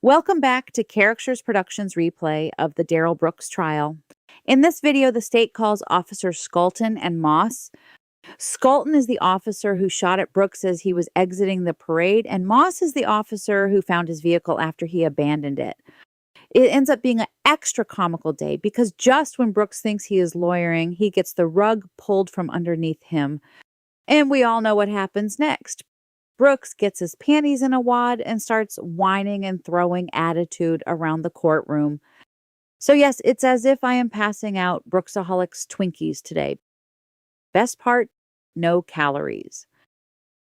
Welcome back to Characters Productions replay of the Darrell Brooks trial. In this video, the state calls officers Scholten and Moss. Scholten is the officer who shot at Brooks as he was exiting the parade, and Moss is the officer who found his vehicle after he abandoned it. It ends up being an extra comical day because just when Brooks thinks he is lawyering, he gets the rug pulled from underneath him. And we all know what happens next. Brooks gets his panties in a wad and starts whining and throwing attitude around the courtroom. So yes, it's as if I am passing out Brooksaholics Twinkies today. Best part, no calories.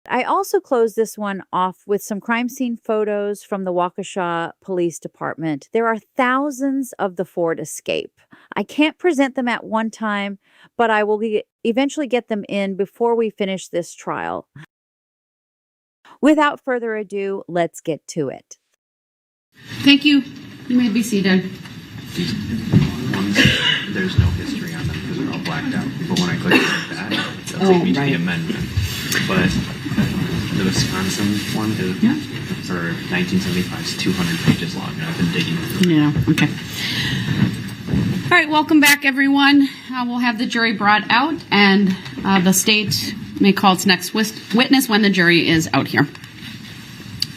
I also closed this one off with some crime scene photos from the Waukesha Police Department. There are thousands of the Ford Escape. I can't present them at one time, but I will eventually get them in before we finish this trial. Without further ado, let's get to it. Thank you. You may be seated. There's no history on them because they're all blacked out. But when I click like that, it'll take me to the amendment. But the Wisconsin one for 1975 is 200 pages long, and I've been digging through it. Yeah, okay. All right, welcome back, everyone. We'll have the jury brought out, and the state may call its next witness when the jury is out here.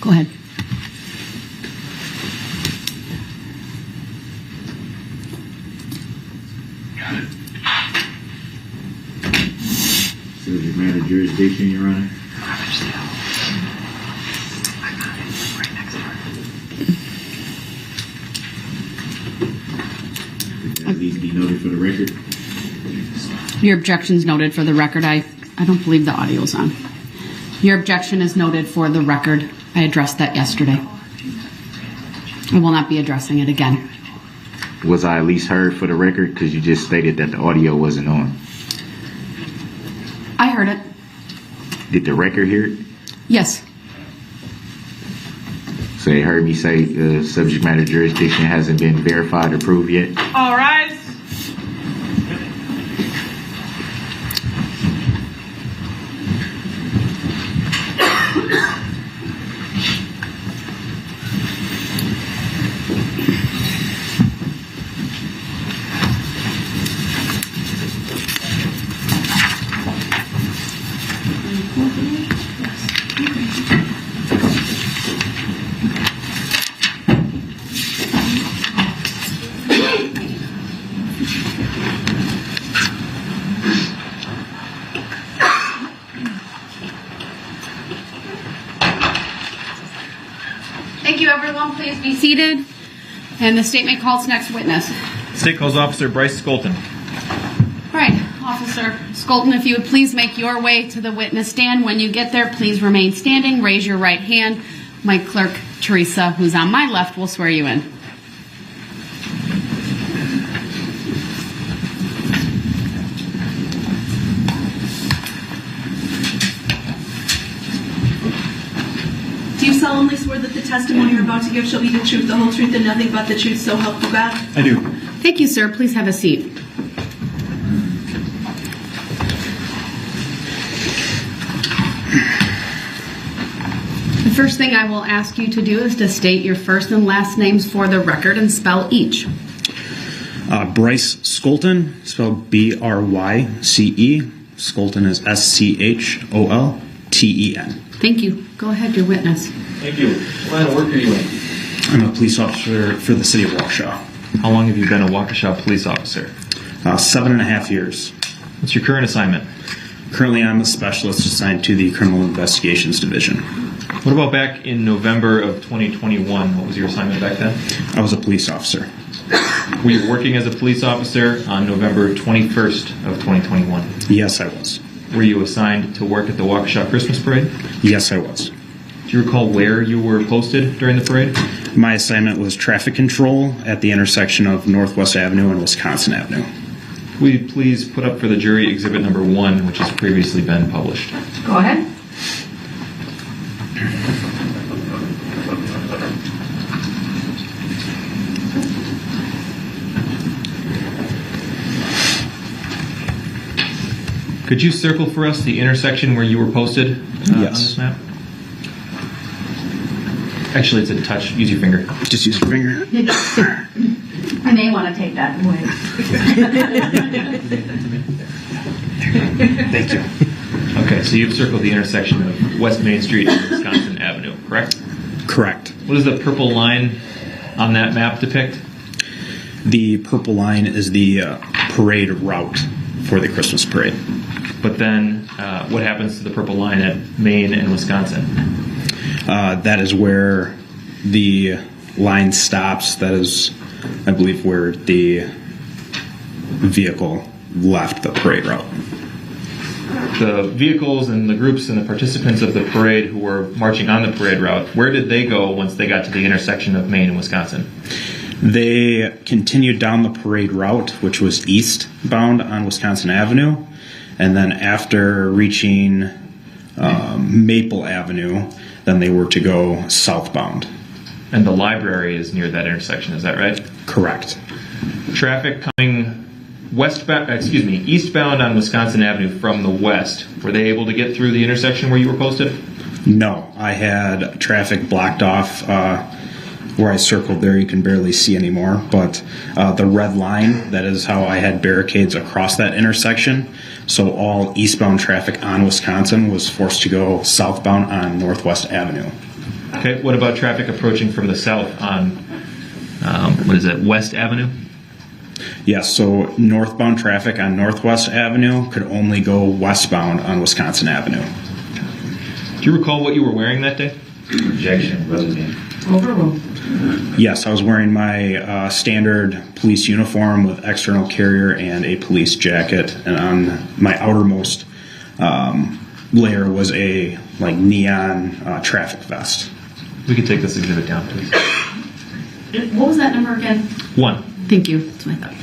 Go ahead. Got it. Subject matter jurisdiction, Your Honor. I got it right next to it. That needs to be noted for the record. Your objection's noted for the record. I don't believe the audio's on. Your objection is noted for the record. I addressed that yesterday. I will not be addressing it again. Was I at least heard for the record? Because you just stated that the audio wasn't on. I heard it. Did the record hear it? Yes. So they heard me say subject matter jurisdiction hasn't been verified or proved yet? All rise. Thank you, everyone. Please be seated. And the state may call its next witness. State calls Officer Bryce Scholten. All right, Officer Scholten, if you would please make your way to the witness stand. When you get there, please remain standing. Raise your right hand. My clerk, Teresa, who's on my left, will swear you in. Do you solemnly swear that the testimony you're about to give shall be the truth, the whole truth, and nothing but the truth, so help you God? I do. Thank you, sir. Please have a seat. The first thing I will ask you to do is to state your first and last names for the record and spell each. Bryce Scholten, spelled B-R-Y-C-E. Scholten is S-C-H-O-L-T-E-N. Thank you. Go ahead, your witness. Thank you. What line of work are you in? I'm a police officer for the city of Waukesha. How long have you been a Waukesha police officer? 7.5 years. What's your current assignment? Currently, I'm a specialist assigned to the Criminal Investigations Division. What about back in November of 2021? What was your assignment back then? I was a police officer. Were you working as a police officer on November 21st of 2021? Yes, I was. Were you assigned to work at the Waukesha Christmas Parade? Yes, I was. Do you recall where you were posted during the parade? My assignment was traffic control at the intersection of Northwest Avenue and Wisconsin Avenue. Will you please put up for the jury exhibit number 1, which has previously been published? Go ahead. Could you circle for us the intersection where you were posted on Yes. this map? Actually, it's a touch. Use your finger. Just use your finger. I may want to take that away. Thank you. Okay, so you've circled the intersection of West Main Street and Wisconsin Avenue, correct? Correct. What does the purple line on that map depict? The purple line is the parade route for the Christmas parade. But then, what happens to the purple line at Main and Wisconsin? That is where the line stops. That is, I believe, where the vehicle left the parade route. The vehicles and the groups and the participants of the parade who were marching on the parade route, where did they go once they got to the intersection of Main and Wisconsin? They continued down the parade route, which was eastbound on Wisconsin Avenue, and then after reaching Maple Avenue, then they were to go southbound. And the library is near that intersection, is that right? Correct. Traffic coming eastbound on Wisconsin Avenue from the west, were they able to get through the intersection where you were posted? No, I had traffic blocked off where I circled there. You can barely see anymore, but the red line, that is how I had barricades across that intersection. So all eastbound traffic on Wisconsin was forced to go southbound on Northwest Avenue. Okay, what about traffic approaching from the south on, West Avenue? Yes, so northbound traffic on Northwest Avenue could only go westbound on Wisconsin Avenue. Do you recall what you were wearing that day? Objection, Roseanne. Overruled. Yes, I was wearing my standard police uniform with external carrier and a police jacket, and on my outermost layer was a neon traffic vest. We could take this exhibit down, please. What was that number again? 1. Thank you. That's what I thought.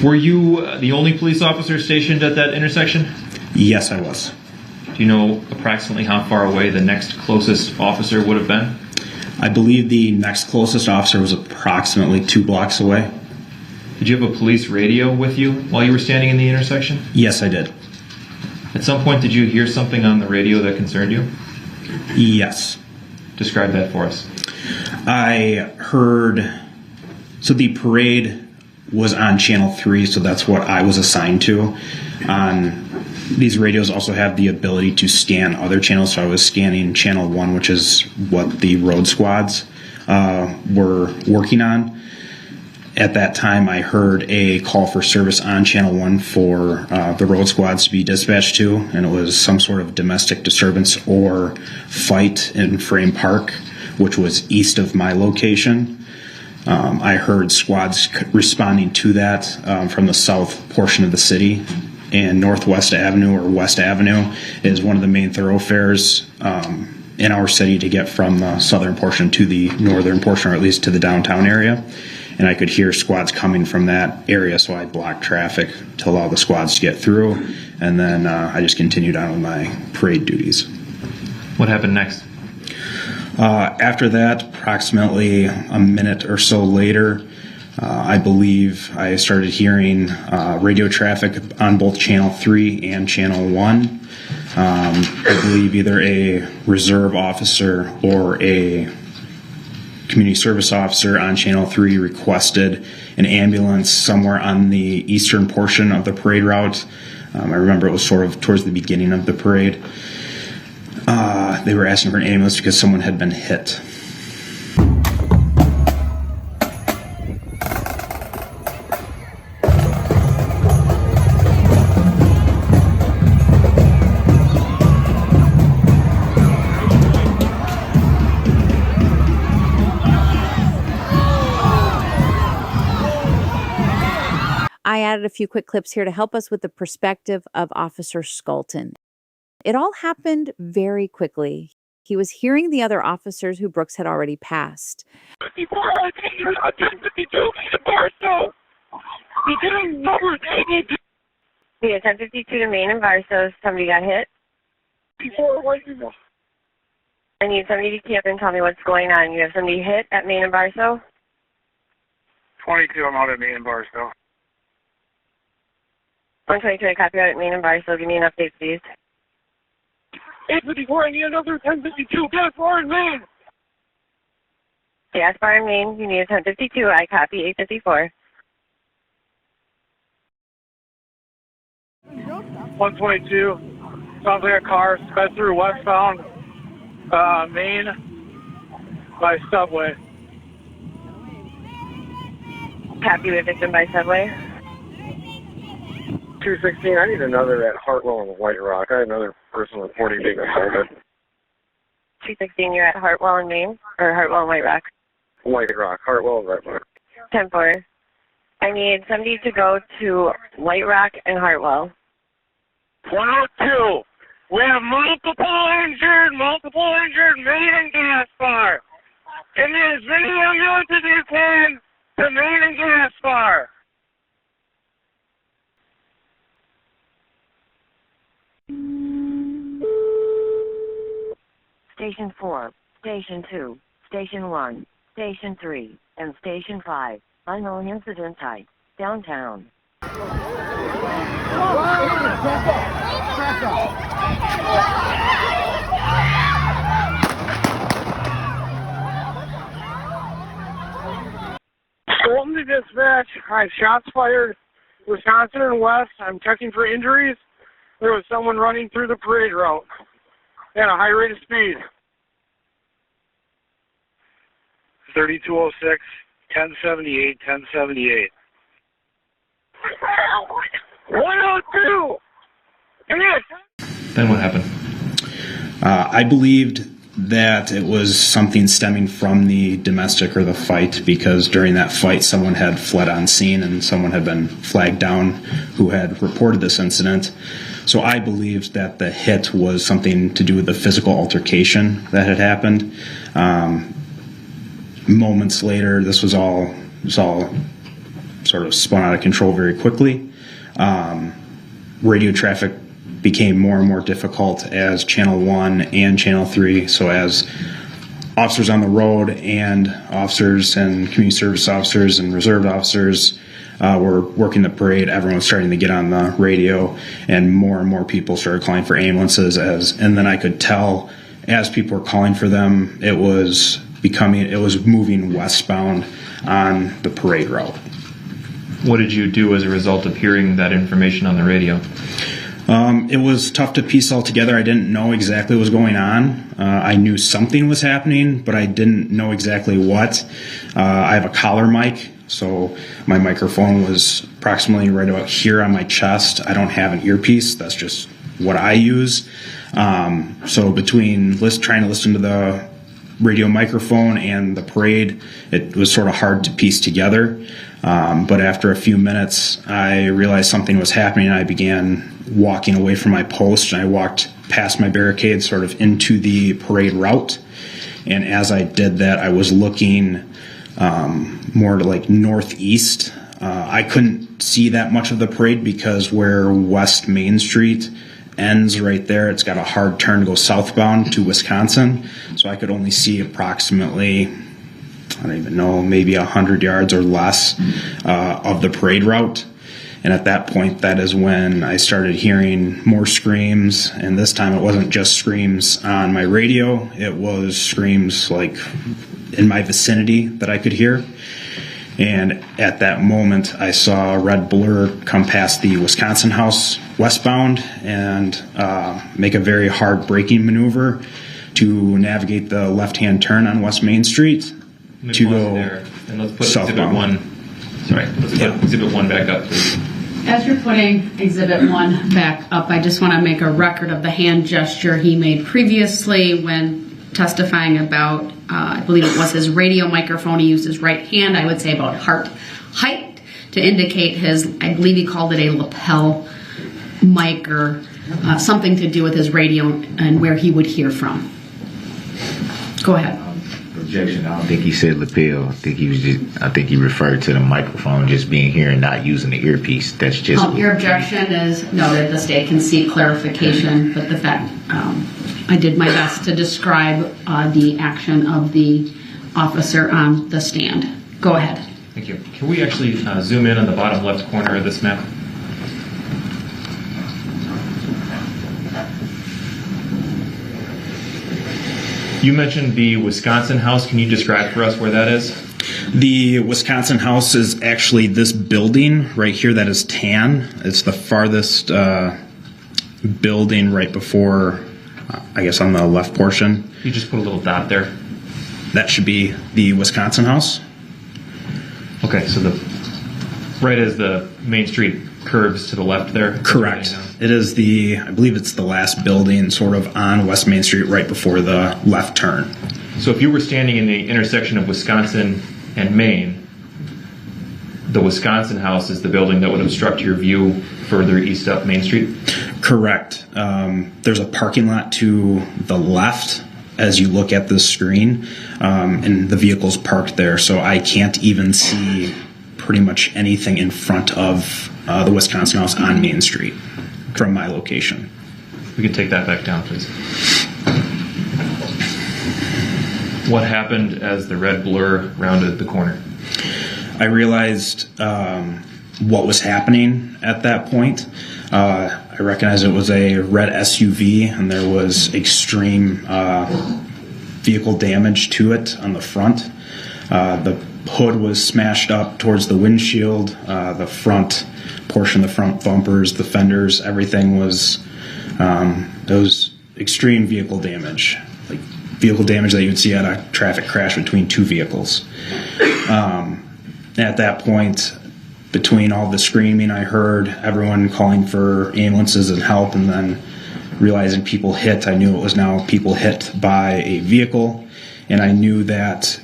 Were you the only police officer stationed at that intersection? Yes, I was. Do you know approximately how far away the next closest officer would have been? I believe the next closest officer was approximately 2 blocks away. Did you have a police radio with you while you were standing in the intersection? Yes, I did. At some point, did you hear something on the radio that concerned you? Yes. Describe that for us. I heard, so the parade was on Channel 3, so that's what I was assigned to. These radios also have the ability to scan other channels, so I was scanning Channel 1, which is what the road squads were working on. At that time, I heard a call for service on Channel 1 for the road squads to be dispatched to, and it was some sort of domestic disturbance or fight in Frame Park, which was east of my location. I heard squads responding to that from the south portion of the city. And Northwest Avenue or West Avenue is one of the main thoroughfares in our city to get from the southern portion to the northern portion, or at least to the downtown area. And I could hear squads coming from that area, so I blocked traffic to allow the squads to get through. And then I just continued on with my parade duties. What happened next? After that, approximately a minute or so later, I believe I started hearing radio traffic on both Channel 3 and Channel 1. I believe either a reserve officer or a community service officer on Channel 3 requested an ambulance somewhere on the eastern portion of the parade route. I remember it was sort of towards the beginning of the parade. They were asking for an ambulance because someone had been hit. I added a few quick clips here to help us with the perspective of Officer Scholten. It all happened very quickly. He was hearing the other officers who Brooks had already passed. Before I came, I didn't be joking about so. We didn't know anything. Yeah, 1052 to Main and Barstow. Somebody got hit. Before what you know. I need somebody to camp and tell me what's going on. You have somebody hit at Main and Barstow? 22, I'm out at Main and Barstow. 122, I copy out at Main and Barstow. Give me an update, please. 854, I need another 1052. Gas bar in Maine. Gas bar in Maine, you need a 1052. I copy 854. 122. Sounds like a car sped through westbound Maine by subway. Copy with victim by subway. 216, I need another at Hartwell and White Rock. I had another person reporting being assaulted. 216, you're at Hartwell in Maine? Or Hartwell and White Rock? White Rock, Hartwell and White Rock. 10-4. I need somebody to go to White Rock and Hartwell. 102. We have multiple injured, Maine and gas bar. And as many ambulances as you can to Maine and gas bar. Station 4, Station 2, Station 1, Station 3, and Station 5. Unknown incident type. Downtown. Scholten to dispatch. All right, shots fired. Wisconsin and West. I'm checking for injuries. There was someone running through the parade route at a high rate of speed. 3206, 1078, 1078. 102! Then what happened? I believed that it was something stemming from the domestic or the fight, because during that fight someone had fled on scene and someone had been flagged down who had reported this incident. So I believed that the hit was something to do with the physical altercation that had happened. Moments later, this was all sort of spun out of control very quickly. Radio traffic became more and more difficult as Channel 1 and Channel 3, so as officers on the road and officers and community service officers and reserve officers were working the parade, everyone was starting to get on the radio, and more people started calling for ambulances. And then I could tell as people were calling for them, it was moving westbound on the parade route. What did you do as a result of hearing that information on the radio? It was tough to piece all together. I didn't know exactly what was going on. I knew something was happening, but I didn't know exactly what. I have a collar mic, so my microphone was approximately right about here on my chest. I don't have an earpiece. That's just what I use. So between trying to listen to the radio microphone and the parade, it was sort of hard to piece together. But after a few minutes, I realized something was happening. I began walking away from my post, and I walked past my barricade sort of into the parade route. And as I did that, I was looking more to like northeast. I couldn't see that much of the parade because where West Main Street ends right there, it's got a hard turn to go southbound to Wisconsin. So I could only see approximately, I don't even know, maybe 100 yards or less of the parade route. And at that point, that is when I started hearing more screams. And this time it wasn't just screams on my radio. It was screams like in my vicinity that I could hear. And at that moment, I saw a red blur come past the Wisconsin house westbound and make a very hard braking maneuver to navigate the left-hand turn on West Main Street to go there. And let's put southbound. Let's put Exhibit 1 back up, please. As you're putting Exhibit 1 back up, I just want to make a record of the hand gesture he made previously when testifying about, I believe it was his radio microphone. He used his right hand, I would say about heart height, to indicate his, I believe he called it a lapel mic or something to do with his radio and where he would hear from. Go ahead. Objection. I don't think he said lapel. I think he referred to the microphone just being here and not using the earpiece. That's just your objection is noted. The state can seek clarification, but the fact I did my best to describe the action of the officer on the stand. Go ahead. Thank you. Can we actually zoom in on the bottom left corner of this map? You mentioned the Wisconsin house. Can you describe for us where that is? The Wisconsin house is actually this building right here that is tan. It's the farthest building right before, I guess, on the left portion. You just put a little dot there. That should be the Wisconsin house. Okay, so right as the main street curves to the left there? Correct. It is I believe it's the last building sort of on West Main Street right before the left turn. So if you were standing in the intersection of Wisconsin and Main, the Wisconsin house is the building that would obstruct your view further east up Main Street? Correct. There's a parking lot to the left as you look at this screen, and the vehicle's parked there, so I can't even see pretty much anything in front of the Wisconsin house on Main Street from my location. We can take that back down, please. What happened as the red blur rounded the corner? I realized what was happening at that point. I recognized it was a red SUV, and there was extreme vehicle damage to it on the front. The hood was smashed up towards the windshield, the front portion, the front bumpers, the fenders, everything was, there was extreme vehicle damage, like vehicle damage that you would see at a traffic crash between two vehicles. At that point, between all the screaming, I heard everyone calling for ambulances and help, and then realizing people hit, I knew it was now people hit by a vehicle, and I knew that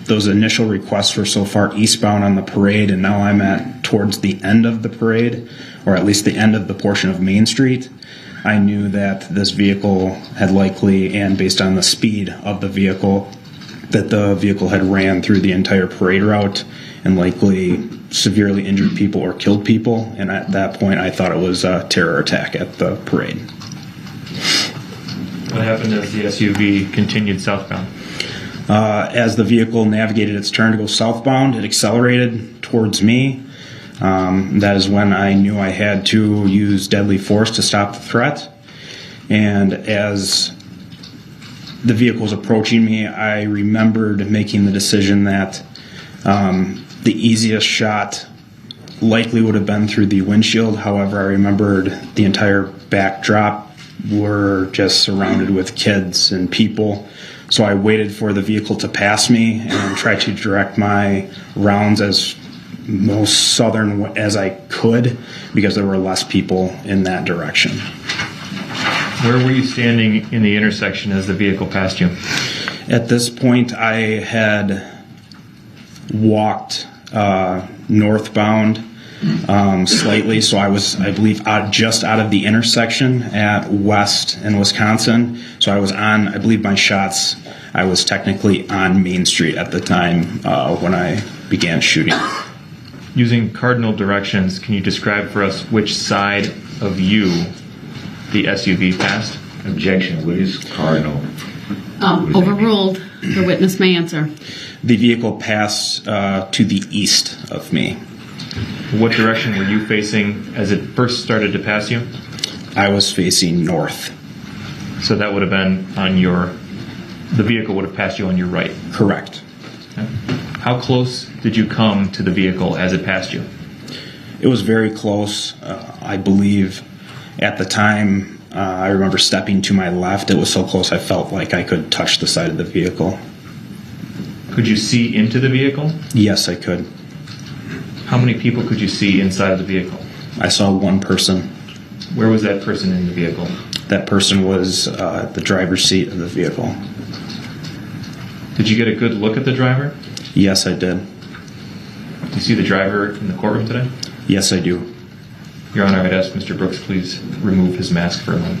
those initial requests were so far eastbound on the parade, and now I'm at towards the end of the parade, or at least the end of the portion of Main Street. I knew that this vehicle had likely, and based on the speed of the vehicle, that the vehicle had ran through the entire parade route and likely severely injured people or killed people, and at that point I thought it was a terror attack at the parade. What happened as the SUV continued southbound? As the vehicle navigated its turn to go southbound, it accelerated towards me. That is when I knew I had to use deadly force to stop the threat. And as the vehicle was approaching me, I remembered making the decision that the easiest shot likely would have been through the windshield. However, I remembered the entire backdrop were just surrounded with kids and people. So I waited for the vehicle to pass me and tried to direct my rounds as most southern as I could because there were less people in that direction. Where were you standing in the intersection as the vehicle passed you? At this point, I had walked northbound slightly, so I was, I believe, just out of the intersection at West in Wisconsin. So I was on, I believe my shots, I was technically on Main Street at the time when I began shooting. Using cardinal directions, can you describe for us which side of you the SUV passed? Objection. What is cardinal? Overruled. The witness may answer. The vehicle passed to the east of me. What direction were you facing as it first started to pass you? I was facing north. So that would have been on the vehicle would have passed you on your right. Correct. Okay. How close did you come to the vehicle as it passed you? It was very close. I believe at the time, I remember stepping to my left. It was so close I felt like I could touch the side of the vehicle. Could you see into the vehicle? Yes, I could. How many people could you see inside of the vehicle? I saw one person. Where was that person in the vehicle? That person was at the driver's seat of the vehicle. Did you get a good look at the driver? Yes, I did. Do you see the driver in the courtroom today? Yes, I do. Your Honor, I'd ask Mr. Brooks please remove his mask for a moment.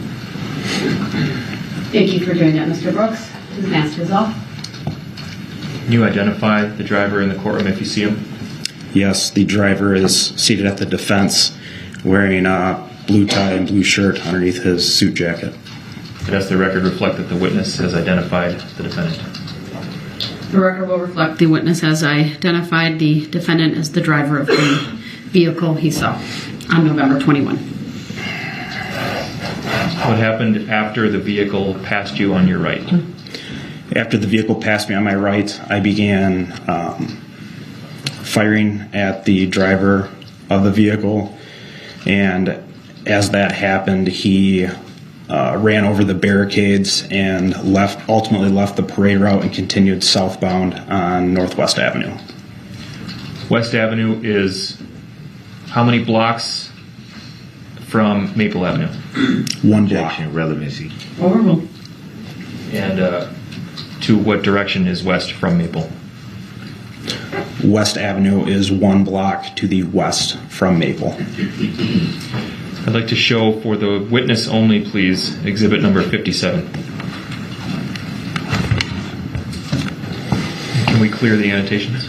Thank you for doing that, Mr. Brooks. His mask is off. Can you identify the driver in the courtroom if you see him? Yes, the driver is seated at the defense wearing a blue tie and blue shirt underneath his suit jacket. Does the record reflect that the witness has identified the defendant? The record will reflect the witness has identified the defendant as the driver of the vehicle he saw on November 21. What happened after the vehicle passed you on your right? After the vehicle passed me on my right, I began firing at the driver of the vehicle, and as that happened, he ran over the barricades and ultimately left the parade route and continued southbound on Northwest Avenue. West Avenue is how many blocks from Maple Avenue? One block. Objection, relevancy. Overruled. And to what direction is west from Maple? West Avenue is 1 block to the west from Maple. I'd like to show for the witness only, please, exhibit number 57. Can we clear the annotations?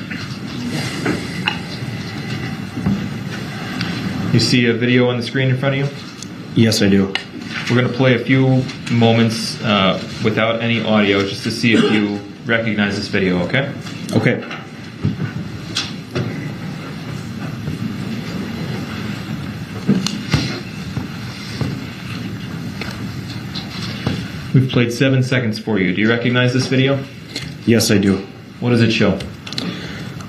You see a video on the screen in front of you? Yes, I do. We're going to play a few moments without any audio just to see if you recognize this video, okay? Okay. We've played 7 seconds for you. Do you recognize this video? Yes, I do. What does it show?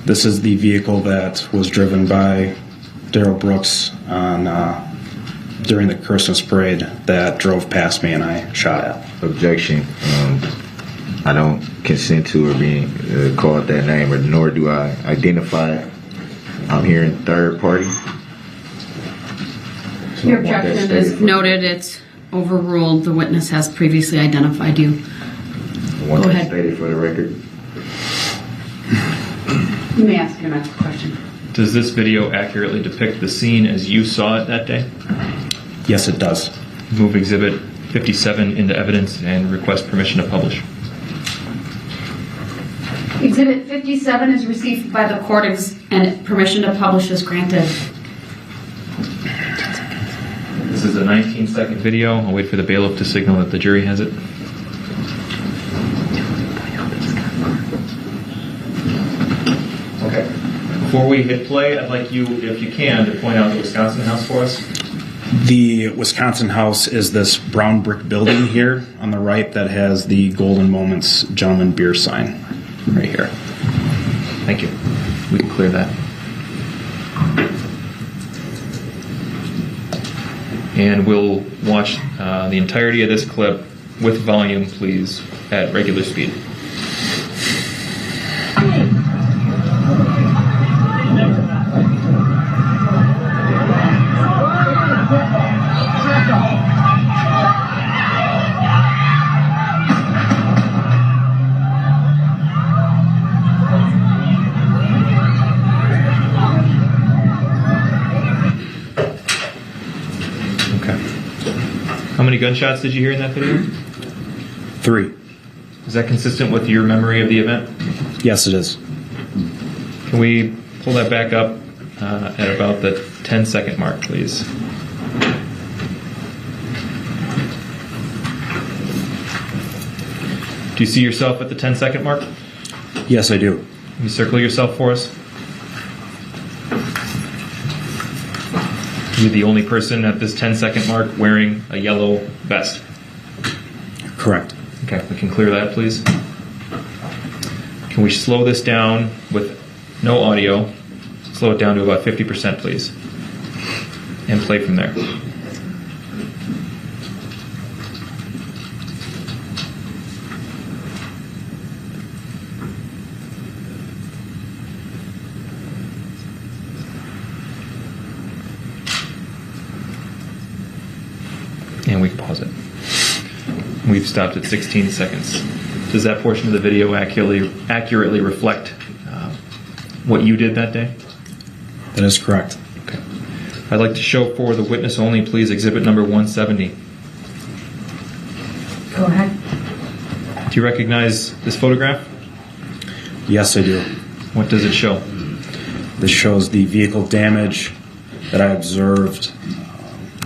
This is the vehicle that was driven by Darrell Brooks during the Christmas parade that drove past me and I shot at. Objection. I don't consent to her being called that name, or nor do I identify it. I'm hearing third party. So Your I want that objection stated is for- noted. It's overruled. The witness has previously identified you. I want Go that ahead. stated for the record. You may ask your next question. Does this video accurately depict the scene as you saw it that day? Yes, it does. Move exhibit 57 into evidence and request permission to publish. Exhibit 57 is received by the court and permission to publish is granted. This is a 19-second video. I'll wait for the bailiff to signal that the jury has it. Okay. Before we hit play, I'd like you, if you can, to point out the Wisconsin House for us. The Wisconsin House is this brown brick building here on the right that has the Golden Moments Gentleman Beer sign right here. Thank you. We can clear that. And we'll watch the entirety of this clip with volume, please, at regular speed. How many gunshots did you hear in that video? 3. Is that consistent with your memory of the event? Yes, it is. Can we pull that back up at about the 10-second mark, please? Do you see yourself at the 10-second mark? Yes, I do. Can you circle yourself for us? You're the only person at this 10-second mark wearing a yellow vest. Correct. Okay, we can clear that, please. Can we slow this down with no audio? Slow it down to about 50%, please. And play from there. And we can pause it. We've stopped at 16 seconds. Does that portion of the video accurately reflect what you did that day? That is correct. Okay. I'd like to show for the witness only, please, exhibit number 170. Go ahead. Do you recognize this photograph? Yes, I do. What does it show? This shows the vehicle damage that I observed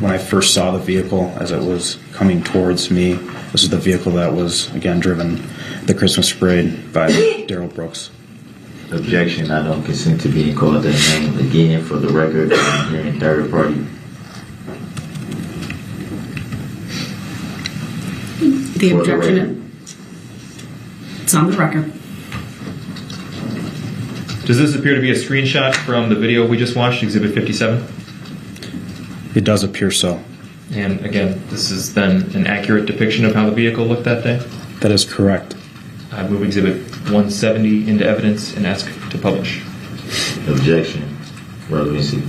when I first saw the vehicle as it was coming towards me. This is the vehicle that was, again, driven the Christmas parade by Darrell Brooks. Objection. I don't consent to being called that name. Again, for the record, I'm hearing third party. The For the objection record. It's on the record. Does this appear to be a screenshot from the video we just watched, Exhibit 57? It does appear so. And again, this is then an accurate depiction of how the vehicle looked that day? That is correct. I move Exhibit 170 into evidence and ask to publish. Objection. Relevancy.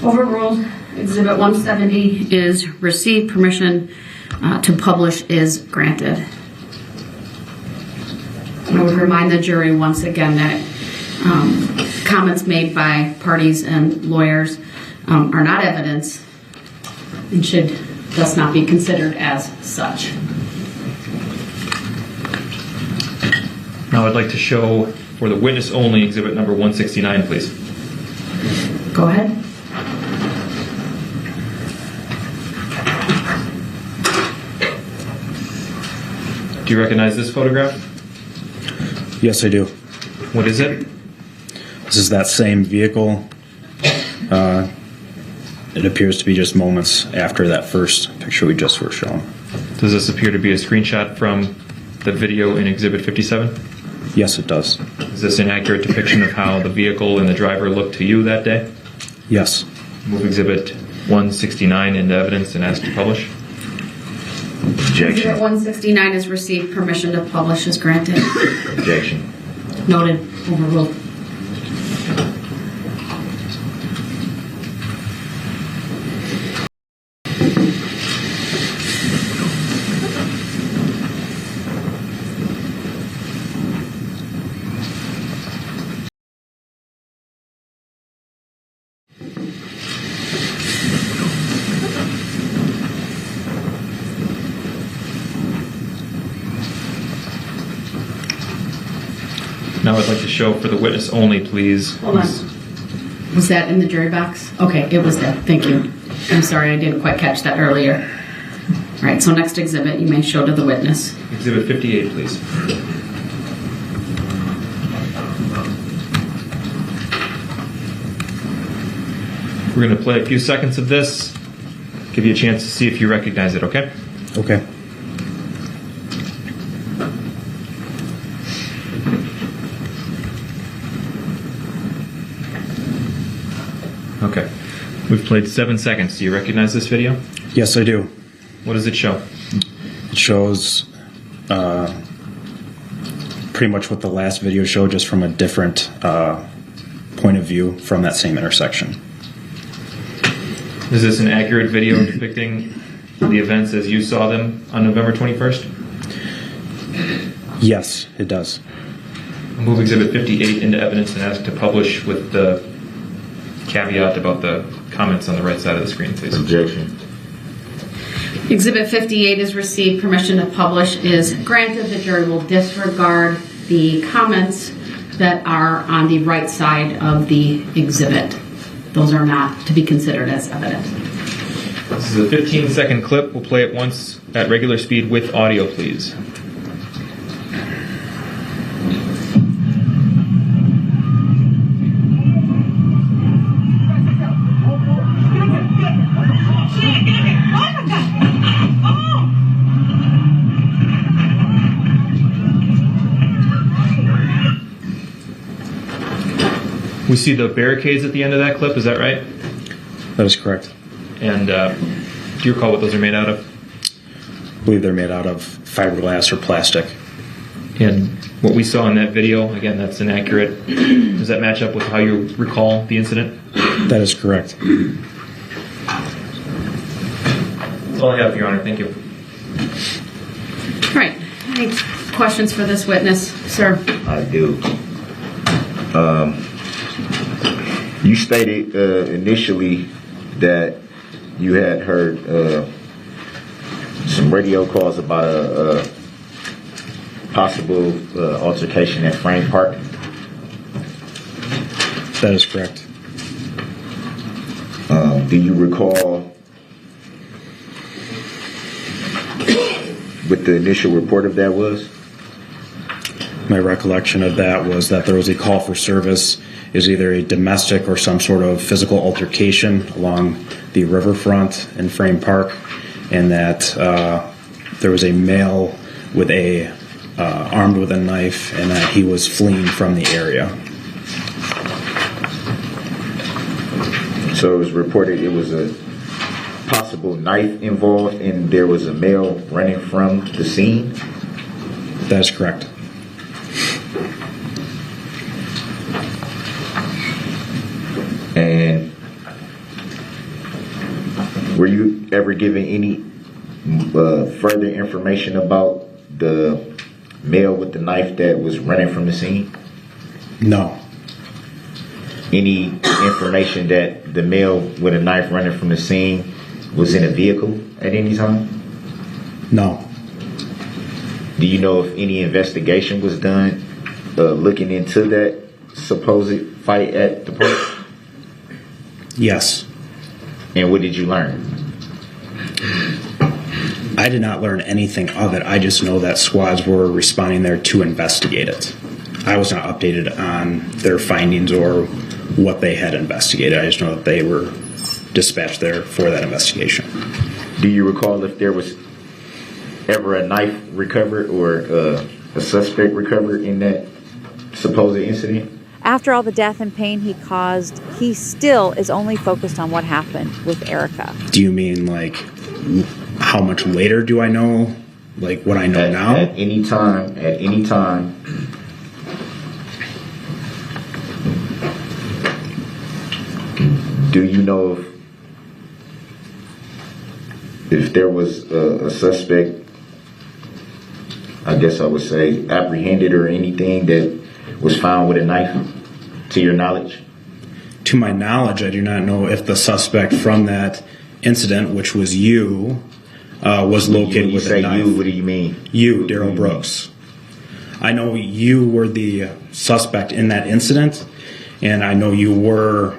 Overruled. Exhibit 170 is received. Permission to publish is granted. I would remind the jury once again that comments made by parties and lawyers are not evidence and should thus not be considered as such. Now I'd like to show for the witness only Exhibit number 169, please. Go ahead. Do you recognize this photograph? Yes, I do. What is it? This is that same vehicle. It appears to be just moments after that first picture we just were shown. Does this appear to be a screenshot from the video in Exhibit 57? Yes, it does. Is this an accurate depiction of how the vehicle and the driver looked to you that day? Yes. Move Exhibit 169 into evidence and ask to publish. Exhibit Objection. 169 is received. Permission to publish is granted. Objection. Noted. Overruled. Now I'd like to show for the witness only, please. Hold on. Was that in the jury box? Okay, it was there. Thank you. I'm sorry, I didn't quite catch that earlier. All right, so next exhibit you may show to the witness. Exhibit 58, please. We're going to play a few seconds of this, give you a chance to see if you recognize it, okay? Okay. Okay. We've played 7 seconds. Do you recognize this video? Yes, I do. What does it show? It shows pretty much what the last video showed, just from a different point of view from that same intersection. Is this an accurate video depicting the events as you saw them on November 21st? Yes, it does. I'll move Exhibit 58 into evidence and ask to publish with the caveat about the comments on the right side of the screen, please. Objection. Exhibit 58 is received. Permission to publish is granted. The jury will disregard the comments that are on the right side of the exhibit. Those are not to be considered as evidence. This is a 15-second clip. We'll play it once at regular speed with audio, please. We see the barricades at the end of that clip, is that right? That is correct. And do you recall what those are made out of? I believe they're made out of fiberglass or plastic. And what we saw in that video, again, that's inaccurate. Does that match up with how you recall the incident? That is correct. That's all I have, Your Honor. Thank you. All right. Any questions for this witness, sir? I do. You stated initially that you had heard some radio calls about a possible altercation at Frame Park. That is correct. Do you recall what the initial report of that was? My recollection of that was that there was a call for service. Is either a domestic or some sort of physical altercation along the riverfront in Frame Park, and that there was a male with a armed with a knife and that he was fleeing from the area. So it was reported it was a possible knife involved and there was a male running from the scene? That is correct. And were you ever given any further information about the male with the knife that was running from the scene? No. Any information that the male with a knife running from the scene was in a vehicle at any time? No. Do you know if any investigation was done looking into that supposed fight at the park? Yes. And what did you learn? I did not learn anything of it. I just know that squads were responding there to investigate it. I was not updated on their findings or what they had investigated. I just know that they were dispatched there for that investigation. Do you recall if there was ever a knife recovered or a suspect recovered in that supposed incident? After all the death and pain he caused, he still is only focused on what happened with Erica. Do you mean like how much later do I know? Like what I know now? At any time. Do you know if there was a suspect, I guess I would say, apprehended or anything that was found with a knife, to your knowledge? To my knowledge, I do not know if the suspect from that incident, which was you, was located with a knife. When you say you, what do you mean? You, Darrell Brooks. I know you were the suspect in that incident, and I know you were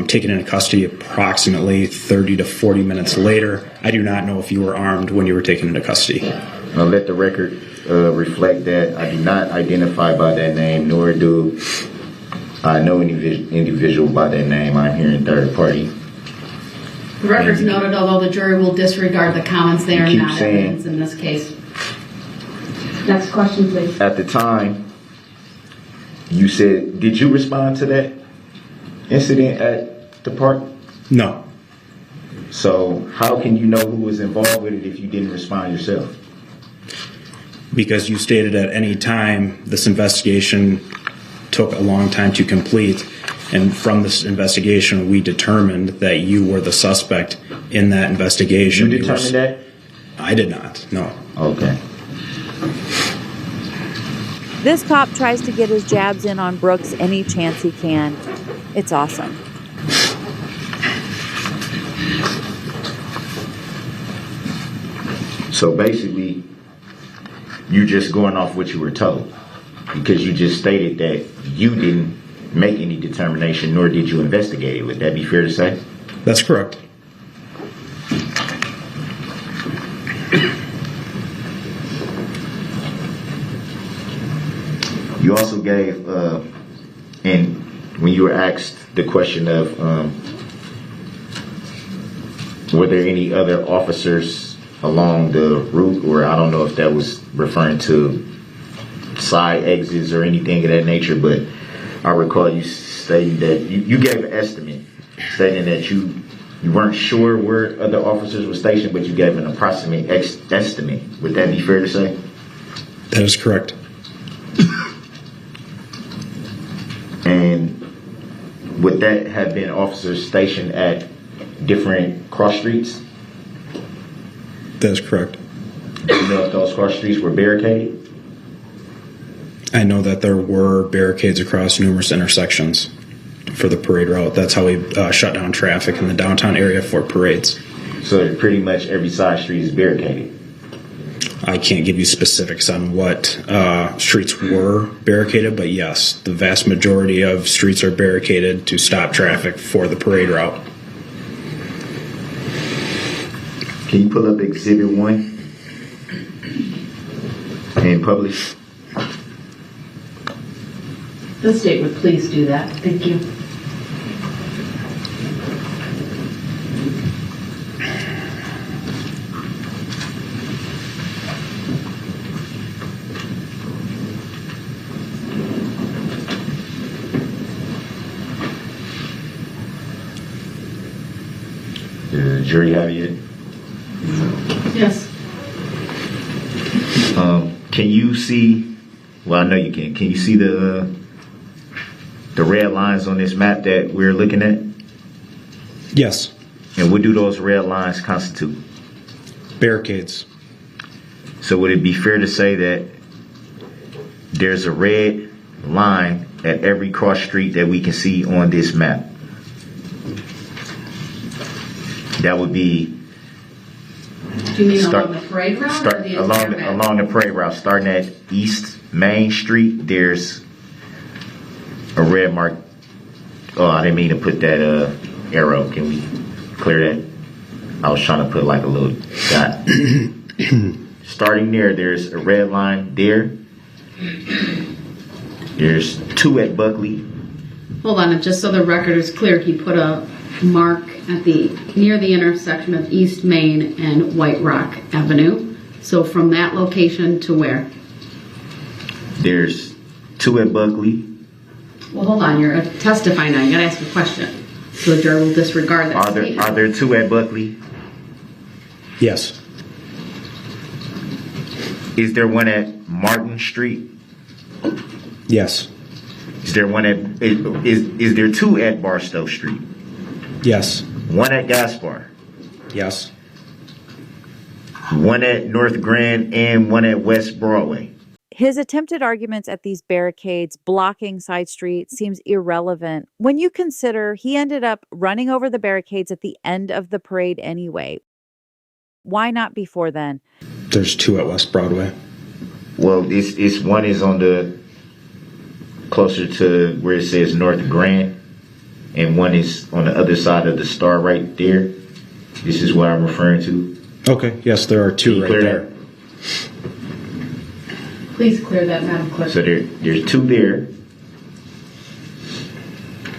taken into custody approximately 30 to 40 minutes later. I do not know if you were armed when you were taken into custody. I'll let the record reflect that I do not identify by that name, nor do I know any individual by that name. I'm here in third party. The record's noted, although the jury will disregard the comments, they are not evidence in this case. Next question, please. At the time, you said, did you respond to that incident at the park? No. So how can you know who was involved with it if you didn't respond yourself? Because you stated at any time this investigation took a long time to complete, and from this investigation we determined that you were the suspect in that investigation. You determined that? I did not, no. Okay. This cop tries to get his jabs in on Brooks any chance he can. It's awesome. So basically, you're just going off what you were told, because you just stated that you didn't make any determination, nor did you investigate it. Would that be fair to say? That's correct. You also gave, and when you were asked the question of, were there any other officers along the route, or I don't know if that was referring to side exits or anything of that nature, but I recall you stating that you gave an estimate, stating that you weren't sure where other officers were stationed, but you gave an approximate estimate. Would that be fair to say? That is correct. And would that have been officers stationed at different cross streets? That is correct. Do you know if those cross streets were barricaded? I know that there were barricades across numerous intersections for the parade route. That's how we shut down traffic in the downtown area for parades. So pretty much every side street is barricaded? I can't give you specifics on what streets were barricaded, but yes, the vast majority of streets are barricaded to stop traffic for the parade route. Can you pull up Exhibit 1 and publish? The state would please do that. Thank you. Does the jury have it? Yes. Can you see? Well, I know you can. Can you see the red lines on this map that we're looking at? Yes. And what do those red lines constitute? Barricades. So would it be fair to say that there's a red line at every cross street that we can see on this map? That would be Do you mean along the parade route or the entire map? along the parade route, starting at East Main Street. There's a red mark. Oh, I didn't mean to put that arrow. Can we clear that? I was trying to put like a little dot. Starting there's a red line there. There's 2 at Buckley. Hold on, just so the record is clear, he put a mark at near the intersection of East Main and White Rock Avenue. So from that location to where? There's 2 at Buckley. Well, hold on, you're testifying now. You gotta ask a question. So the juror will disregard that statement. Are there 2 at Buckley? Yes. Is there one at Martin Street? Yes. Is there one at is there 2 at Barstow Street? Yes. 1 at Gaspar. Yes. 1 at North Grand and 1 at West Broadway. His attempted arguments at these barricades blocking side streets seems irrelevant when you consider he ended up running over the barricades at the end of the parade anyway. Why not before then? There's 2 at West Broadway. Well, it's one is on the closer to where it says North Grand, and one is on the other side of the star right there. This is what I'm referring to. Okay. Yes, there are 2 right there. Please clear that, Madam Clerk. So there's 2 there.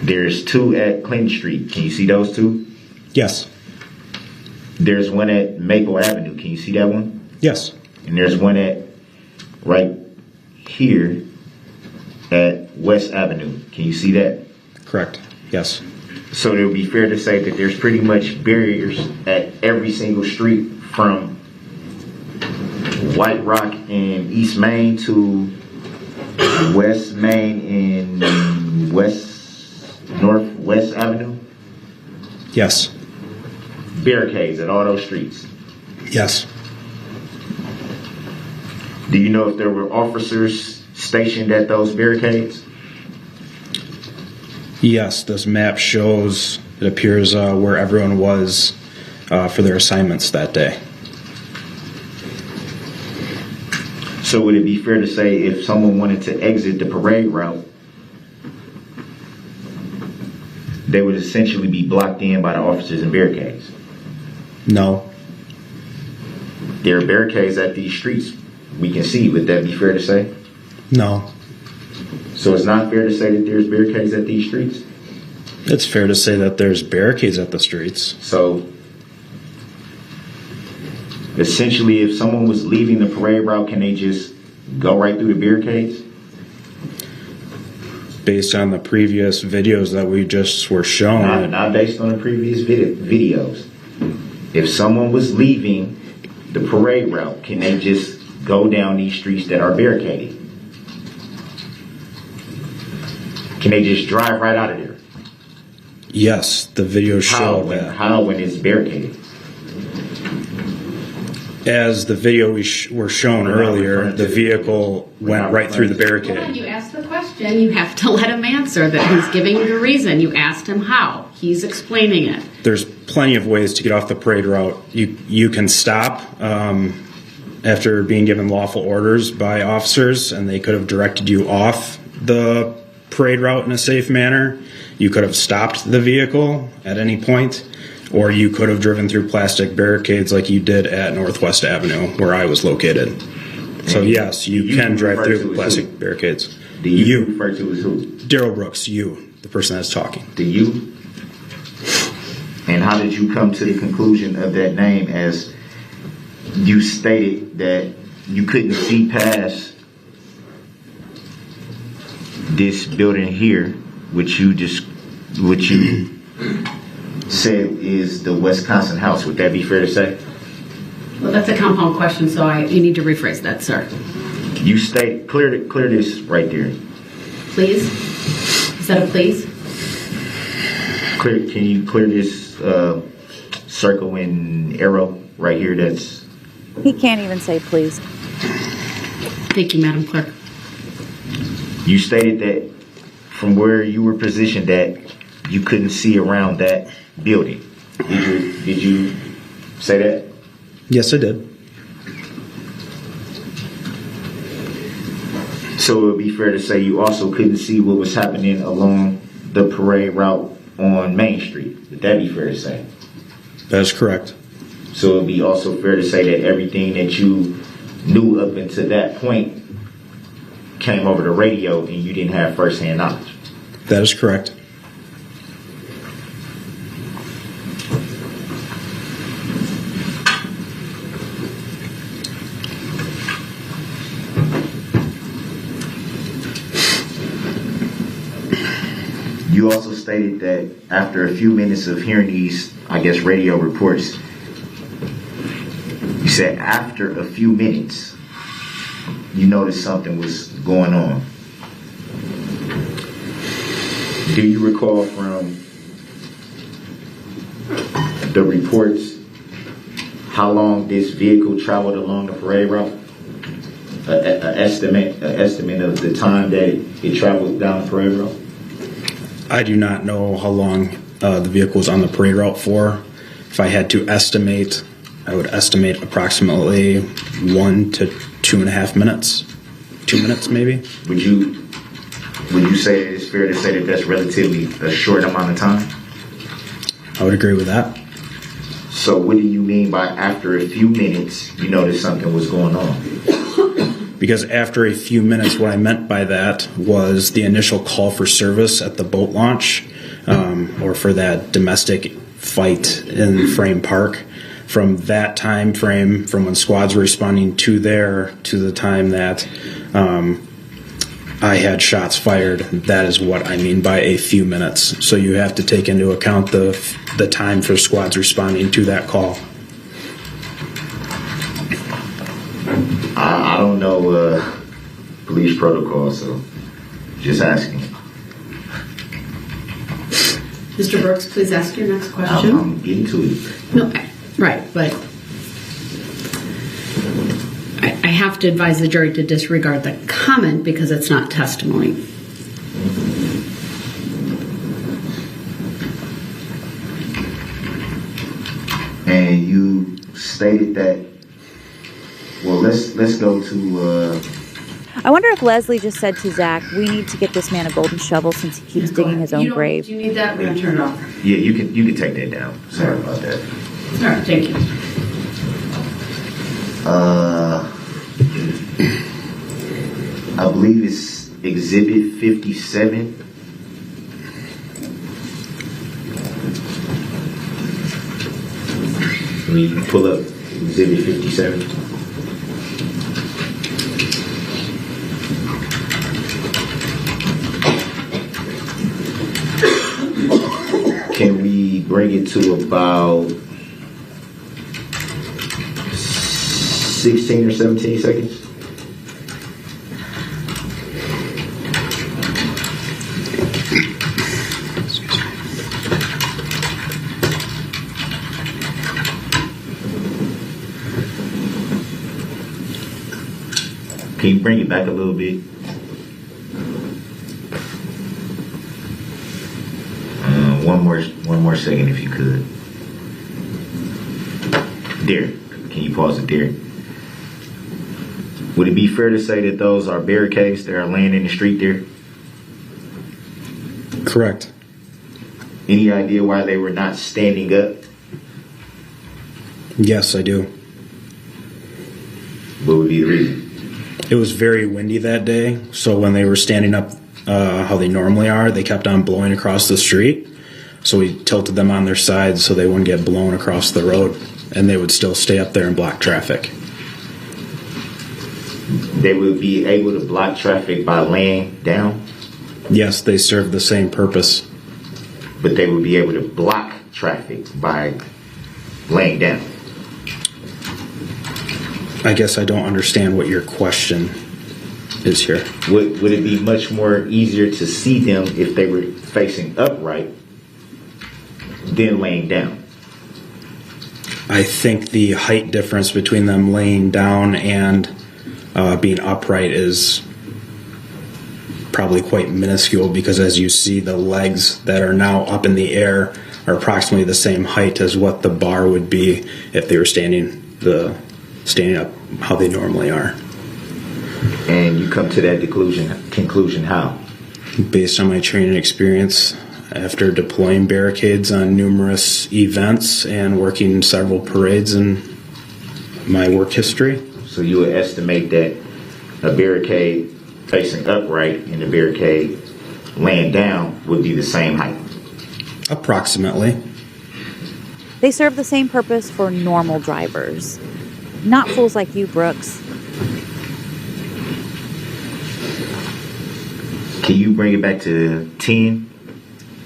There's 2 at Clinton Street. Can you see those 2? Yes. There's 1 at Maple Avenue. Can you see that one? Yes. And there's 1 at right here at West Avenue. Can you see that? Correct. Yes. So it would be fair to say that there's pretty much barriers at every single street from White Rock and East Main to West Main and Northwest Avenue. Yes. Barricades at all those streets. Yes. Do you know if there were officers stationed at those barricades? Yes. This map shows, it appears, where everyone was for their assignments that day. So would it be fair to say if someone wanted to exit the parade route, they would essentially be blocked in by the officers and barricades? No. There are barricades at these streets we can see. Would that be fair to say? No. So it's not fair to say that there's barricades at these streets? It's fair to say that there's barricades at the streets. So essentially, if someone was leaving the parade route, can they just go right through the barricades? Based on the previous videos that we just were shown. Not based on the previous videos. If someone was leaving the parade route, can they just go down these streets that are barricaded? Can they just drive right out of there? Yes, the video showed that. How when it's barricaded? As the video were shown earlier, the vehicle went right through the barricade. Well, you asked the question, you have to let him answer that. He's giving you the reason. You asked him how. He's explaining it. There's plenty of ways to get off the parade route. You can stop after being given lawful orders by officers, and they could have directed you off the parade route in a safe manner. You could have stopped the vehicle at any point, or you could have driven through plastic barricades like you did at Northwest Avenue, where I was located. So yes, you can drive through plastic barricades. The you refer to as who? Darrell Brooks, you, the person that's talking. The you? And how did you come to the conclusion of that name, as you stated that you couldn't see past this building here, which you said is the Wisconsin house. Would that be fair to say? Well, that's a compound question, so you need to rephrase that, sir. You state, clear this right there. Please? Is that a please? Can you clear this circle and arrow right here? He can't even say please. Thank you, Madam Clerk. You stated that from where you were positioned that you couldn't see around that building. Did you say that? Yes, I did. So it would be fair to say you also couldn't see what was happening along the parade route on Main Street. Would that be fair to say? That is correct. So it would be also fair to say that everything that you knew up until that point came over the radio and you didn't have first-hand knowledge. That is correct. You also stated that after a few minutes of hearing these, I guess, radio reports, you said after a few minutes, you noticed something was going on. Do you recall from the reports how long this vehicle traveled along the parade route? An estimate of the time that it traveled down the parade route? I do not know how long the vehicle was on the parade route for. If I had to estimate, I would estimate approximately 1 to 2.5 minutes. 2 minutes, maybe. Would you say that it's fair to say that that's relatively a short amount of time? I would agree with that. So what do you mean by after a few minutes you noticed something was going on? Because after a few minutes, what I meant by that was the initial call for service at the boat launch, or for that domestic fight in Frame Park. From that time frame, from when squads were responding to there to the time that I had shots fired, that is what I mean by a few minutes. So you have to take into account the time for squads responding to that call. I don't know police protocol, so just asking. Mr. Brooks, please ask your next question. I'm getting to it. No, right, but I have to advise the jury to disregard the comment because it's not testimony. And you stated that. Well, let's go to. I wonder if Leslie just said to Zach, we need to get this man a golden shovel since he keeps digging his own grave. Do you need that? We're going to turn it off. Yeah, you can take that down. Sorry about that. All right, thank you. I believe it's Exhibit 57. Let me pull up Exhibit 57. Can we bring it to about 16 or 17 seconds? Can you bring it back a little bit? One more second if you could. There. Can you pause it there? Would it be fair to say that those are barricades that are laying in the street there? Correct. Any idea why they were not standing up? Yes, I do. What would be the reason? It was very windy that day, so when they were standing up how they normally are, they kept on blowing across the street. So we tilted them on their sides so they wouldn't get blown across the road, and they would still stay up there and block traffic. They would be able to block traffic by laying down? Yes, they serve the same purpose. But they would be able to block traffic by laying down? I guess I don't understand what your question is here. Would it be much more easier to see them if they were facing upright than laying down? I think the height difference between them laying down and being upright is probably quite minuscule, because as you see, the legs that are now up in the air are approximately the same height as what the bar would be if they were standing up how they normally are. And you come to that conclusion how? Based on my training experience after deploying barricades on numerous events and working several parades in my work history. So you would estimate that a barricade facing upright and a barricade laying down would be the same height? Approximately. They serve the same purpose for normal drivers, not fools like you, Brooks. Can you bring it back to 10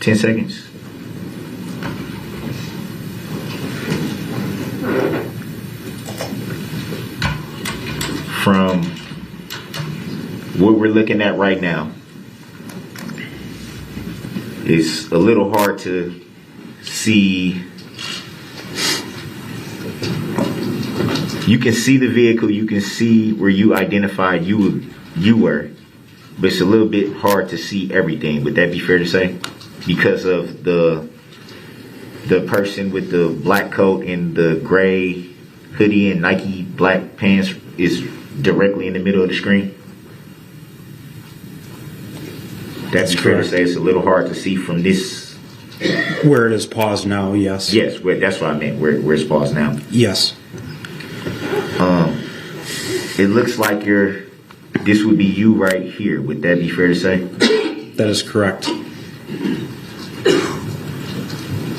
seconds? From what we're looking at right now, it's a little hard to see. You can see the vehicle, you can see where you identified you were, but it's a little bit hard to see everything. Would that be fair to say? Because of the person with the black coat and the gray hoodie and Nike black pants is directly in the middle of the screen? That's fair to say it's a little hard to see from this. Where it is paused now, yes. Yes, that's what I meant, where it's paused now. Yes. It looks like this would be you right here. Would that be fair to say? That is correct.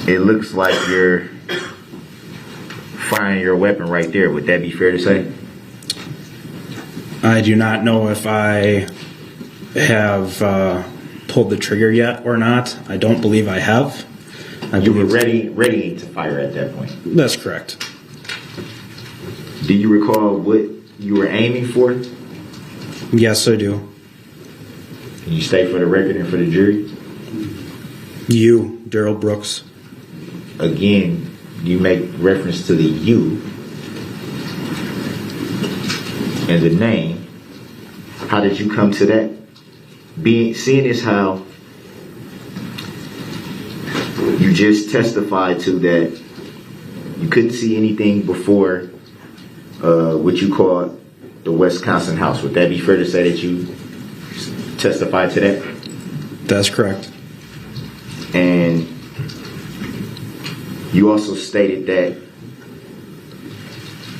It looks like you're firing your weapon right there. Would that be fair to say? I do not know if I have pulled the trigger yet or not. I don't believe I have. You were ready to fire at that point. That's correct. Do you recall what you were aiming for? Yes, I do. Can you state for the record and for the jury? You, Darrell Brooks. Again, you make reference to the you and the name. How did you come to that? Seeing as how you just testified to that you couldn't see anything before what you call the Wisconsin house. Would that be fair to say that you testified to that? That's correct. And you also stated that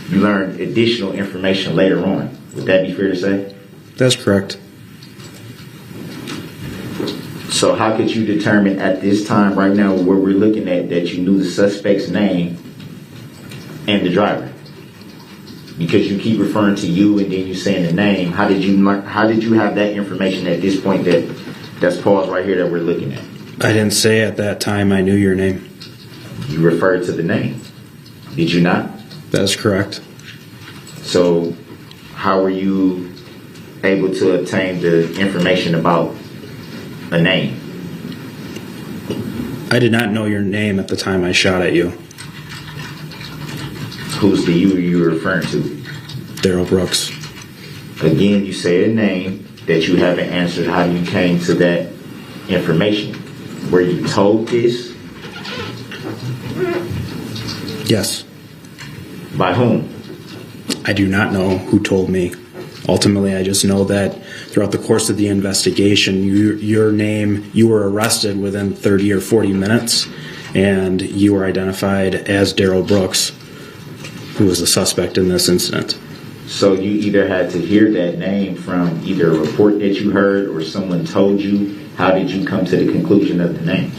you learned additional information later on. Would that be fair to say? That's correct. So how could you determine at this time right now where we're looking at that you knew the suspect's name and the driver? Because you keep referring to you and then you saying the name. How did you have that information at this point that's paused right here that we're looking at? I didn't say at that time I knew your name. You referred to the name. Did you not? That's correct. So how were you able to obtain the information about a name? I did not know your name at the time I shot at you. Who's the you were referring to? Darrell Brooks. Again, you say a name that you haven't answered how you came to that information. Were you told this? Yes. By whom? I do not know who told me. Ultimately, I just know that throughout the course of the investigation, you were arrested within 30 or 40 minutes, and you were identified as Darrell Brooks, who was the suspect in this incident. So you either had to hear that name from either a report that you heard or someone told you. How did you come to the conclusion of the name?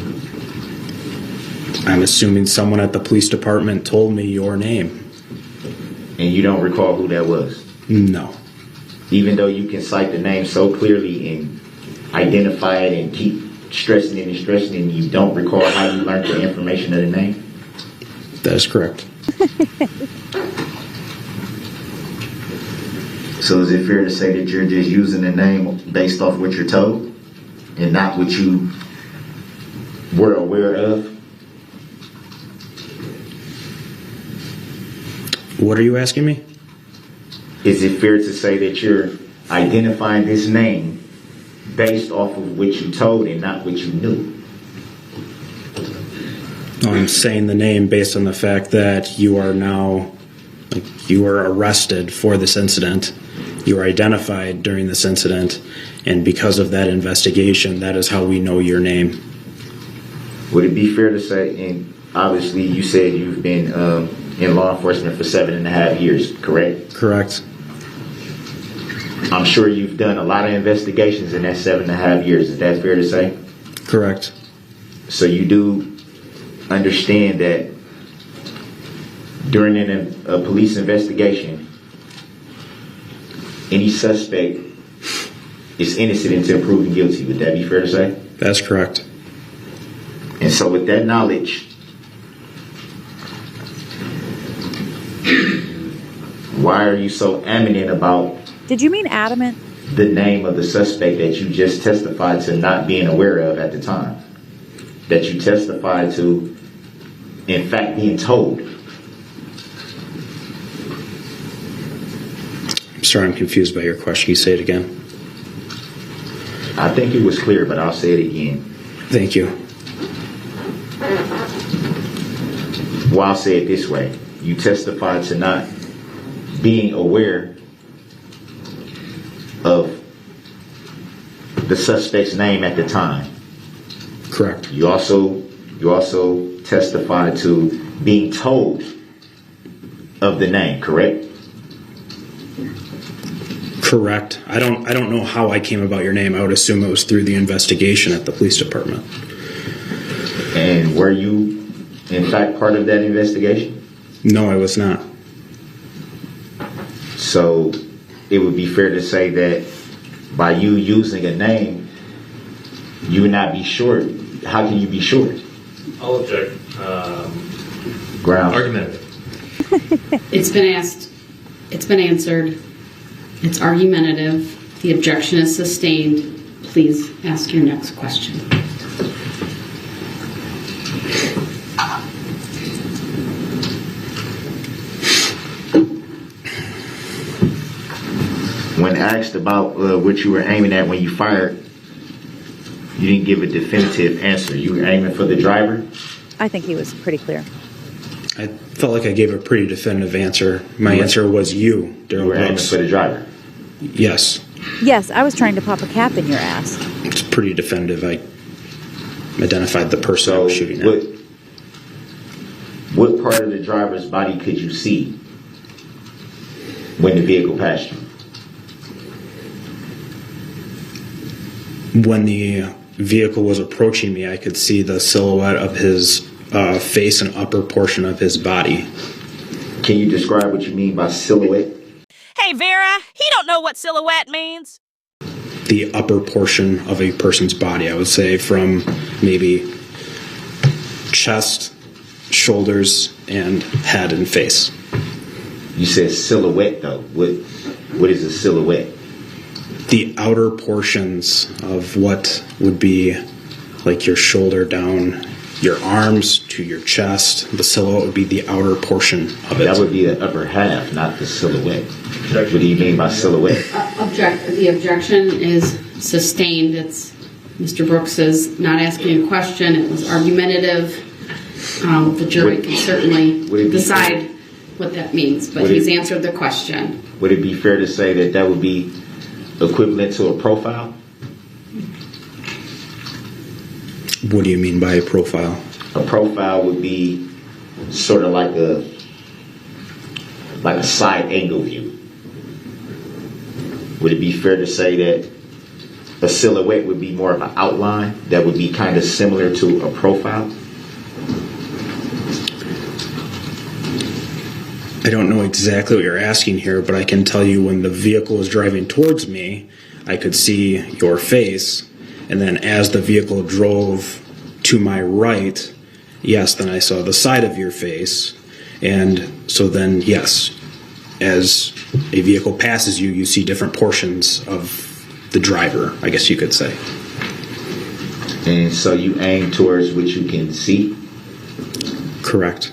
I'm assuming someone at the police department told me your name. And you don't recall who that was? No. Even though you can cite the name so clearly and identify it and stressing it and stressing it, and you don't recall how you learned the information of the name? That is correct. So is it fair to say that you're just using the name based off what you're told and not what you were aware of? What are you asking me? Is it fair to say that you're identifying this name based off of what you told and not what you knew? I'm saying the name based on the fact that you are now, you were arrested for this incident. You were identified during this incident, and because of that investigation, that is how we know your name. Would it be fair to say, and obviously you said you've been in law enforcement for 7.5 years, correct? Correct. I'm sure you've done a lot of investigations in that 7.5 years. Is that fair to say? Correct. So you do understand that during a police investigation, any suspect is innocent until proven guilty. Would that be fair to say? That's correct. And so with that knowledge, why are you so adamant about Did you mean adamant? the name of the suspect that you just testified to not being aware of at the time? That you testified to, in fact, being told? I'm sorry, I'm confused by your question. Can you say it again? I think it was clear, but I'll say it again. Thank you. Well, I'll say it this way. You testified to not being aware of the suspect's name at the time. Correct. You also testified to being told of the name, correct? Correct. I don't know how I came about your name. I would assume it was through the investigation at the police department. And were you, in fact, part of that investigation? No, I was not. So it would be fair to say that by you using a name, you would not be short. How can you be short? I'll object. Ground. Argumentative. It's been asked. It's been answered. It's argumentative. The objection is sustained. Please ask your next question. When asked about what you were aiming at when you fired, you didn't give a definitive answer. You were aiming for the driver? I think he was pretty clear. I felt like I gave a pretty definitive answer. My answer was you, Darrell You were aiming Brooks. for the driver? Yes. Yes, I was trying to pop a cap in your ass. It's pretty definitive. I identified the person I was shooting at. What part of the driver's body could you see when the vehicle passed you? When the vehicle was approaching me, I could see the silhouette of his face and upper portion of his body. Can you describe what you mean by silhouette? Hey, Vera, he don't know what silhouette means. The upper portion of a person's body, I would say, from maybe chest, shoulders, and head and face. You said silhouette, though. What is a silhouette? The outer portions of what would be like your shoulder down, your arms to your chest. The silhouette would be the outer portion of it. That would be the upper half, not the silhouette. What do you mean by silhouette? The objection is sustained. It's Mr. Brooks is not asking a question. It was argumentative. The jury can certainly decide what that means, but he's answered the question. Would it be fair to say that that would be equivalent to a profile? What do you mean by a profile? A profile would be sort of like a side angle view. Would it be fair to say that a silhouette would be more of an outline that would be kind of similar to a profile? I don't know exactly what you're asking here, but I can tell you when the vehicle was driving towards me, I could see your face, and then as the vehicle drove to my right, yes, then I saw the side of your face, and so then, yes, as a vehicle passes you, you see different portions of the driver, I guess you could say. And so you aim towards what you can see? Correct.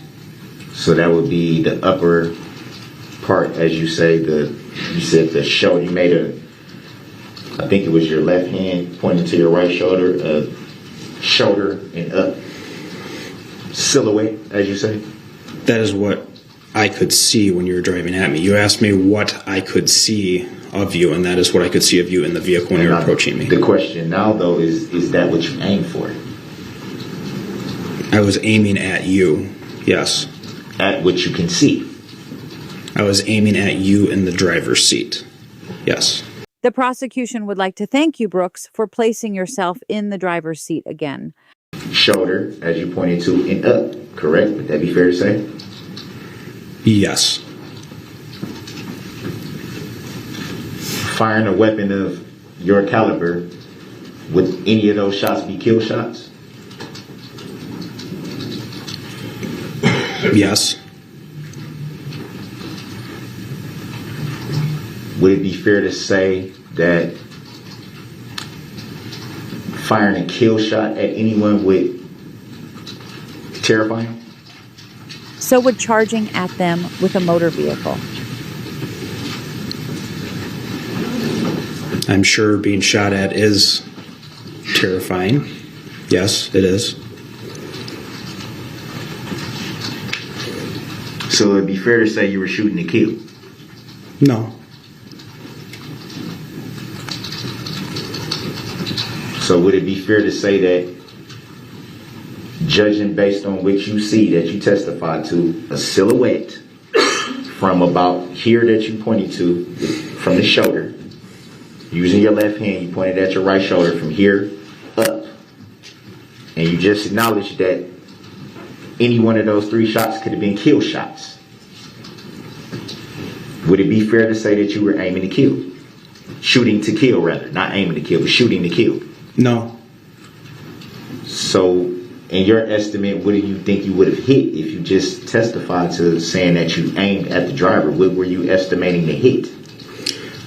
So that would be the upper part, as you say, you said the shoulder, you made I think it was your left hand pointing to your right shoulder, shoulder and up silhouette, as you say? That is what I could see when you were driving at me. You asked me what I could see of you, and that is what I could see of you in the vehicle when you were approaching me. The question now, though, is that what you aimed for? I was aiming at you, yes. At what you can see? I was aiming at you in the driver's seat, yes. The prosecution would like to thank you, Brooks, for placing yourself in the driver's seat again. Shoulder, as you pointed to, and up, correct? Would that be fair to say? Yes. Firing a weapon of your caliber, would any of those shots be kill shots? Yes. Would it be fair to say that firing a kill shot at anyone would terrify them? So would charging at them with a motor vehicle. I'm sure being shot at is terrifying. Yes, it is. So it'd be fair to say you were shooting to kill? No. So would it be fair to say that, judging based on what you see, that you testified to, a silhouette from about here that you pointed to, from the shoulder, using your left hand, you pointed at your right shoulder from here up, and you just acknowledged that any one of those three shots could have been kill shots. Would it be fair to say that you were aiming to kill? Shooting to kill, rather. Not aiming to kill, but shooting to kill. No. So, in your estimate, what do you think you would have hit if you just testified to saying that you aimed at the driver? What were you estimating to hit?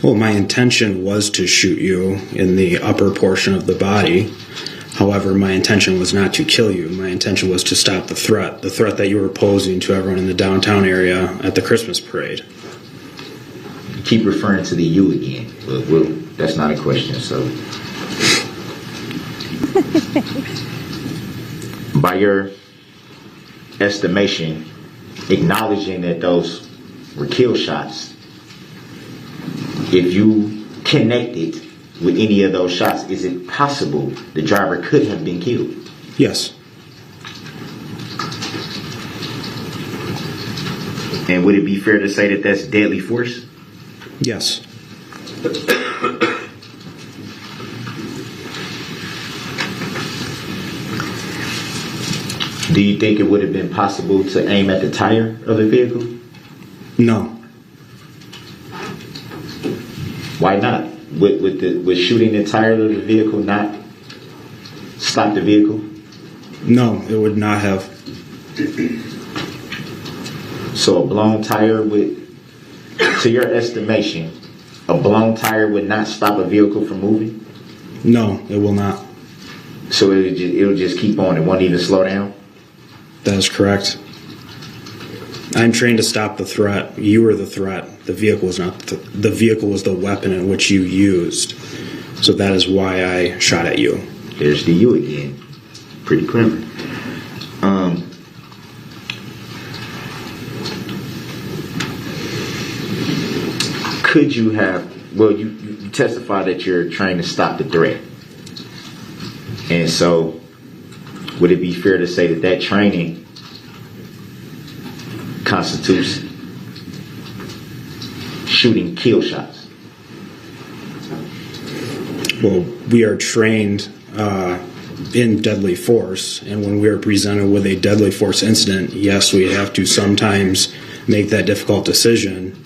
Well, my intention was to shoot you in the upper portion of the body. However, my intention was not to kill you. My intention was to stop the threat that you were posing to everyone in the downtown area at the Christmas parade. You keep referring to the you again, but that's not a question, so... By your estimation, acknowledging that those were kill shots, if you connected with any of those shots, is it possible the driver could have been killed? Yes. And would it be fair to say that that's deadly force? Yes. Do you think it would have been possible to aim at the tire of the vehicle? No. Why not? Would shooting the tire of the vehicle not stop the vehicle? No, it would not have. So a blown tire would, to your estimation, a blown tire would not stop a vehicle from moving? No, it will not. So it'll just keep on. It won't even slow down? That is correct. I'm trained to stop the threat. You were the threat. The vehicle was not. The vehicle was the weapon in which you used. So that is why I shot at you. There's the you again. Pretty clever. Could you have? Well, you testify that you're trying to stop the threat, and so would it be fair to say that training constitutes shooting kill shots? Well, we are trained in deadly force, and when we are presented with a deadly force incident, yes, we have to sometimes make that difficult decision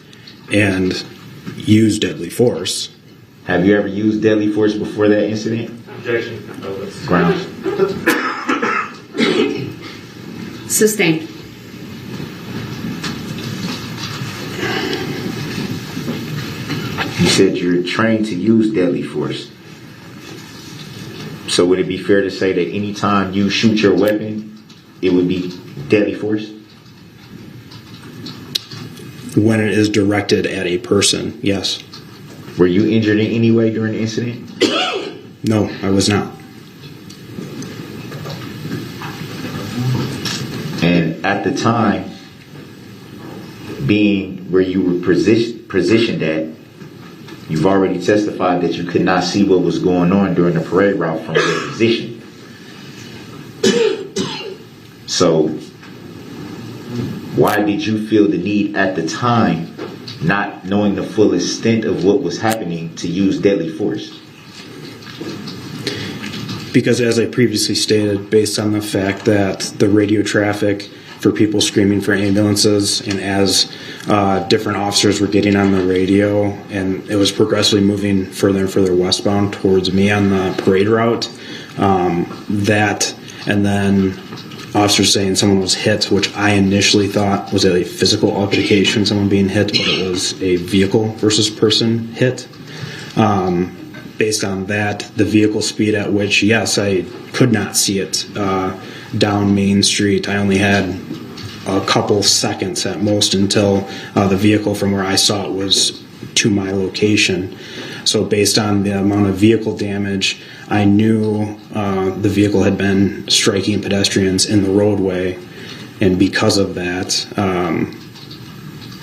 and use deadly force. Have you ever used deadly force before that incident? Objection. Grounds. Sustained. You said you're trained to use deadly force. So would it be fair to say that any time you shoot your weapon, it would be deadly force? When it is directed at a person, yes. Were you injured in any way during the incident? No, I was not. And at the time, being where you were positioned at, you've already testified that you could not see what was going on during the parade route from your position. So, why did you feel the need at the time, not knowing the full extent of what was happening, to use deadly force? Because as I previously stated, based on the fact that the radio traffic for people screaming for ambulances, and as different officers were getting on the radio, and it was progressively moving further and further westbound towards me on the parade route, that, and then officers saying someone was hit, which I initially thought was a physical altercation, someone being hit, but it was a vehicle versus person hit. Based on that, the vehicle speed at which, yes, I could not see it down Main Street. I only had a couple seconds at most until the vehicle from where I saw it was to my location. So based on the amount of vehicle damage, I knew the vehicle had been striking pedestrians in the roadway, and because of that,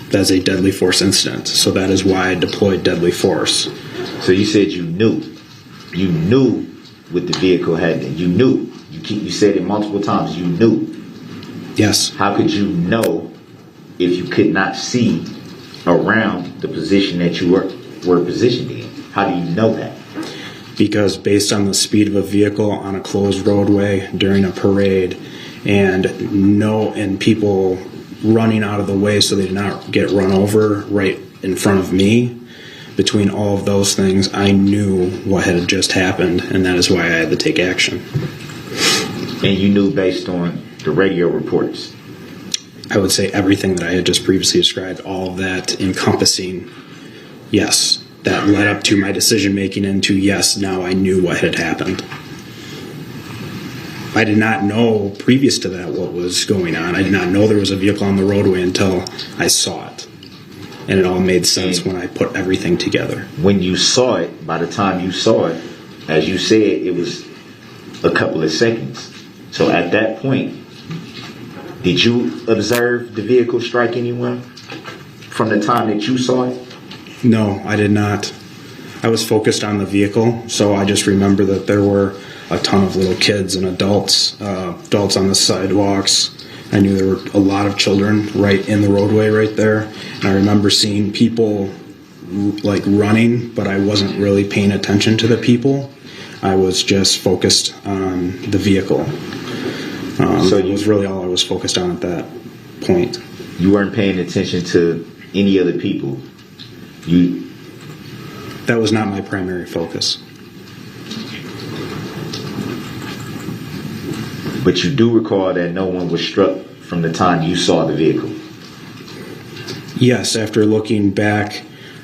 that's a deadly force incident. So that is why I deployed deadly force. So you said you knew what the vehicle had. You knew. You said it multiple times. You knew. Yes. How could you know if you could not see around the position that you were positioned in? How do you know that? Because based on the speed of a vehicle on a closed roadway during a parade, and people running out of the way so they did not get run over right in front of me, between all of those things, I knew what had just happened, and that is why I had to take action. And you knew based on the radio reports? I would say everything that I had just previously described, all of that encompassing, yes, that led up to my decision making into, yes, now I knew what had happened. I did not know previous to that what was going on. I did not know there was a vehicle on the roadway until I saw it. And it all made sense when I put everything together. When you saw it, by the time you saw it, as you said, it was a couple of seconds. So at that point, did you observe the vehicle strike anyone from the time that you saw it? No, I did not. I was focused on the vehicle, so I just remember that there were a ton of little kids and adults on the sidewalks. I knew there were a lot of children right in the roadway right there. And I remember seeing people like running, but I wasn't really paying attention to the people. I was just focused on the vehicle. So it was really all I was focused on at that point. You weren't paying attention to any other people? That was not my primary focus. But you do recall that no one was struck from the time you saw the vehicle? Yes, after looking back,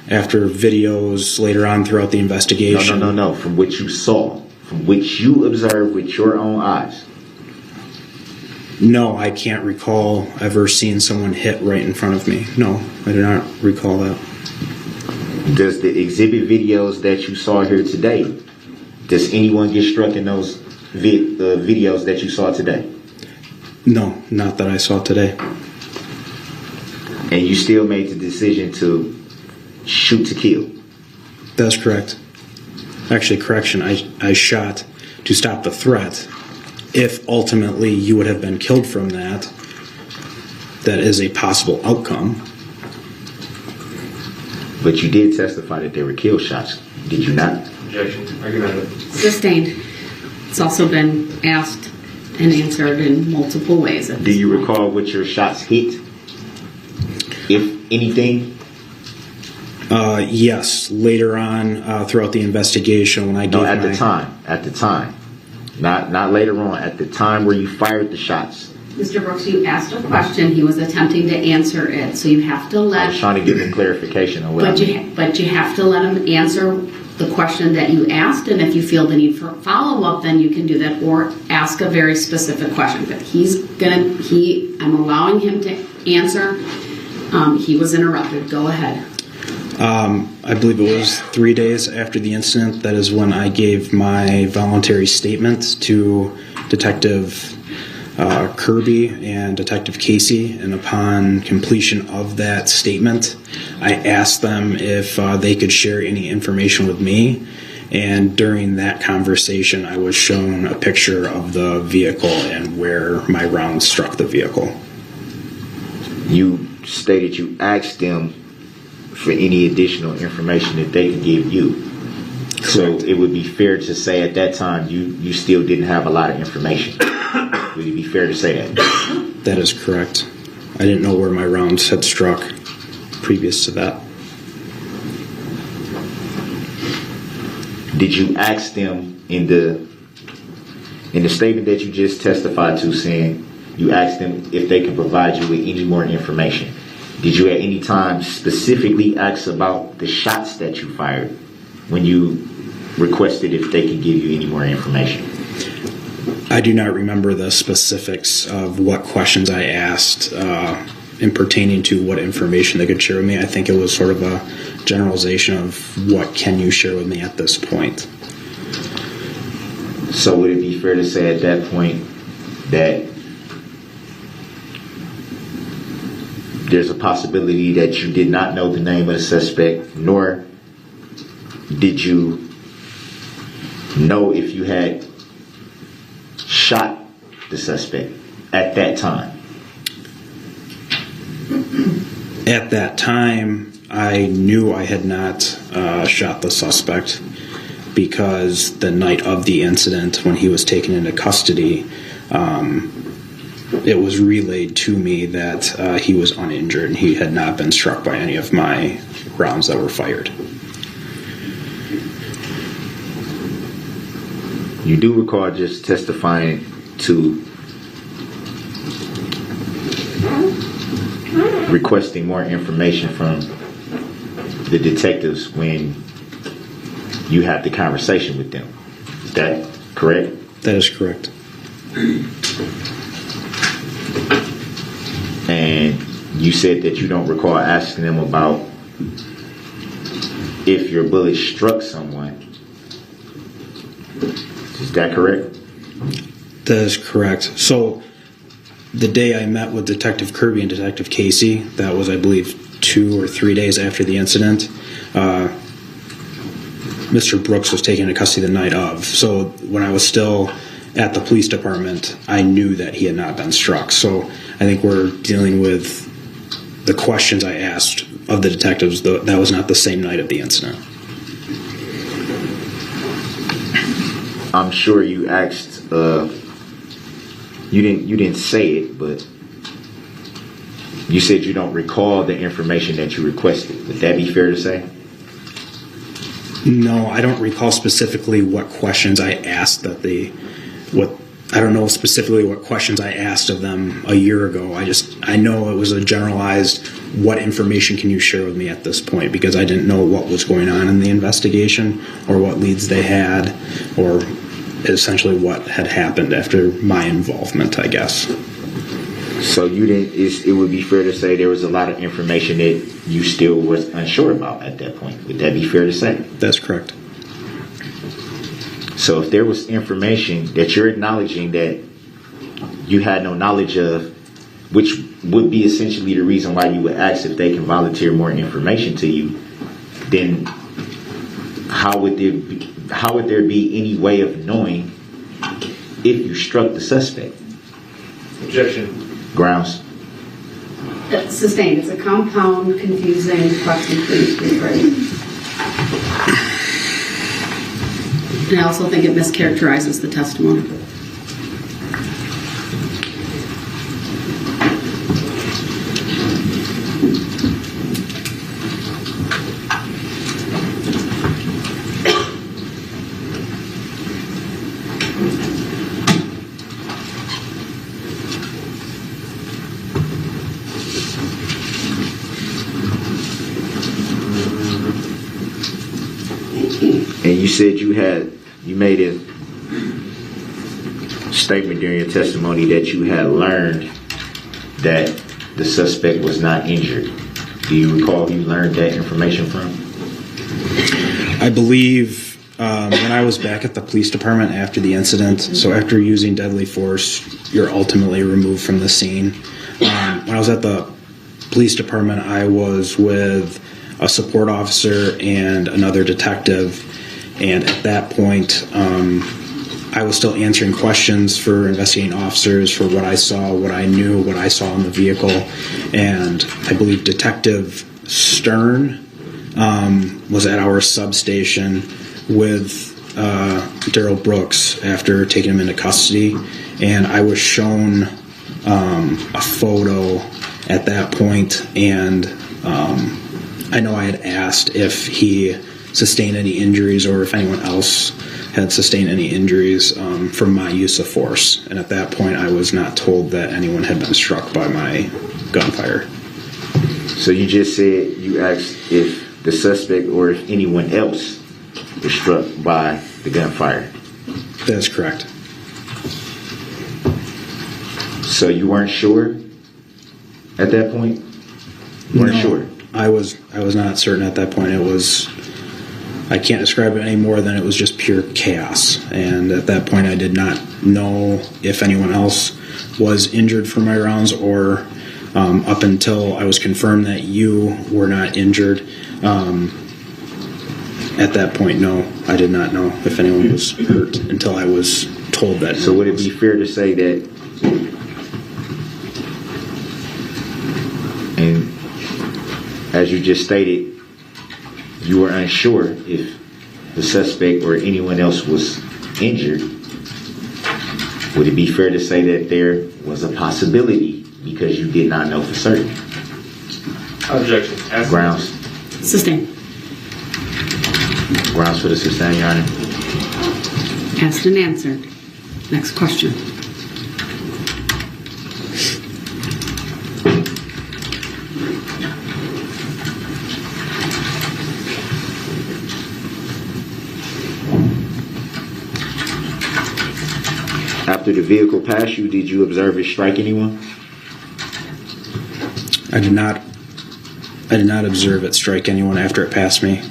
after videos later on throughout the investigation. No. From which you saw, from which you observed with your own eyes. No, I can't recall ever seeing someone hit right in front of me. No, I do not recall that. Does the exhibit videos that you saw here today, does anyone get struck in those videos that you saw today? No, not that I saw today. And you still made the decision to shoot to kill? That's correct. Actually, correction, I shot to stop the threat. If ultimately you would have been killed from that, that is a possible outcome. But you did testify that there were kill shots, did you not? Objection. Argumentative. Sustained. It's also been asked and answered in multiple ways. Do you recall what your shots hit? If anything? Yes, later on throughout the investigation when I gave at the time, not later on, at the time where you fired the shots. Mr. Brooks, you asked a question. He was attempting to answer it, so you have to I let. was trying to give him clarification on what I mean. But you have to let him answer the question that you asked, and if you feel the need for follow-up, then you can do that, or ask a very specific question. But I'm allowing him to answer. He was interrupted. Go ahead. I believe it was 3 days after the incident. That is when I gave my voluntary statement to Detective Kirby and Detective Casey, and upon completion of that statement, I asked them if they could share any information with me, and during that conversation I was shown a picture of the vehicle and where my round struck the vehicle. You stated you asked them for any additional information that they could give you. Correct. So it would be fair to say at that time you still didn't have a lot of information. Would it be fair to say that? That is correct. I didn't know where my rounds had struck previous to that. Did you ask them in the statement that you just testified to, saying you asked them if they could provide you with any more information? Did you at any time specifically ask about the shots that you fired when you requested if they could give you any more information? I do not remember the specifics of what questions I asked in pertaining to what information they could share with me. I think it was sort of a generalization of what can you share with me at this point. So would it be fair to say at that point that there's a possibility that you did not know the name of the suspect, nor did you know if you had shot the suspect at that time? At that time, I knew I had not shot the suspect, because the night of the incident, when he was taken into custody, it was relayed to me that he was uninjured and he had not been struck by any of my rounds that were fired. You do recall just testifying to requesting more information from the detectives when you had the conversation with them. Is that correct? That is correct. And you said that you don't recall asking them about if your bullet struck someone. Is that correct? That is correct. So the day I met with Detective Kirby and Detective Casey, that was, I believe, 2 or 3 days after the incident, Mr. Brooks was taken into custody the night of. So when I was still at the police department, I knew that he had not been struck. So I think we're dealing with the questions I asked of the detectives. That was not the same night of the incident. I'm sure you asked, you didn't say it, but you said you don't recall the information that you requested. Would that be fair to say? No, I don't recall specifically what questions I asked I don't know specifically what questions I asked of them a year ago. I know it was a generalized, what information can you share with me at this point, because I didn't know what was going on in the investigation or what leads they had, or essentially what had happened after my involvement, I guess. So it would be fair to say there was a lot of information that you still was unsure about at that point. Would that be fair to say? That's correct. So if there was information that you're acknowledging that you had no knowledge of, which would be essentially the reason why you would ask if they can volunteer more information to you, then how would there be any way of knowing if you struck the suspect? Objection. Grounds. Sustained. It's a compound, confusing question. Please rephrase. And I also think it mischaracterizes the testimony. said you made a statement during your testimony that you had learned that the suspect was not injured. Do you recall who you learned that information from? I believe when I was back at the police department after the incident, so after using deadly force, you're ultimately removed from the scene. When I was at the police department, I was with a support officer and another detective, and at that point, I was still answering questions for investigating officers for what I saw, what I knew, what I saw in the vehicle, and I believe Detective Stern was at our substation with Darrell Brooks after taking him into custody, and I was shown a photo at that point, and I know I had asked if he sustained any injuries or if anyone else had sustained any injuries from my use of force, and at that point I was not told that anyone had been struck by my gunfire. So you just said you asked if the suspect or if anyone else was struck by the gunfire. That is correct. So you weren't sure at that point? You weren't sure? I was not certain at that point. It was, I can't describe it any more than it was just pure chaos. And at that point I did not know if anyone else was injured from my rounds, or up until I was confirmed that you were not injured. At that point, no, I did not know if anyone was hurt until I was told that. So would it be fair to say that, and as you just stated, you were unsure if the suspect or anyone else was injured? Would it be fair to say that there was a possibility because you did not know for certain? Objection. Grounds. Sustained. Grounds for the sustain, Your Honor. Asked and answered. Next question. After the vehicle passed you, did you observe it strike anyone? I did not observe it strike anyone after it passed me.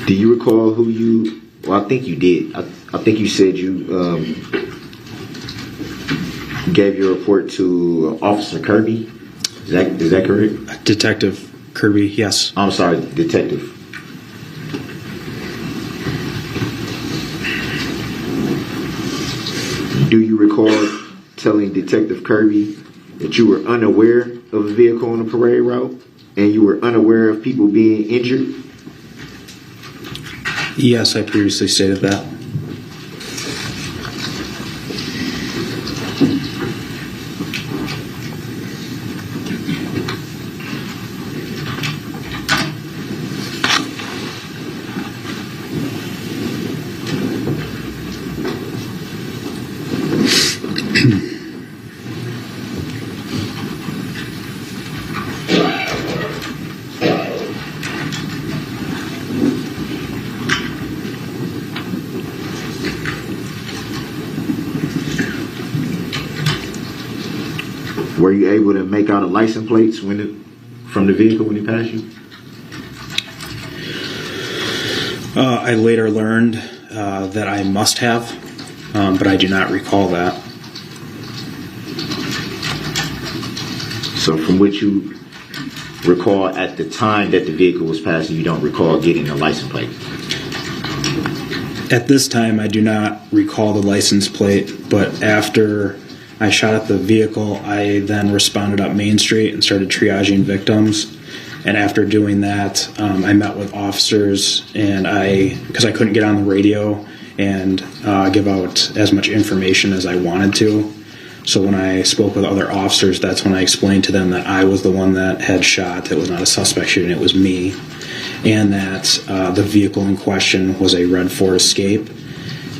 Do you recall who you, well, I think you did. I think you said you gave your report to Officer Kirby. Is that correct? Detective Kirby, yes. I'm sorry, Detective. Do you recall telling Detective Kirby that you were unaware of a vehicle on the parade route and you were unaware of people being injured? Yes, I previously stated that. Were you able to make out a license plates from the vehicle when it passed you? I later learned that I must have, but I do not recall that. So from what you recall at the time that the vehicle was passing, you don't recall getting a license plate? At this time, I do not recall the license plate, but after I shot at the vehicle, I then responded up Main Street and started triaging victims. And after doing that, I met with officers, and because I couldn't get on the radio and give out as much information as I wanted to. So when I spoke with other officers, that's when I explained to them that I was the one that had shot. It was not a suspect shooting, it was me. And that the vehicle in question was a red Ford Escape.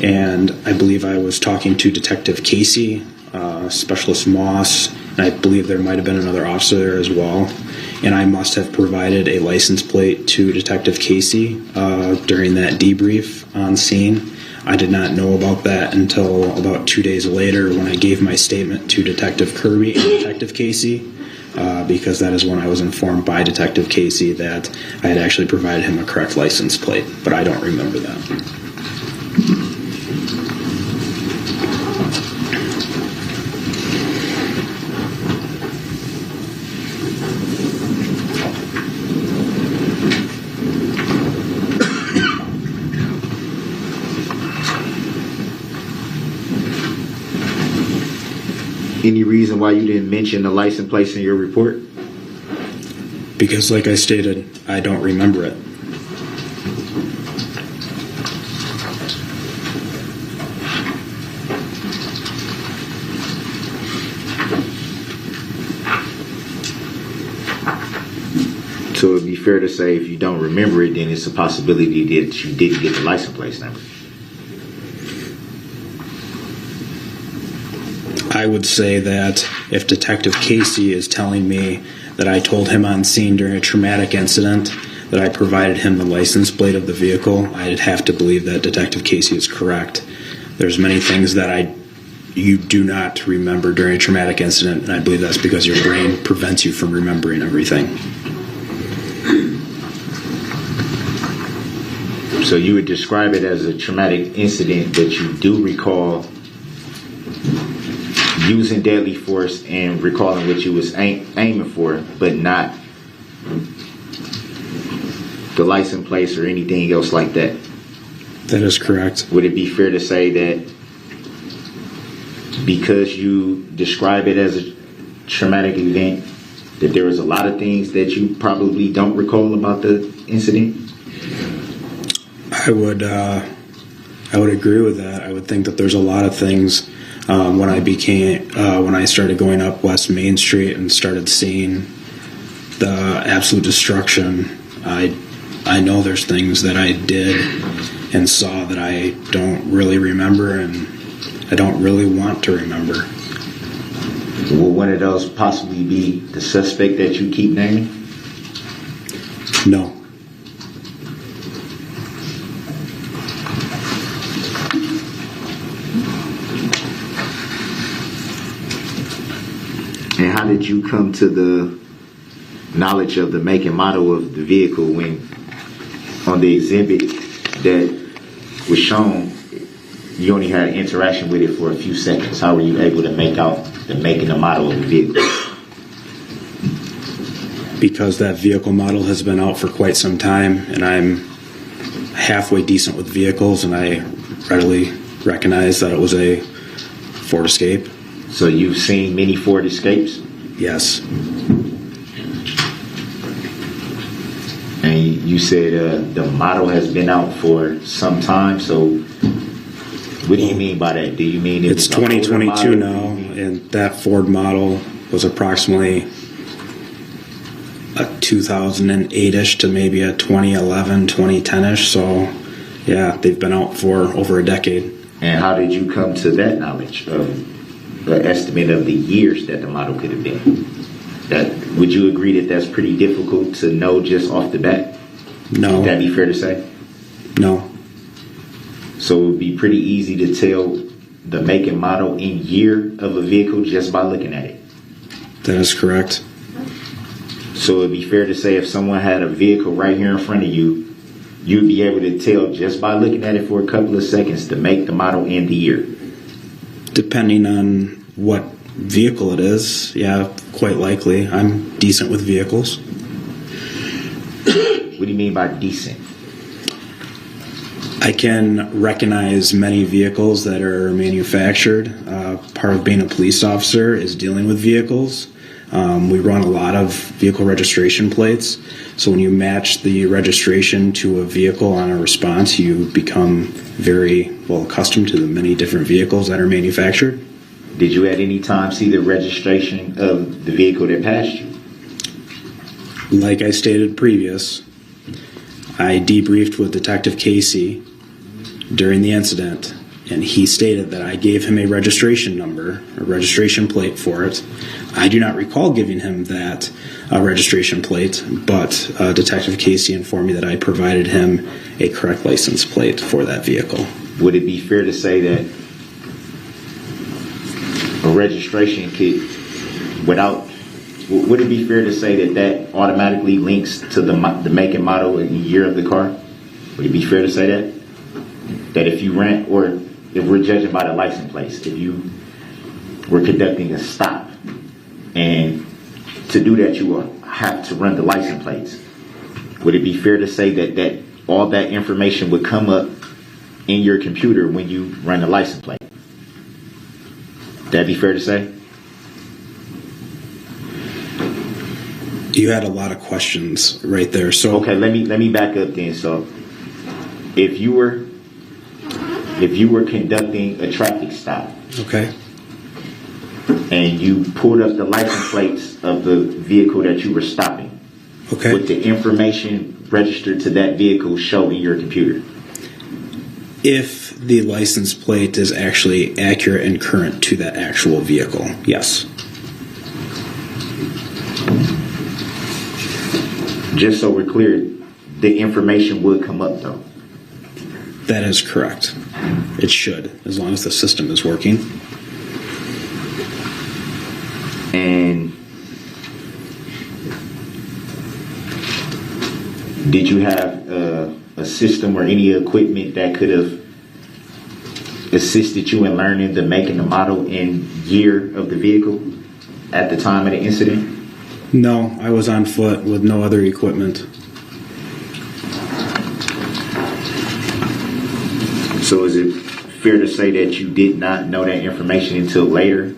And I believe I was talking to Detective Casey, Specialist Moss, and I believe there might have been another officer there as well. And I must have provided a license plate to Detective Casey during that debrief on scene. I did not know about that until about 2 days later when I gave my statement to Detective Kirby and Detective Casey, because that is when I was informed by Detective Casey that I had actually provided him a correct license plate, but I don't remember that. Any reason why you didn't mention the license plate in your report? Because, like I stated, I don't remember it. So it would be fair to say if you don't remember it, then it's a possibility that you didn't get the license plate number. I would say that if Detective Casey is telling me that I told him on scene during a traumatic incident that I provided him the license plate of the vehicle, I'd have to believe that Detective Casey is correct. There's many things that you do not remember during a traumatic incident, and I believe that's because your brain prevents you from remembering everything. So you would describe it as a traumatic incident that you do recall using deadly force and recalling what you was aiming for, but not the license plate or anything else like that. That is correct. Would it be fair to say that because you describe it as a traumatic event, that there was a lot of things that you probably don't recall about the incident? I would agree with that. I would think that there's a lot of things. When I started going up West Main Street and started seeing the absolute destruction, I know there's things that I did and saw that I don't really remember, and I don't really want to remember. Will one of those possibly be the suspect that you keep naming? No. And how did you come to the knowledge of the make and model of the vehicle when on the exhibit that was shown, you only had interaction with it for a few seconds? How were you able to make out the make and the model of the vehicle? Because that vehicle model has been out for quite some time, and I'm halfway decent with vehicles, and I readily recognize that it was a Ford Escape. So you've seen many Ford Escapes? Yes. And you said the model has been out for some time, so what do you mean by that? Do you mean it's 2022 now, and that Ford model was approximately a 2008-ish to maybe a 2011, 2010-ish, so yeah, they've been out for over a decade. And how did you come to that knowledge of the estimate of the years that the model could have been? Would you agree that that's pretty difficult to know just off the bat? No. Would that be fair to say? No. So it would be pretty easy to tell the make and model in year of a vehicle just by looking at it? That is correct. So it would be fair to say if someone had a vehicle right here in front of you, you'd be able to tell just by looking at it for a couple of seconds the make, the model, and the year? Depending on what vehicle it is, yeah, quite likely. I'm decent with vehicles. What do you mean by decent? I can recognize many vehicles that are manufactured. Part of being a police officer is dealing with vehicles. We run a lot of vehicle registration plates. So when you match the registration to a vehicle on a response, you become very well accustomed to the many different vehicles that are manufactured. Did you at any time see the registration of the vehicle that passed you? Like I stated previous, I debriefed with Detective Casey during the incident, and he stated that I gave him a registration number, a registration plate for it. I do not recall giving him that registration plate, but Detective Casey informed me that I provided him a correct license plate for that vehicle. Would it be fair to say that a registration kit would it be fair to say that that automatically links to the make and model and year of the car? Would it be fair to say that? That if you rent, or if we're judging by the license plates, if you were conducting a stop, and to do that you will have to run the license plates, would it be fair to say that all that information would come up in your computer when you run the license plate? That'd be fair to say? You had a lot of questions right there. So okay, let me back up then. So if you were conducting a traffic stop, okay, and you pulled up the license plates of the vehicle that you were stopping, okay, would the information registered to that vehicle show in your computer? If the license plate is actually accurate and current to that actual vehicle, yes. Just so we're clear, the information would come up though. That is correct. It should, as long as the system is working. And did you have a system or any equipment that could have assisted you in learning the make and the model and year of the vehicle at the time of the incident? No, I was on foot with no other equipment. So is it fair to say that you did not know that information until later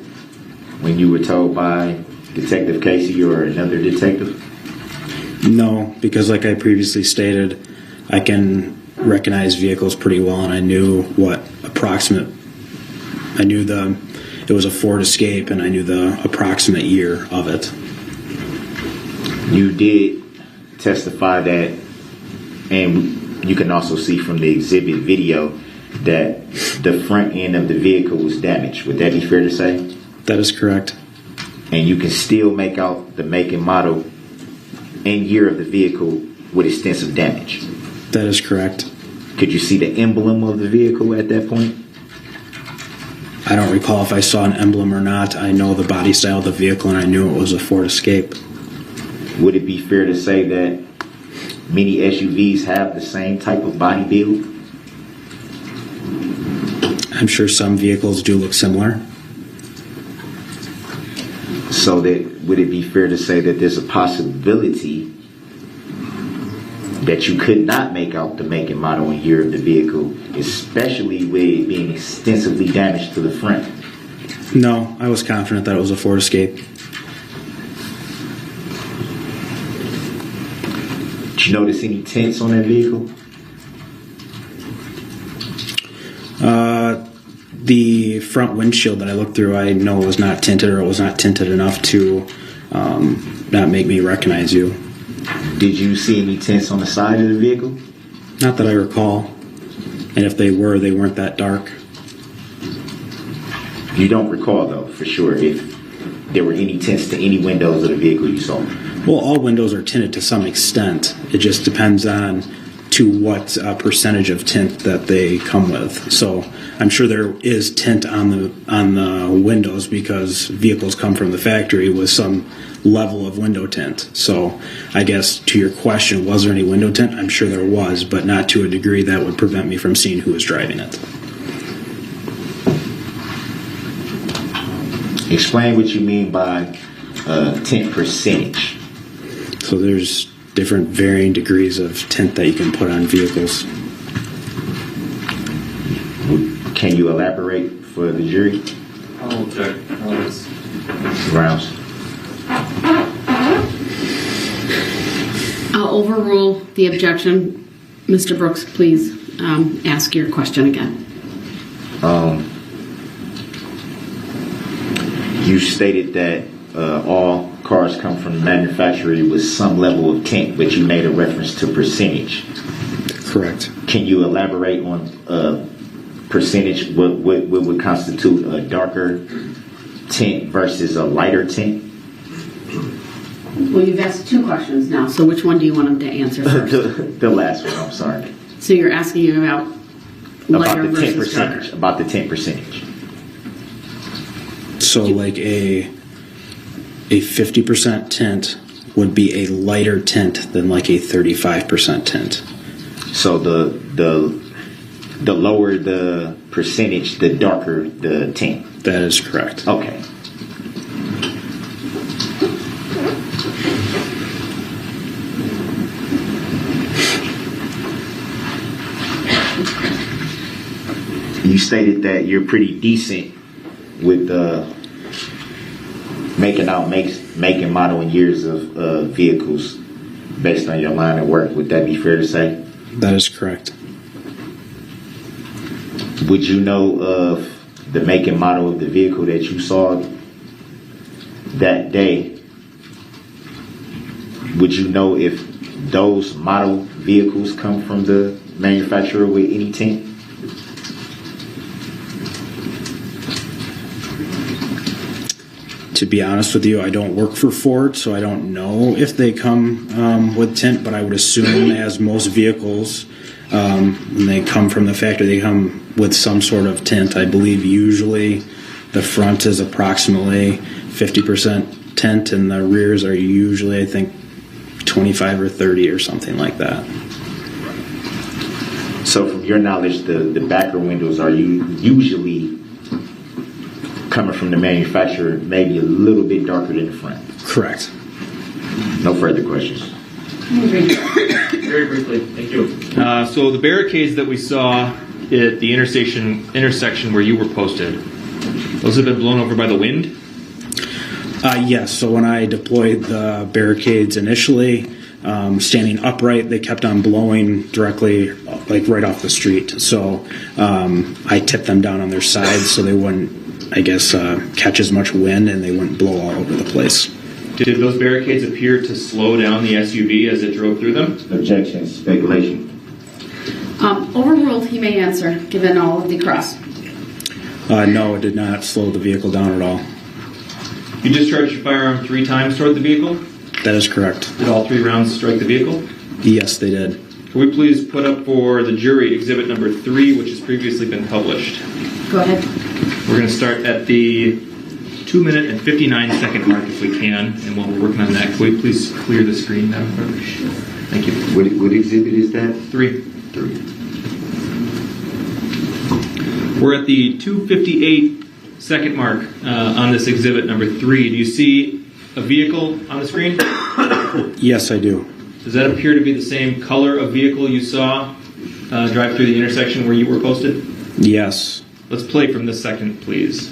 when you were told by Detective Casey or another detective? No, because like I previously stated, I can recognize vehicles pretty well, and I knew it was a Ford Escape, and I knew the approximate year of it. You did testify that, and you can also see from the exhibit video, that the front end of the vehicle was damaged. Would that be fair to say? That is correct. And you can still make out the make and model and year of the vehicle with extensive damage? That is correct. Could you see the emblem of the vehicle at that point? I don't recall if I saw an emblem or not. I know the body style of the vehicle, and I knew it was a Ford Escape. Would it be fair to say that many SUVs have the same type of body build? I'm sure some vehicles do look similar. So would it be fair to say that there's a possibility that you could not make out the make and model and year of the vehicle, especially with it being extensively damaged to the front? No, I was confident that it was a Ford Escape. Did you notice any tints on that vehicle? The front windshield that I looked through, I know was not tinted, or it was not tinted enough to not make me recognize you. Did you see any tints on the side of the vehicle? Not that I recall. And if they were, they weren't that dark. You don't recall, though, for sure, if there were any tints to any windows of the vehicle you saw? Well, all windows are tinted to some extent. It just depends on to what percentage of tint that they come with. So I'm sure there is tint on the windows, because vehicles come from the factory with some level of window tint. So I guess to your question, was there any window tint? I'm sure there was, but not to a degree that would prevent me from seeing who was driving it. Explain what you mean by tint percentage. So there's different varying degrees of tint that you can put on vehicles. Can you elaborate for the jury? I'll check. Rounds. overrule the objection, Mr. Brooks, please ask your question again. You stated that all cars come from the manufacturer with some level of tint, but you made a reference to percentage. Correct. Can you elaborate on percentage? What would constitute a darker tint versus a lighter tint? Well, you've asked 2 questions now, so which one do you want him to answer first? The last one, I'm sorry. So you're asking about lighter About the 10 versus darker. percentage. About the 10 percentage. So like a 50% tint would be a lighter tint than like a 35% tint. So the lower the percentage, the darker the tint. That is correct. Okay. You stated that you're pretty decent with making out make and model and years of vehicles based on your line of work. Would that be fair to say? That is correct. Would you know of the make and model of the vehicle that you saw that day? Would you know if those model vehicles come from the manufacturer with any tint? To be honest with you, I don't work for Ford, so I don't know if they come with tint, but I would assume, as most vehicles, when they come from the factory, they come with some sort of tint. I believe usually the front is approximately 50% tint, and the rears are usually, I think, 25 or 30 or something like that. So from your knowledge, the backer windows are usually coming from the manufacturer, maybe a little bit darker than the front. Correct. No further questions. Very briefly, thank you. So the barricades that we saw at the intersection where you were posted, those have been blown over by the wind? Yes, so when I deployed the barricades initially, standing upright, they kept on blowing directly, like right off the street. So I tipped them down on their sides so they wouldn't, I guess, catch as much wind and they wouldn't blow all over the place. Did those barricades appear to slow down the SUV as it drove through them? Objection, speculation. Overruled, he may answer, given all of the cross. No, it did not slow the vehicle down at all. You discharged your firearm 3 times toward the vehicle? That is correct. Did all 3 rounds strike the vehicle? Yes, they did. Can we please put up for the jury exhibit number 3, which has previously been published? Go ahead. We're going to start at the 2-minute and 59-second mark if we can, and while we're working on that, can we please clear the screen now? Thank you. What exhibit is that? 3. We're at the 2:58-second mark on this exhibit number 3. Do you see a vehicle on the screen? Yes, I do. Does that appear to be the same color of vehicle you saw drive through the intersection where you were posted? Yes. Let's play from this second, please.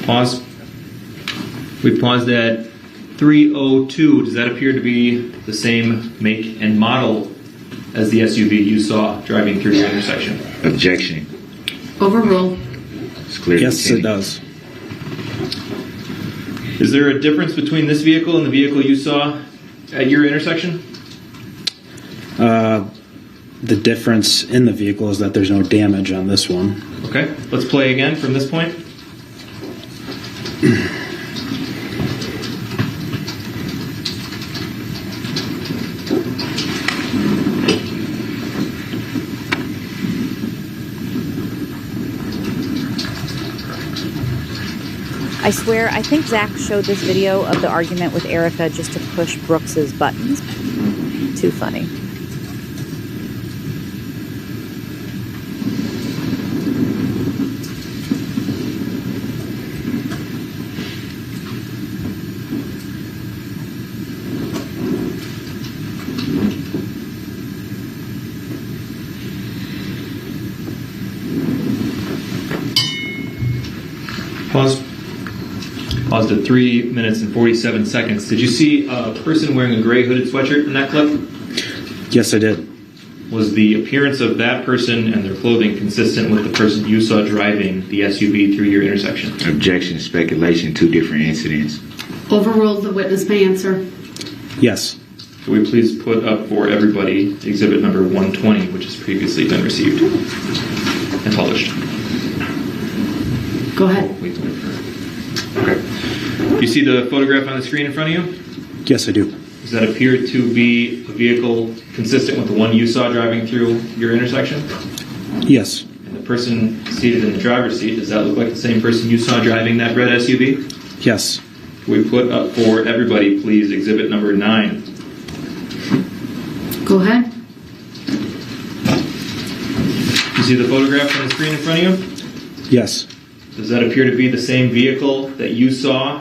Pause. We paused at 3:02. Does that appear to be the same make and model as the SUV you saw driving through the intersection? Objection. Overruled. It's clear. Yes, it does. Is there a difference between this vehicle and the vehicle you saw at your intersection? The difference in the vehicle is that there's no damage on this one. Okay, let's play again from this point. I swear, I think Zach showed this video of the argument with Erica just to push Brooks's buttons. Too funny. Pause. paused at 3 minutes and 47 seconds. Did you see a person wearing a gray hooded sweatshirt in that clip? Yes, I did. Was the appearance of that person and their clothing consistent with the person you saw driving the SUV through your intersection? Objection, speculation, 2 different incidents. Overruled. The witness may answer. Yes. Could we please put up for everybody exhibit number 120, which has previously been received and published? Go ahead. Okay. You see the photograph on the screen in front of you? Yes, I do. Does that appear to be a vehicle consistent with the one you saw driving through your intersection? Yes. And the person seated in the driver's seat, does that look like the same person you saw driving that red SUV? Yes. Can we put up for everybody, please, exhibit number 9? Go ahead. You see the photograph on the screen in front of you? Yes. Does that appear to be the same vehicle that you saw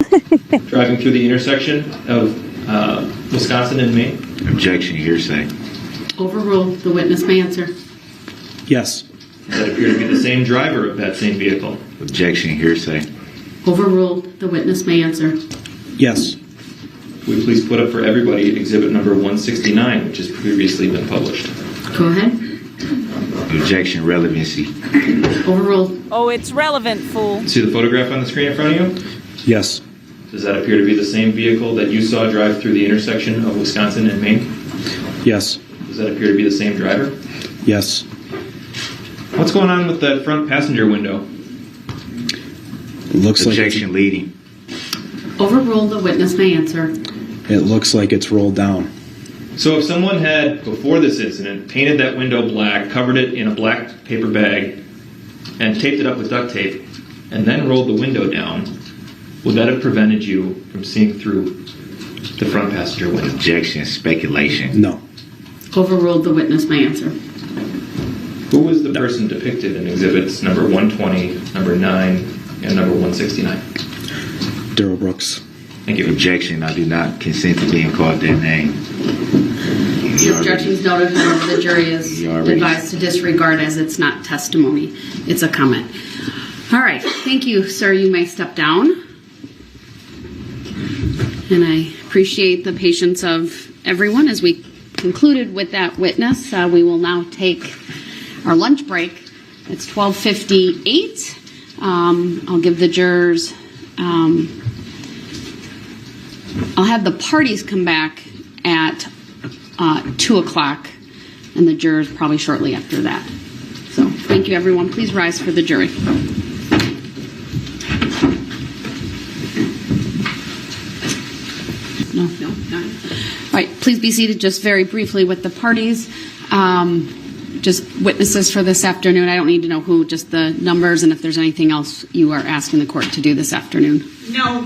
driving through the intersection of Wisconsin and Maine? Objection, hearsay. Overruled. The witness may answer. Yes. Does that appear to be the same driver of that same vehicle? Objection, hearsay. Overruled. The witness may answer. Yes. Will you please put up for everybody exhibit number 169, which has previously been published? Go ahead. Objection, relevancy. Overruled. Oh, it's relevant, fool. See the photograph on the screen in front of you? Yes. Does that appear to be the same vehicle that you saw drive through the intersection of Wisconsin and Maine? Yes. Does that appear to be the same driver? Yes. What's going on with that front passenger window? It looks Objection, leading. Overruled. The witness may answer. It looks like it's rolled down. So if someone had, before this incident, painted that window black, covered it in a black paper bag, and taped it up with duct tape, and then rolled the window down, would that have prevented you from seeing through the front passenger window? Objection, speculation. No. Overruled. The witness may answer. Who was the person depicted in exhibits number 120, number 9, and number 169? Darrell Brooks. Thank you. Objection, I do not consent to being called that name. The objection is noted. However, the jury is advised to disregard as it's not testimony. It's a comment. All right. Thank you, sir. You may step down. And I appreciate the patience of everyone as we concluded with that witness. We will now take our lunch break. It's 12:58. I'll give the jurors... I'll have the parties come back at 2 o'clock, and the jurors probably shortly after that. So thank you, everyone. Please rise for the jury. No. All right, please be seated just very briefly with the parties. Just witnesses for this afternoon. I don't need to know who, just the numbers, and if there's anything else you are asking the court to do this afternoon. No,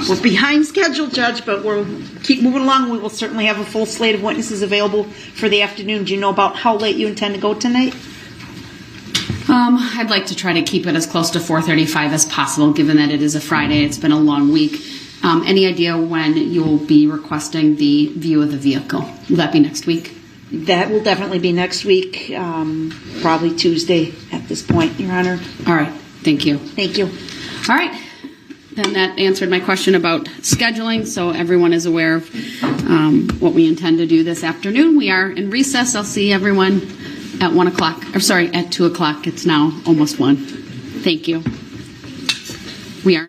we're behind schedule, Judge, but we'll keep moving along. We will certainly have a full slate of witnesses available for the afternoon. Do you know about how late you intend to go tonight? I'd like to try to keep it as close to 4:35 as possible, given that it is a Friday. It's been a long week. Any idea when you'll be requesting the view of the vehicle? Will that be next week? That will definitely be next week, probably Tuesday at this point, Your Honor. All right. Thank you. Thank you. All right. Then that answered my question about scheduling, so everyone is aware of what we intend to do this afternoon. We are in recess. I'll see everyone at 1 o'clock. At 2 o'clock. It's now almost 1. Thank you. We are.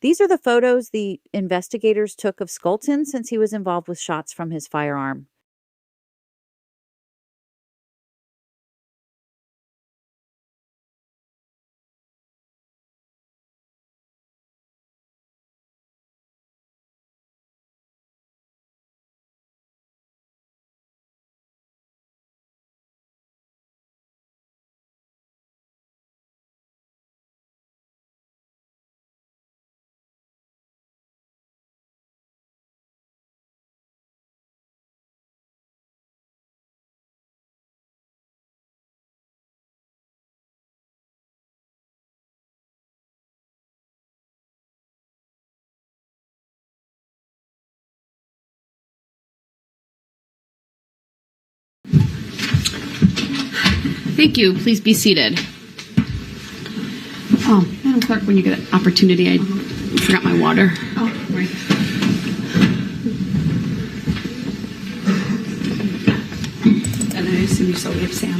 These are the photos the investigators took of Scholten since he was involved with shots from his firearm. Thank you. Please be seated. Madam Clerk, when you get an opportunity, I forgot my water. Oh, right. And I assume you still have Sam.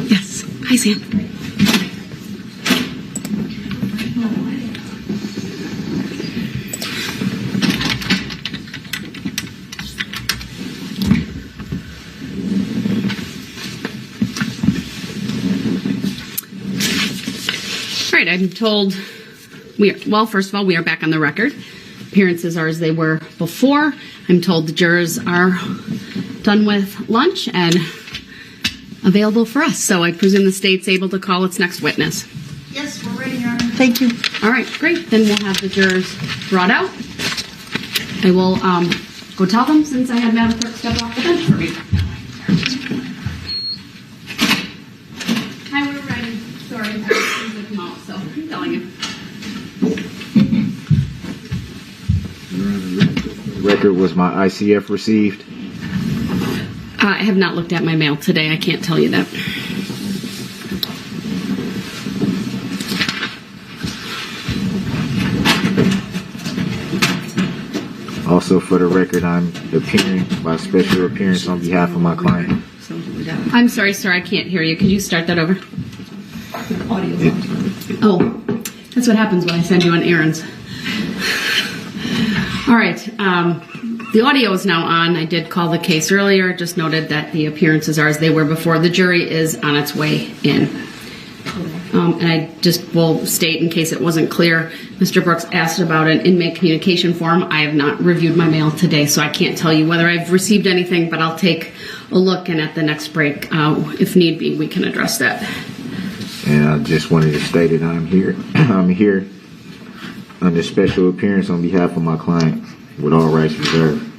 Yes. Hi, Sam. All right, I'm told first of all, we are back on the record. Appearances are as they were before. I'm told the jurors are done with lunch and available for us. So I presume the state's able to call its next witness. Yes, we're ready, Your Honor. Thank you. All right, great. Then we'll have the jurors brought out. I will go tell them since I had Madam Clerk step off the bench for me. Hi, we're ready. Sorry, I was come out, so I'm telling you. Record, was my ICF received? I have not looked at my mail today. I can't tell you that. Also, for the record, I'm appearing by special appearance on behalf of my client. I'm sorry, sir. I can't hear you. Could you start that over? Oh, that's what happens when I send you on errands. All right. The audio is now on. I did call the case earlier. Just noted that the appearances are as they were before. The jury is on its way in. And I just will state, in case it wasn't clear, Mr. Brooks asked about an inmate communication form. I have not reviewed my mail today, so I can't tell you whether I've received anything, but I'll take a look, and at the next break, if need be, we can address that. And I just wanted to state that I'm here. I'm here under special appearance on behalf of my client with all rights reserved.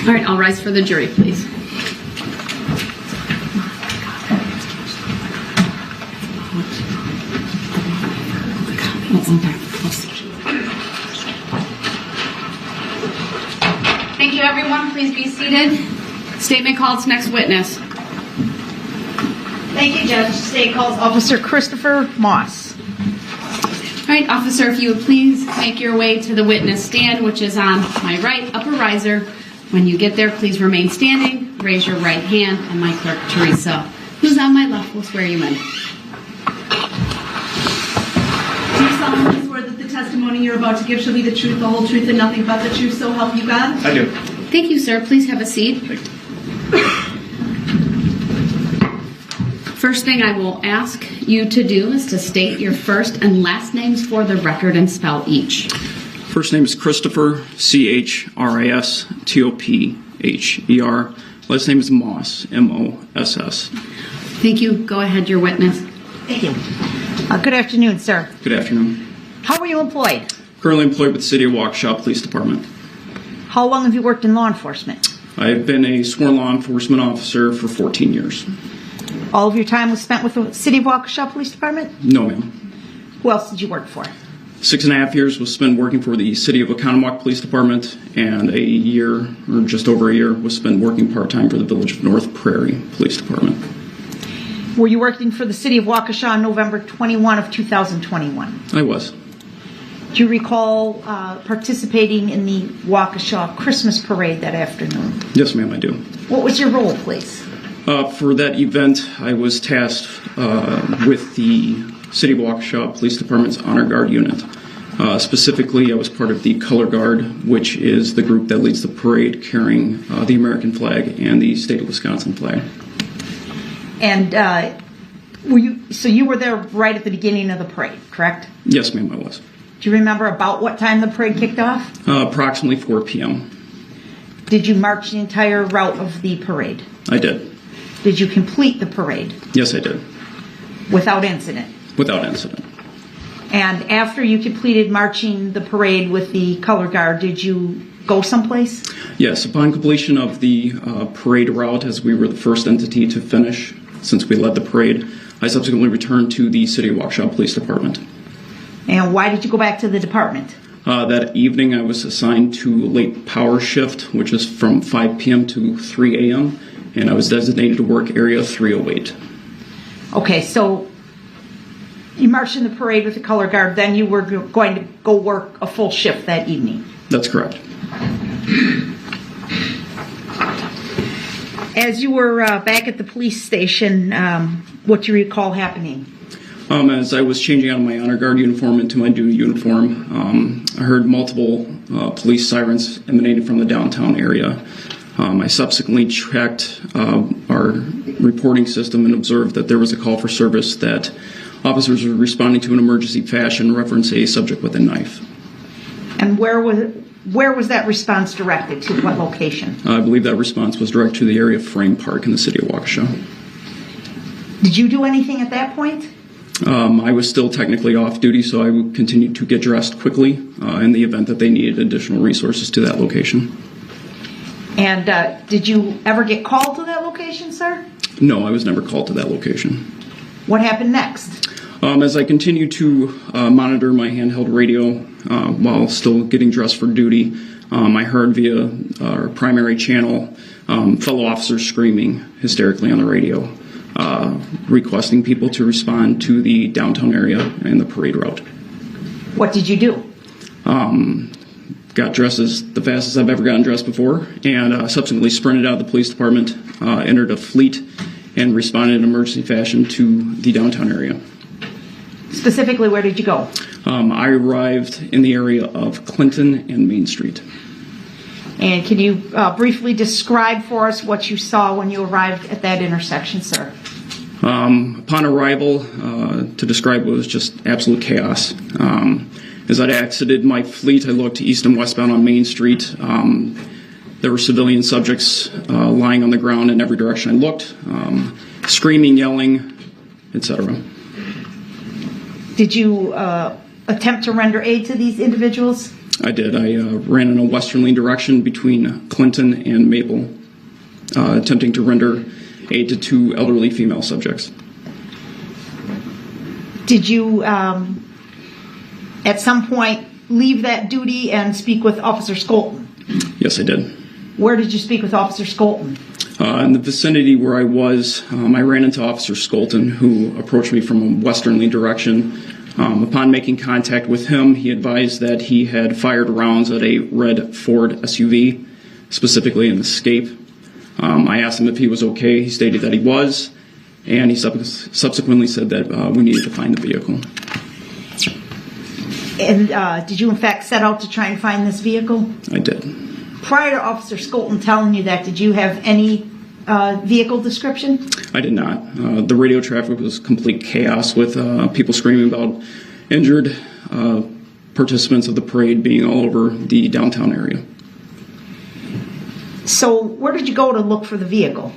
All right, I'll rise for the jury, please. Thank you, everyone. Please be seated. Statement called its next witness. Thank you, Judge. State calls Officer Christopher Moss. All right, officer, if you would please make your way to the witness stand, which is on my right, upper riser. When you get there, please remain standing, raise your right hand, and my clerk, Teresa, who's on my left, will swear you in. Do you solemnly swear that the testimony you're about to give shall be the truth, the whole truth, and nothing but the truth, so help you God? I do. Thank you, sir. Please have a seat. First thing I will ask you to do is to state your first and last names for the record and spell each. First name is Christopher, Christopher. Last name is Moss, Moss. Thank you. Go ahead, your witness. Thank you. Good afternoon, sir. Good afternoon. How are you employed? Currently employed with the City of Waukesha Police Department. How long have you worked in law enforcement? I've been a sworn law enforcement officer for 14 years. All of your time was spent with the City of Waukesha Police Department? No, ma'am. Who else did you work for? 6.5 years was spent working for the City of Oconomowoc Police Department, and a year, or just over a year, was spent working part-time for the Village of North Prairie Police Department. Were you working for the City of Waukesha on November 21 of 2021? I was. Do you recall participating in the Waukesha Christmas Parade that afternoon? Yes, ma'am, I do. What was your role, please? For that event, I was tasked with the City of Waukesha Police Department's Honor Guard unit. Specifically, I was part of the Color Guard, which is the group that leads the parade carrying the American flag and the state of Wisconsin flag. And you were there right at the beginning of the parade, correct? Yes, ma'am, I was. Do you remember about what time the parade kicked off? Approximately 4 p.m. Did you march the entire route of the parade? I did. Did you complete the parade? Yes, I did. Without incident? Without incident. And after you completed marching the parade with the Color Guard, did you go someplace? Yes, upon completion of the parade route, as we were the first entity to finish since we led the parade, I subsequently returned to the City of Waukesha Police Department. And why did you go back to the department? That evening I was assigned to late power shift, which is from 5 p.m. to 3 a.m., and I was designated to work area 308. Okay, so you marched in the parade with the color guard, then you were going to go work a full shift that evening. That's correct. As you were back at the police station, what do you recall happening? As I was changing out of my honor guard uniform into my duty uniform, I heard multiple police sirens emanating from the downtown area. I subsequently checked our reporting system and observed that there was a call for service that officers were responding to an emergency fashion reference a subject with a knife. And where was that response directed to? What location? I believe that response was directed to the area of Frame Park in the city of Waukesha. Did you do anything at that point? I was still technically off duty, so I would continue to get dressed quickly in the event that they needed additional resources to that location. And did you ever get called to that location, sir? No, I was never called to that location. What happened next? As I continued to monitor my handheld radio while still getting dressed for duty, I heard via our primary channel fellow officers screaming hysterically on the radio, requesting people to respond to the downtown area and the parade route. What did you do? Got dressed as the fastest I've ever gotten dressed before, and subsequently sprinted out of the police department, entered a fleet, and responded in emergency fashion to the downtown area. Specifically, where did you go? I arrived in the area of Clinton and Main Street. And can you briefly describe for us what you saw when you arrived at that intersection, sir? Upon arrival, to describe it was just absolute chaos. As I exited my fleet, I looked east and westbound on Main Street. There were civilian subjects lying on the ground in every direction I looked, screaming, yelling, etc. Did you attempt to render aid to these individuals? I did. I ran in a westerly direction between Clinton and Maple, attempting to render aid to two elderly female subjects. Did you, at some point, leave that duty and speak with Officer Scholten? Yes, I did. Where did you speak with Officer Scholten? In the vicinity where I was, I ran into Officer Scholten, who approached me from a westerly direction. Upon making contact with him, he advised that he had fired rounds at a red Ford SUV, specifically an Escape. I asked him if he was okay. He stated that he was, and he subsequently said that we needed to find the vehicle. And did you, in fact, set out to try and find this vehicle? I did. Prior to Officer Scholten telling you that, did you have any vehicle description? I did not. The radio traffic was complete chaos with people screaming about injured participants of the parade being all over the downtown area. So where did you go to look for the vehicle?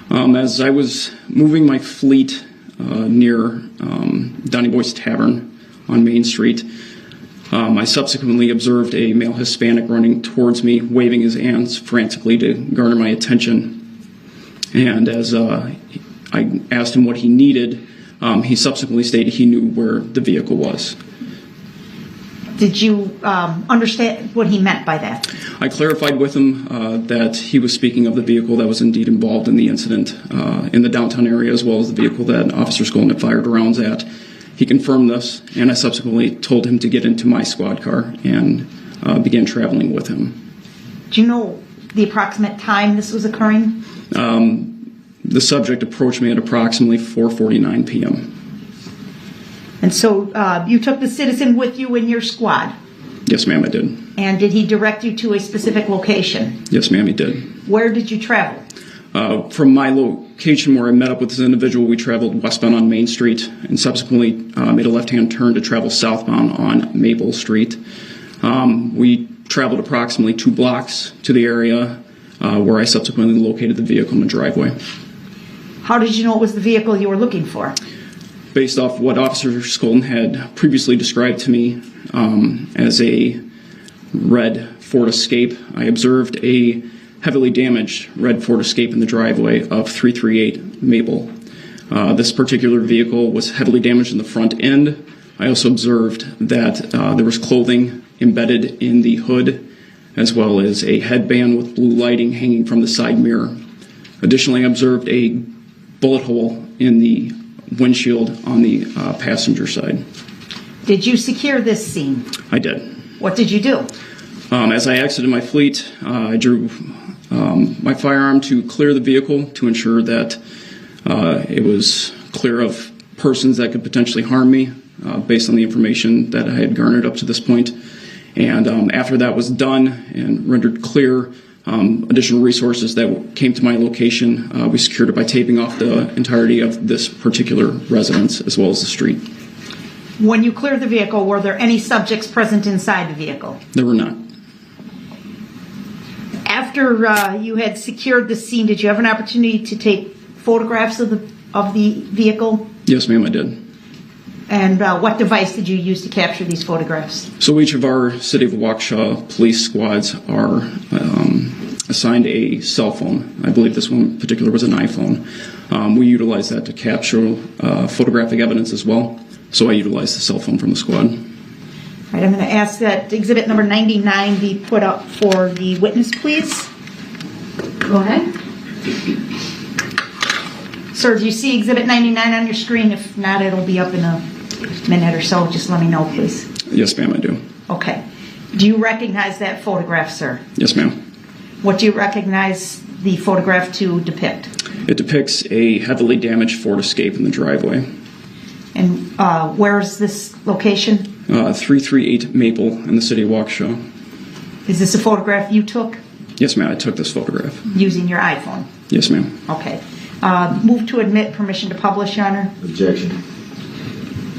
As I was moving my fleet near Donny Boy's Tavern on Main Street, I subsequently observed a male Hispanic running towards me, waving his hands frantically to garner my attention. And as I asked him what he needed, he subsequently stated he knew where the vehicle was. Did you understand what he meant by that? I clarified with him that he was speaking of the vehicle that was indeed involved in the incident in the downtown area, as well as the vehicle that Officer Scholten had fired rounds at. He confirmed this, and I subsequently told him to get into my squad car and began traveling with him. Do you know the approximate time this was occurring? The subject approached me at approximately 4:49 p.m. And so you took the citizen with you in your squad? Yes, ma'am, I did. And did he direct you to a specific location? Yes, ma'am, he did. Where did you travel? From my location where I met up with this individual, we traveled westbound on Main Street and subsequently made a left-hand turn to travel southbound on Maple Street. We traveled approximately 2 blocks to the area where I subsequently located the vehicle in the driveway. How did you know it was the vehicle you were looking for? Based off what Officer Scholten had previously described to me as a red Ford Escape, I observed a heavily damaged red Ford Escape in the driveway of 338 Maple. This particular vehicle was heavily damaged in the front end. I also observed that there was clothing embedded in the hood, as well as a headband with blue lighting hanging from the side mirror. Additionally, I observed a bullet hole in the windshield on the passenger side. Did you secure this scene? I did. What did you do? As I exited my fleet, I drew my firearm to clear the vehicle to ensure that it was clear of persons that could potentially harm me based on the information that I had garnered up to this point. And after that was done and rendered clear, additional resources that came to my location, we secured it by taping off the entirety of this particular residence as well as the street. When you cleared the vehicle, were there any subjects present inside the vehicle? There were not. After you had secured the scene, did you have an opportunity to take photographs of the vehicle? Yes, ma'am, I did. And what device did you use to capture these photographs? So each of our City of Waukesha police squads are assigned a cell phone. I believe this one in particular was an iPhone. We utilize that to capture photographic evidence as well. So I utilized the cell phone from the squad. All right, I'm going to ask that exhibit number 99 be put up for the witness, please. Go ahead. Sir, do you see exhibit 99 on your screen? If not, it'll be up in a minute or so. Just let me know, please. Yes, ma'am, I do. Okay. Do you recognize that photograph, sir? Yes, ma'am. What do you recognize the photograph to depict? It depicts a heavily damaged Ford Escape in the driveway. And where is this location? 338 Maple in the City of Waukesha. Is this a photograph you took? Yes, ma'am, I took this photograph. Using your iPhone? Yes, ma'am. Okay. Move to admit permission to publish, Your Honor. Objection.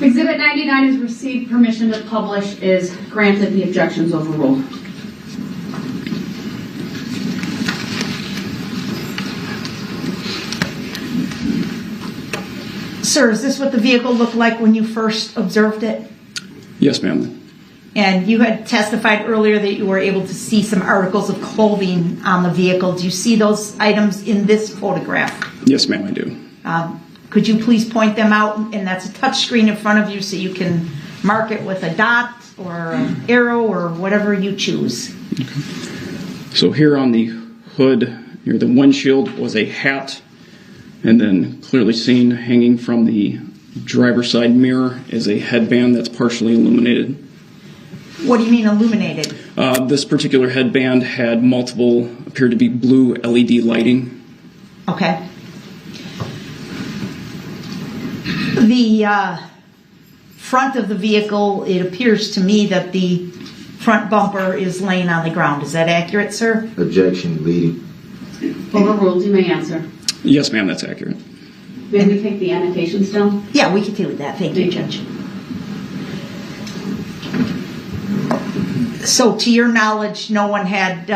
Exhibit 99 is received. Permission to publish is granted. The objections overruled. Sir, is this what the vehicle looked like when you first observed it? Yes, ma'am. And you had testified earlier that you were able to see some articles of clothing on the vehicle. Do you see those items in this photograph? Yes, ma'am, I do. Could you please point them out? And that's a touch screen in front of you so you can mark it with a dot or an arrow or whatever you choose. Okay. So here on the hood, near the windshield, was a hat. And then clearly seen hanging from the driver's side mirror is a headband that's partially illuminated. What do you mean illuminated? This particular headband had multiple, appeared to be blue LED lighting. Okay. The front of the vehicle, it appears to me that the front bumper is laying on the ground. Is that accurate, sir? Objection, leading. Overruled. You may answer. Yes, ma'am, that's accurate. May we take the annotations down? Yeah, we can deal with that. Thank you, Judge. So, to your knowledge, no one had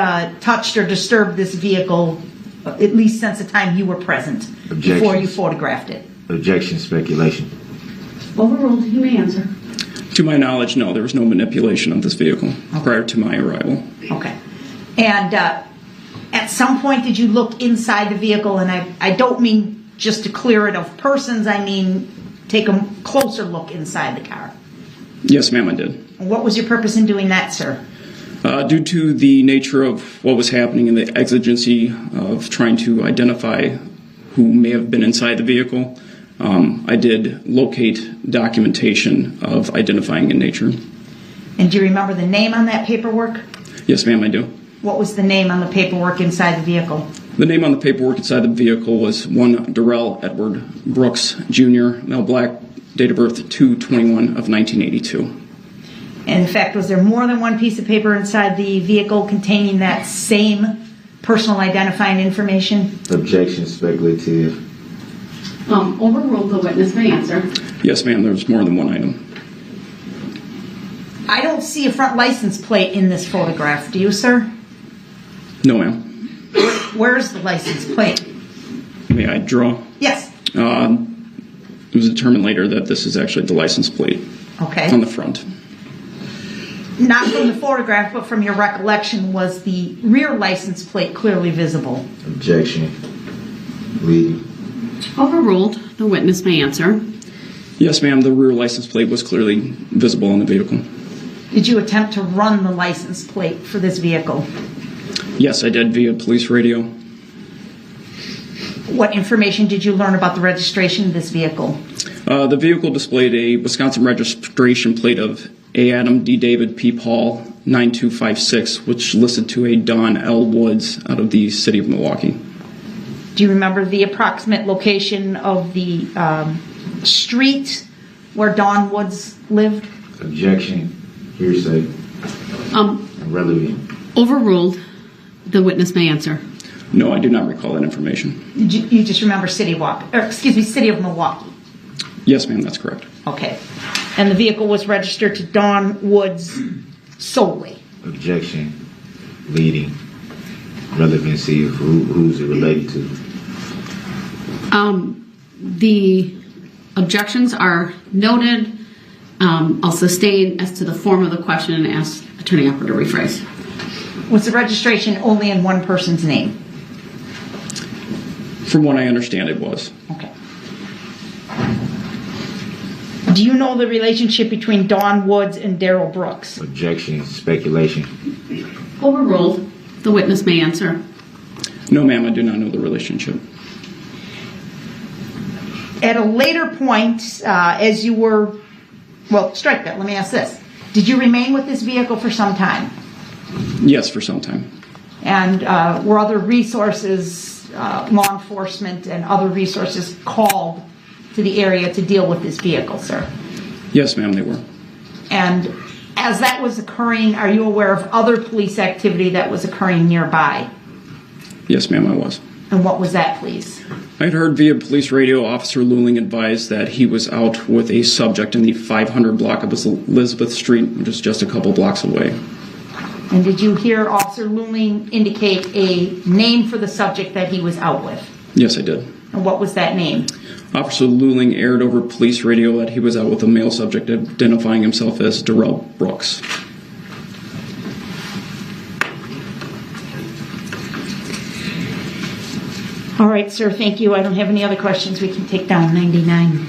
touched or disturbed this vehicle, at least since the time you were present, before you photographed it? Objection, speculation. Overruled. You may answer. To my knowledge, no, there was no manipulation of this vehicle prior to my arrival. Okay. And at some point, did you look inside the vehicle? And I don't mean just to clear it of persons. I mean take a closer look inside the car. Yes, ma'am, I did. And what was your purpose in doing that, sir? Due to the nature of what was happening and the exigency of trying to identify who may have been inside the vehicle, I did locate documentation of identifying in nature. And do you remember the name on that paperwork? Yes, ma'am, I do. What was the name on the paperwork inside the vehicle? The name on the paperwork inside the vehicle was one Darrell Edward Brooks Jr., male black, date of birth 2/21 of 1982. And in fact, was there more than one piece of paper inside the vehicle containing that same personal identifying information? Objection, speculative. Overruled. The witness may answer. Yes, ma'am, there was more than one item. I don't see a front license plate in this photograph. Do you, sir? No, ma'am. Where's the license plate? May I draw? Yes. It was determined later that this is actually the license plate on the front. Not from the photograph, but from your recollection, was the rear license plate clearly visible? Objection. Leading. Overruled. The witness may answer. Yes, ma'am, the rear license plate was clearly visible on the vehicle. Did you attempt to run the license plate for this vehicle? Yes, I did via police radio. What information did you learn about the registration of this vehicle? The vehicle displayed a Wisconsin registration plate of A. Adam D. David P. Paul 9256, which listed to a Don L. Woods out of the city of Milwaukee. Do you remember the approximate location of the street where Don Woods lived? Objection. Hearsay. Relevant. Overruled. The witness may answer. No, I do not recall that information. You just remember City of Milwaukee? Yes, ma'am, that's correct. Okay. And the vehicle was registered to Don Woods solely? Objection. Leading. Relevancy of who's it related to? The objections are noted. I'll sustain as to the form of the question and ask Attorney Upper to rephrase. Was the registration only in one person's name? From what I understand, it was. Okay. Do you know the relationship between Don Woods and Darrell Brooks? Objection. Speculation. Overruled. The witness may answer. No, ma'am, I do not know the relationship. At a later point, as you were, well, strike that. Let me ask this. Did you remain with this vehicle for some time? Yes, for some time. And were other resources, law enforcement and other resources called to the area to deal with this vehicle, sir? Yes, ma'am, they were. And as that was occurring, are you aware of other police activity that was occurring nearby? Yes, ma'am, I was. And what was that, please? I had heard via police radio Officer Luling advised that he was out with a subject in the 500 block of Elizabeth Street, which is just a couple blocks away. And did you hear Officer Luling indicate a name for the subject that he was out with? Yes, I did. And what was that name? Officer Luling aired over police radio that he was out with a male subject identifying himself as Darrell Brooks. All right, sir, thank you. I don't have any other questions. We can take down 99.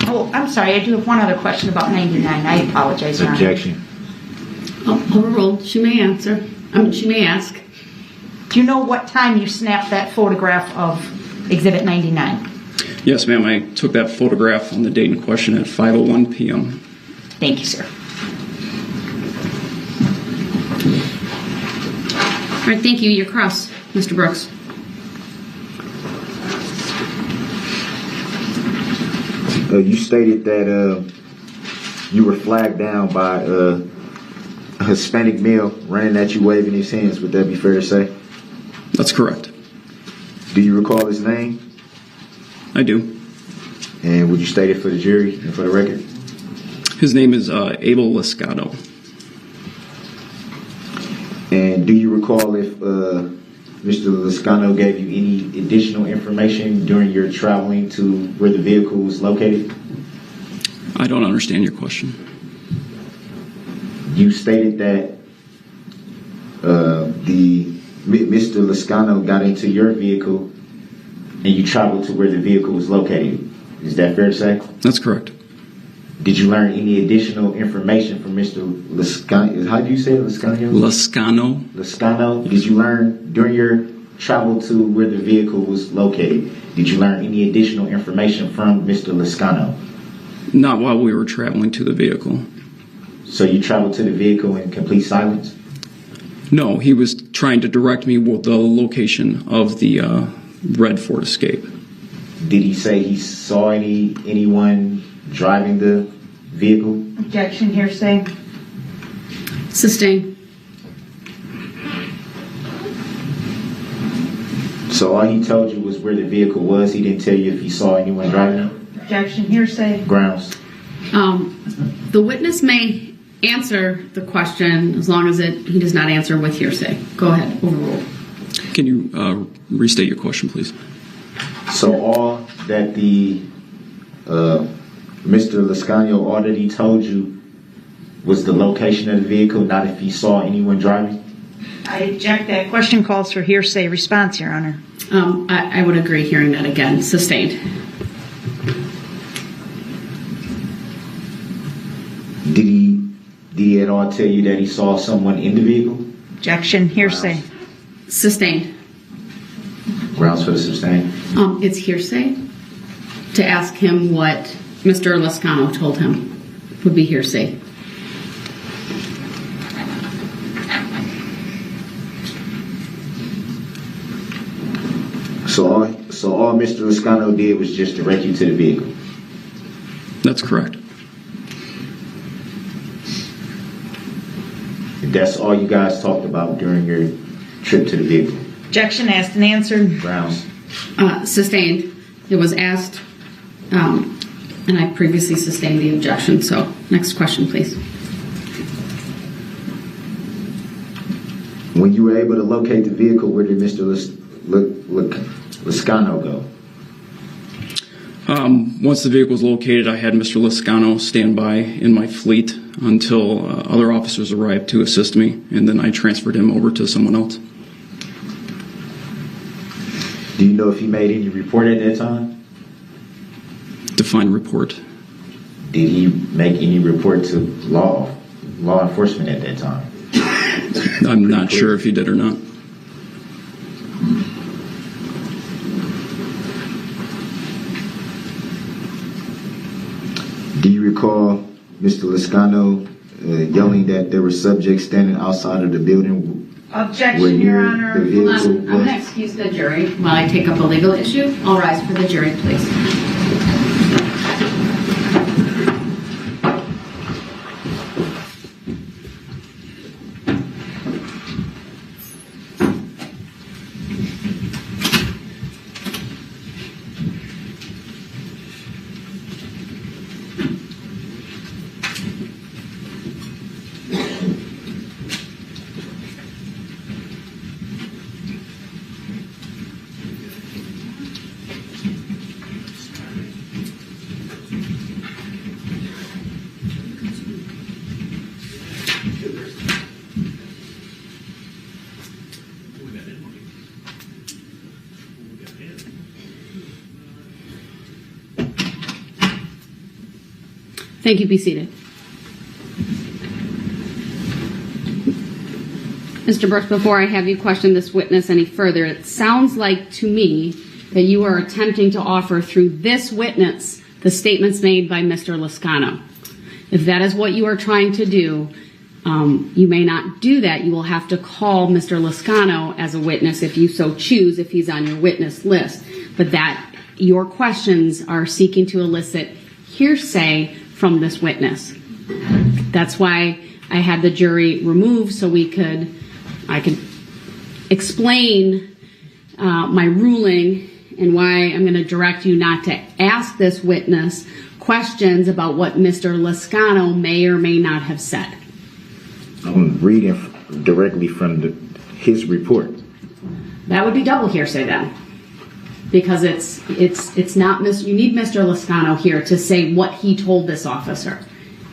Oh, I'm sorry. I do have one other question about 99. I apologize, Your Honor. Objection. Overruled. She may answer. She may ask. Do you know what time you snapped that photograph of Exhibit 99? Yes, ma'am. I took that photograph on the date in question at 5:01 p.m. Thank you, sir. All right, thank you. You're cross, Mr. Brooks. You stated that you were flagged down by a Hispanic male running at you waving his hands. Would that be fair to say? That's correct. Do you recall his name? I do. And would you state it for the jury and for the record? His name is Abel Liscano. And do you recall if Mr. Liscano gave you any additional information during your traveling to where the vehicle was located? I don't understand your question. You stated that Mr. Liscano got into your vehicle and you traveled to where the vehicle was located. Is that fair to say? That's correct. Did you learn any additional information from Mr. Liscano? How do you say it, Liscano? Liscano. Liscano. Did you learn during your travel to where the vehicle was located, did you learn any additional information from Mr. Liscano? Not while we were traveling to the vehicle. So you traveled to the vehicle in complete silence? No, he was trying to direct me with the location of the red Ford Escape. Did he say he saw anyone driving the vehicle? Objection, hearsay. Sustained. So all he told you was where the vehicle was. He didn't tell you if he saw anyone driving it? Objection, hearsay. Grounds. The witness may answer the question as long as he does not answer with hearsay. Go ahead, overrule. Can you restate your question, please? So all that the Mr. Liscano already told you was the location of the vehicle, not if he saw anyone driving? I object. That question calls for hearsay response, Your Honor. I would agree hearing that again. Sustained. Did he at all tell you that he saw someone in the vehicle? Objection, hearsay. Sustained. Grounds for the sustain? It's hearsay. To ask him what Mr. Lascano told him would be hearsay. So all Mr. Lascano did was just direct you to the vehicle? That's correct. That's all you guys talked about during your trip to the vehicle? Objection asked and answered. Grounds? Sustained. It was asked, and I previously sustained the objection. So, next question, please. When you were able to locate the vehicle, where did Mr. Lascano go? Once the vehicle was located, I had Mr. Lascano stand by in my fleet until other officers arrived to assist me, and then I transferred him over to someone else. Do you know if he made any report at that time? Define report. Did he make any report to law enforcement at that time? I'm not sure if he did or not. Do you recall Mr. Lascano yelling that there were subjects standing outside of the building? Objection, Your Honor. I'm going to excuse the jury while I take up a legal issue. I'll rise for the jury, please. Thank you. Be seated. Mr. Brooks, before I have you question this witness any further, it sounds like to me that you are attempting to offer through this witness the statements made by Mr. Lascano. If that is what you are trying to do, you may not do that. You will have to call Mr. Lascano as a witness if you so choose, if he's on your witness list. But that your questions are seeking to elicit hearsay from this witness. That's why I had the jury removed so I could explain my ruling and why I'm going to direct you not to ask this witness questions about what Mr. Lascano may or may not have said. I'm reading directly from his report. That would be double hearsay then, because it's not you need Mr. Lascano here to say what he told this officer.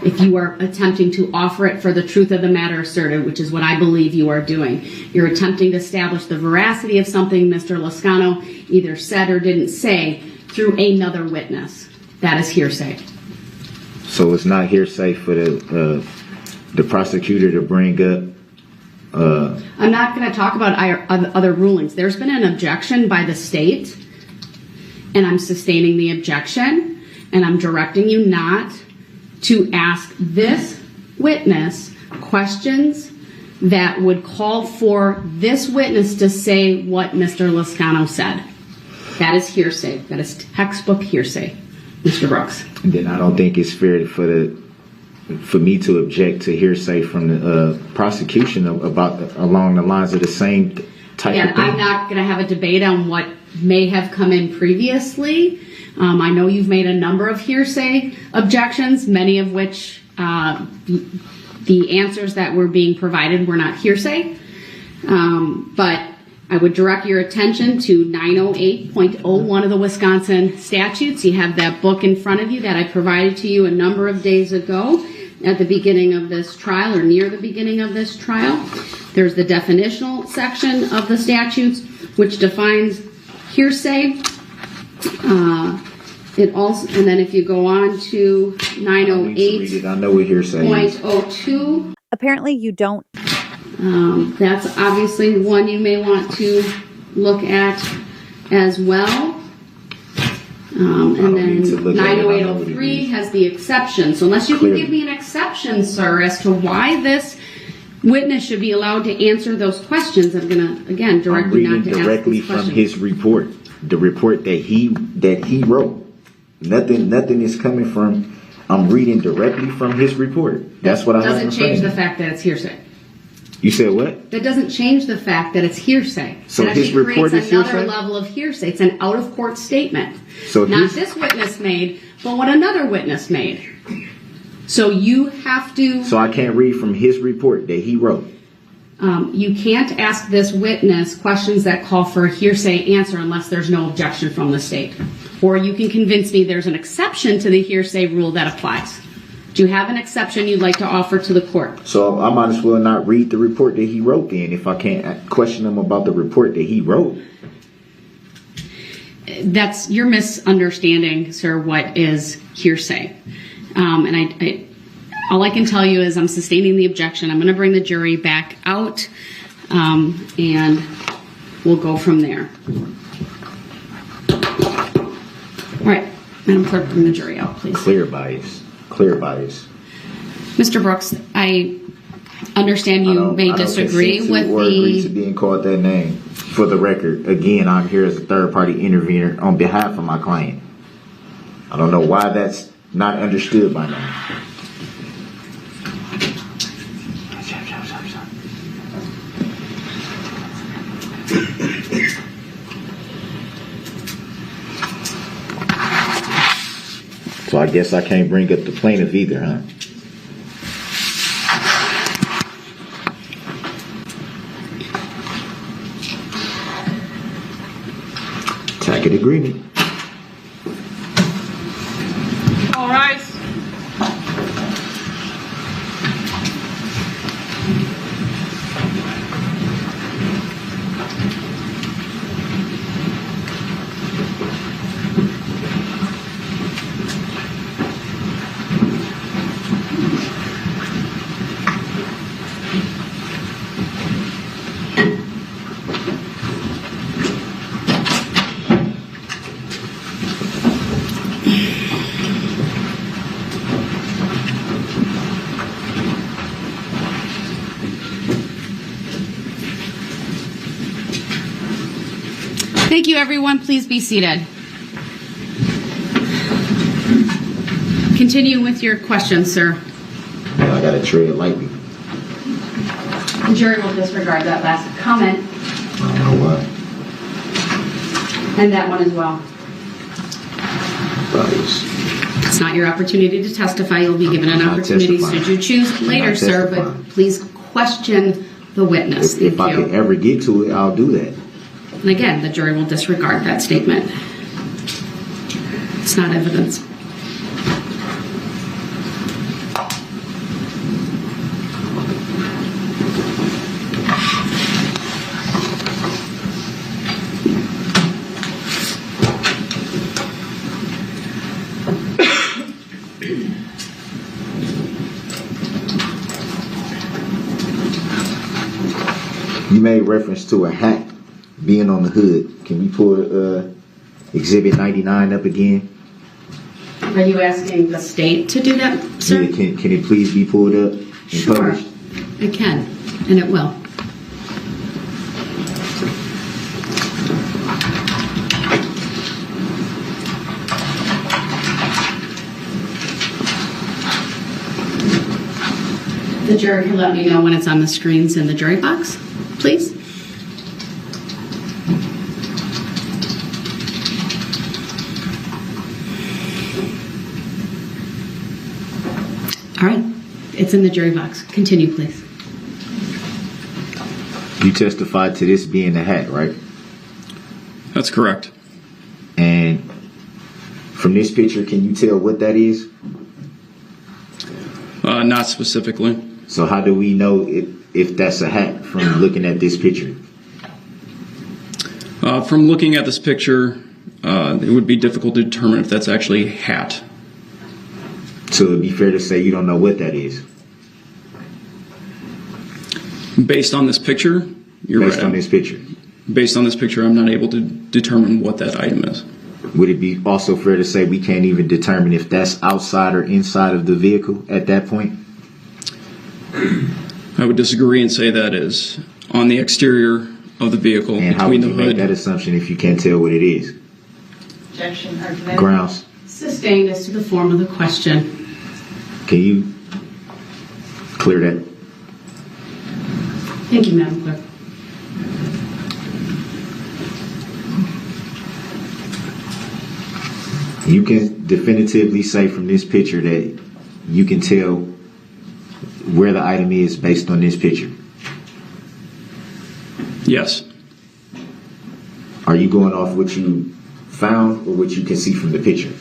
If you are attempting to offer it for the truth of the matter asserted, which is what I believe you are doing, you're attempting to establish the veracity of something Mr. Lascano either said or didn't say through another witness. That is hearsay. So it's not hearsay for the prosecutor to bring up. I'm not going to talk about other rulings. There's been an objection by the state, and I'm sustaining the objection, and I'm directing you not to ask this witness questions that would call for this witness to say what Mr. Lascano said. That is hearsay. That is textbook hearsay, Mr. Brooks. And then I don't think it's fair for me to object to hearsay from the prosecution along the lines of the same type of thing. I'm not going to have a debate on what may have come in previously. I know you've made a number of hearsay objections, many of which the answers that were being provided were not hearsay. But I would direct your attention to 908.01 of the Wisconsin statutes. You have that book in front of you that I provided to you a number of days ago at the beginning of this trial or near the beginning of this trial. There's the definitional section of the statutes, which defines hearsay. It also, and then if you go on to 908.02. Apparently you don't. That's obviously one you may want to look at as well. And then 90803 has the exception. So unless you can give me an exception, sir, as to why this witness should be allowed to answer those questions, I'm going to, again, direct you not to ask directly these from questions. his report, the report that he wrote. Nothing is coming from. I'm reading directly from his report. That's what I have. Doesn't change the fact that it's hearsay. You said what? That doesn't change the fact that it's hearsay. So it his report creates is another hearsay? level of hearsay. It's an out-of-court statement. So not this witness made, but what another witness made. So you have to... So I can't read from his report that he wrote. You can't ask this witness questions that call for a hearsay answer unless there's no objection from the state. Or you can convince me there's an exception to the hearsay rule that applies. Do you have an exception you'd like to offer to the court? So I might as well not read the report that he wrote then if I can't question him about the report that he wrote. That's your misunderstanding, sir, what is hearsay. And all I can tell you is I'm sustaining the objection. I'm going to bring the jury back out, and we'll go from there. All right, Madam Clerk, bring the jury out, please. Clear bias. Clear bias. Mr. Brooks, I understand you may disagree with or agree to being called that name. For the record, again, I'm here as a third-party intervener on behalf of my client. I don't know why that's not understood by now. So I guess I can't bring up the plaintiff either, huh? Tacit agreement. All right. Thank you, everyone. Please be seated. Continue with your questions, sir. I got to tread lightly. The jury will disregard that last comment. I don't know why. And that one as well. Bias. It's not your opportunity to testify. You'll be given an opportunity should you choose later, sir, but please question the witness. If I could ever get to it, I'll do that. And again, the jury will disregard that statement. It's not evidence. You made reference to a hat being on the hood. Can we pull Exhibit 99 up again? Are you asking the state to do that, sir? Yeah, can it please be pulled up and published? It can, and it will. The jury can let me know when it's on the screens in the jury box, please. All right, it's in the jury box. Continue, please. You testified to this being the hat, right? That's correct. And from this picture, can you tell what that is? Not specifically. So how do we know if that's a hat from looking at this picture? From looking at this picture, it would be difficult to determine if that's actually a hat. So it'd be fair to say you don't know what that is? Based on this picture, you're right. Based on this picture? based on this picture, I'm not able to determine what that item is. Would it be also fair to say we can't even determine if that's outside or inside of the vehicle at that point? I would disagree and say that is on the exterior of the vehicle, And how between would the you make hood. that assumption if you can't tell what it is? Objection. Argumentative. Grounds. Sustained as to the form of the question. Can you clear that? Thank you, Madam Clerk. You can definitively say from this picture that you can tell where the item is based on this picture. Yes. Are you going off what you found or what you can see from the picture?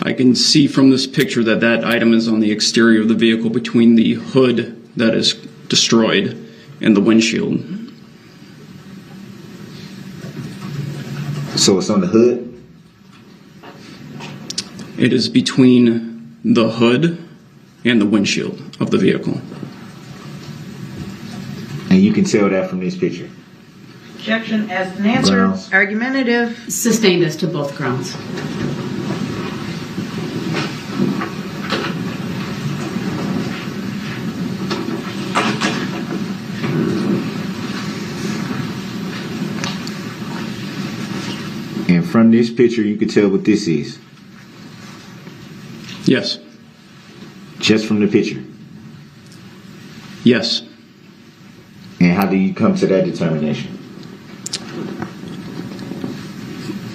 I can see from this picture that that item is on the exterior of the vehicle between the hood that is destroyed and the windshield. So it's on the hood? It is between the hood and the windshield of the vehicle. And you can tell that from this picture? Objection as an answer. Grounds. Argumentative. Sustained as to both grounds. And from this picture, you can tell what this is? Yes. Just from the picture? Yes. And how do you come to that determination?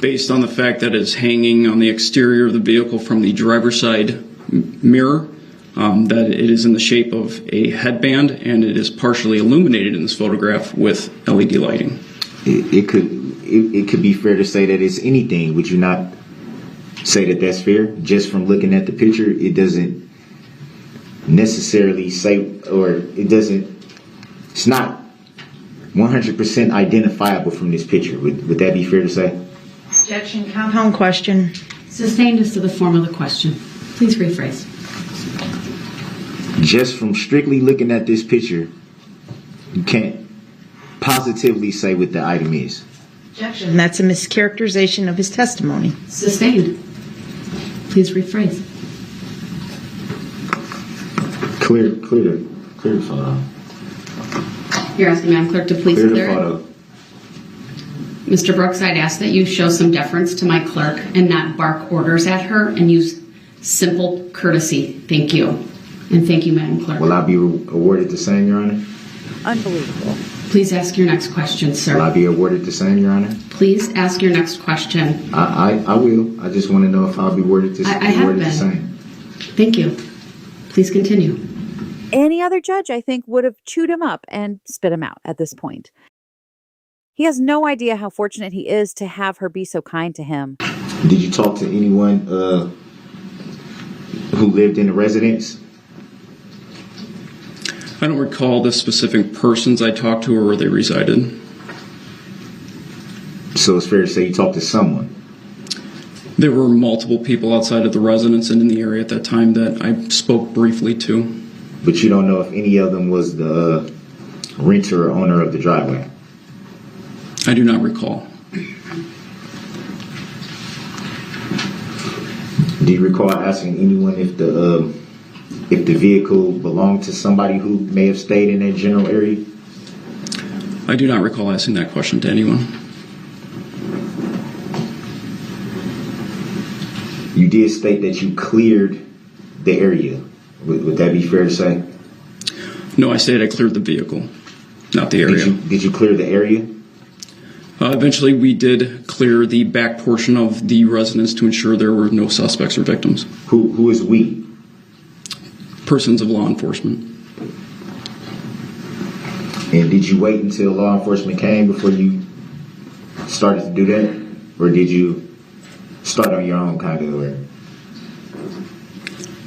Based on the fact that it's hanging on the exterior of the vehicle from the driver's side mirror, that it is in the shape of a headband and it is partially illuminated in this photograph with LED lighting. It could be fair to say that it's anything. Would you not say that that's fair? Just from looking at the picture, it doesn't necessarily say, or it's not 100% identifiable from this picture. Would that be fair to say? Objection. Compound question. Sustained as to the form of the question. Please rephrase. Just from strictly looking at this picture, you can't positively say what the item is. Objection. That's a mischaracterization of his testimony. Sustained. Please rephrase. Clear the photo. You're asking Madam Clerk to please Clear the clear it? photo. Mr. Brooks, I'd ask that you show some deference to my clerk and not bark orders at her and use simple courtesy. Thank you. And thank you, Madam Clerk. Will I be awarded the same, Your Honor? Unbelievable. Please ask your next question, sir. Will I be awarded the same, Your Honor? Please ask your next question. I will. I just want to know if I'll be awarded the I have been. same. Thank you. Please continue. Any other judge, I think, would have chewed him up and spit him out at this point. He has no idea how fortunate he is to have her be so kind to him. Did you talk to anyone who lived in the residence? I don't recall the specific persons I talked to or where they resided. So it's fair to say you talked to someone? There were multiple people outside of the residence and in the area at that time that I spoke briefly to. But you don't know if any of them was the renter or owner of the driveway? I do not recall. Do you recall asking anyone if the vehicle belonged to somebody who may have stayed in that general area? I do not recall asking that question to anyone. You did state that you cleared the area. Would that be fair to say? No, I stated I cleared the vehicle, not the area. Did you clear the area? Eventually, we did clear the back portion of the residence to ensure there were no suspects or victims. Who is we? Persons of law enforcement. And did you wait until law enforcement came before you started to do that? Or did you start on your own kind of way?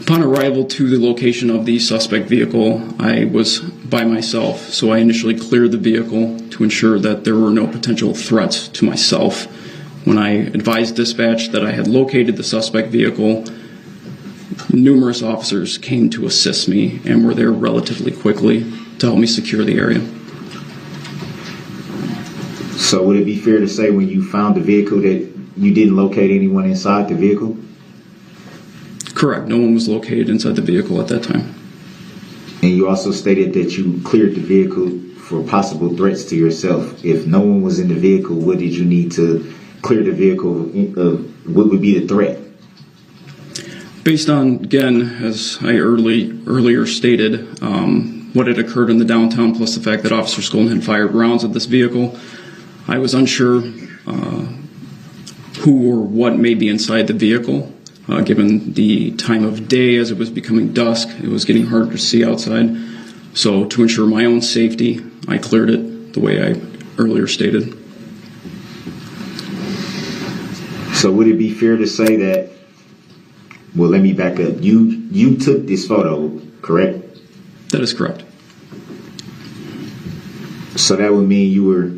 Upon arrival to the location of the suspect vehicle, I was by myself, so I initially cleared the vehicle to ensure that there were no potential threats to myself. When I advised dispatch that I had located the suspect vehicle, numerous officers came to assist me and were there relatively quickly to help me secure the area. So would it be fair to say when you found the vehicle that you didn't locate anyone inside the vehicle? Correct. No one was located inside the vehicle at that time. And you also stated that you cleared the vehicle for possible threats to yourself. If no one was in the vehicle, what did you need to clear the vehicle? What would be the threat? Based on, again, as I earlier stated, what had occurred in the downtown, plus the fact that Officer Scholten had fired rounds at this vehicle, I was unsure who or what may be inside the vehicle. Given the time of day, as it was becoming dusk, it was getting harder to see outside. So to ensure my own safety, I cleared it the way I earlier stated. So would it be fair to say that, well, let me back up. You took this photo, correct? That is correct. So that would mean you were,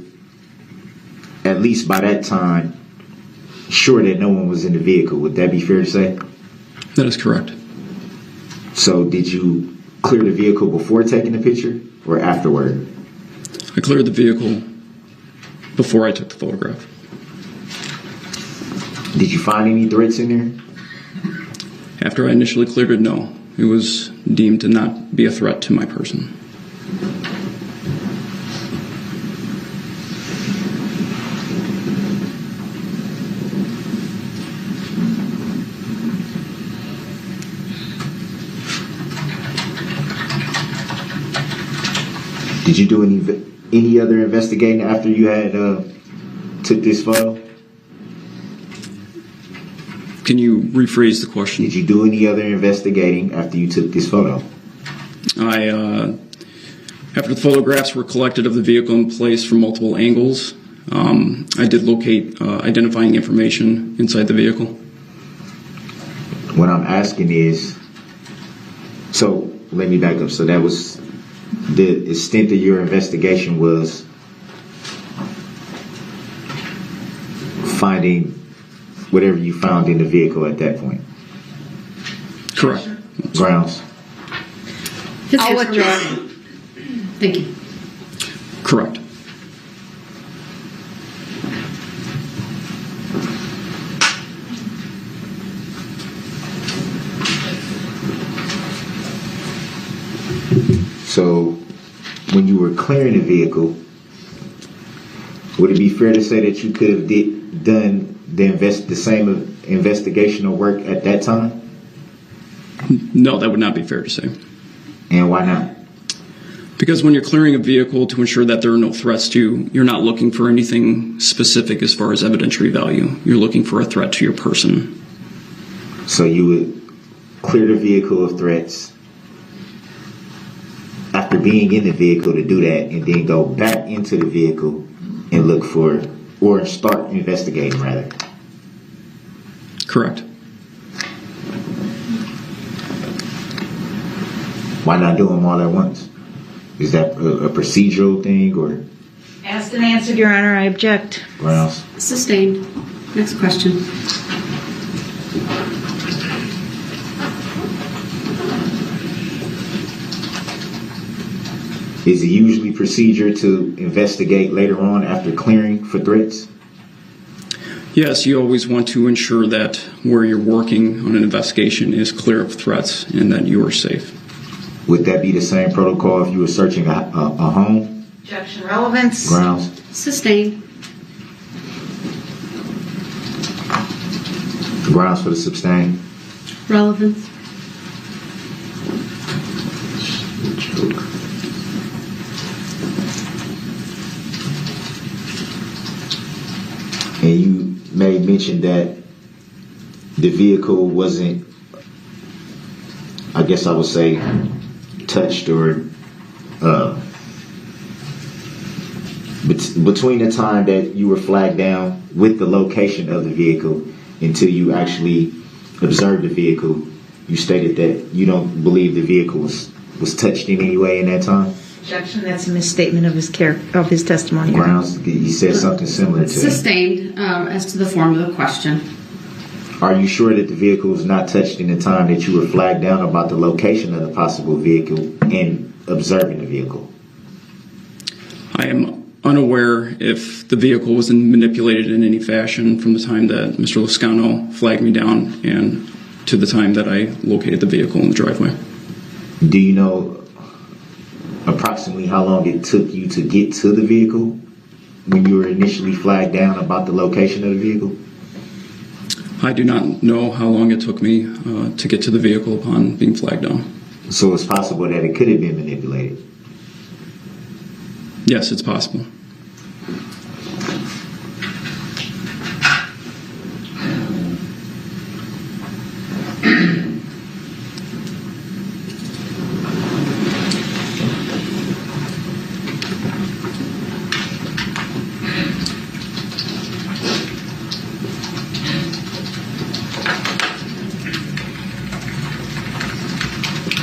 at least by that time, sure that no one was in the vehicle. Would that be fair to say? That is correct. So did you clear the vehicle before taking the picture or afterward? I cleared the vehicle before I took the photograph. Did you find any threats in there? After I initially cleared it, no. It was deemed to not be a threat to my person. Did you do any other investigating after you had took this photo? Can you rephrase the question? Did you do any other investigating after you took this photo? After the photographs were collected of the vehicle in place from multiple angles, I did locate identifying information inside the vehicle. What I'm asking is, so let me back up. So that was the extent of your investigation was finding whatever you found in the vehicle at that point. Correct. Grounds. I'll withdraw. Thank you. Correct. So when you were clearing the vehicle, would it be fair to say that you could have done the same investigational work at that time? No, that would not be fair to say. And why not? Because when you're clearing a vehicle to ensure that there are no threats to you, you're not looking for anything specific as far as evidentiary value. You're looking for a threat to your person. So you would clear the vehicle of threats after being in the vehicle to do that, and then go back into the vehicle and look for, or start investigating rather. Correct. Why not do them all at once? Is that a procedural thing or? Asked and answered, Your Honor. I object. Grounds. Sustained. Next question. Is it usually procedure to investigate later on after clearing for threats? Yes, you always want to ensure that where you're working on an investigation is clear of threats and that you are safe. Would that be the same protocol if you were searching a home? Objection. Relevance. Grounds. Sustained. Grounds for the sustain. Relevance. And you may mention that the vehicle wasn't, I guess I would say, touched or between the time that you were flagged down with the location of the vehicle until you actually observed the vehicle, you stated that you don't believe the vehicle was touched in any way in that time? Objection. That's a misstatement of his testimony. Grounds. You said something similar to Sustained as to the form of the question. Are you sure that the vehicle was not touched in the time that you were flagged down about the location of the possible vehicle and observing the vehicle? I am unaware if the vehicle was manipulated in any fashion from the time that Mr. Lascano flagged me down and to the time that I located the vehicle in the driveway. Do you know approximately how long it took you to get to the vehicle when you were initially flagged down about the location of the vehicle? I do not know how long it took me to get to the vehicle upon being flagged down. So it's possible that it could have been manipulated? Yes, it's possible.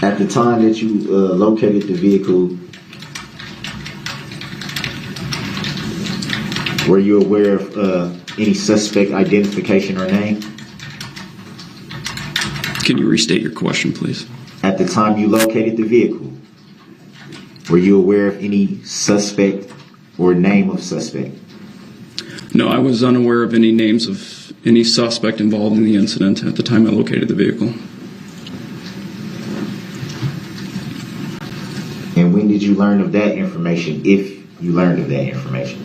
At the time that you located the vehicle, were you aware of any suspect identification or name? Can you restate your question, please? At the time you located the vehicle, were you aware of any suspect or name of suspect? No, I was unaware of any names of any suspect involved in the incident at the time I located the vehicle. And when did you learn of that information, if you learned of that information?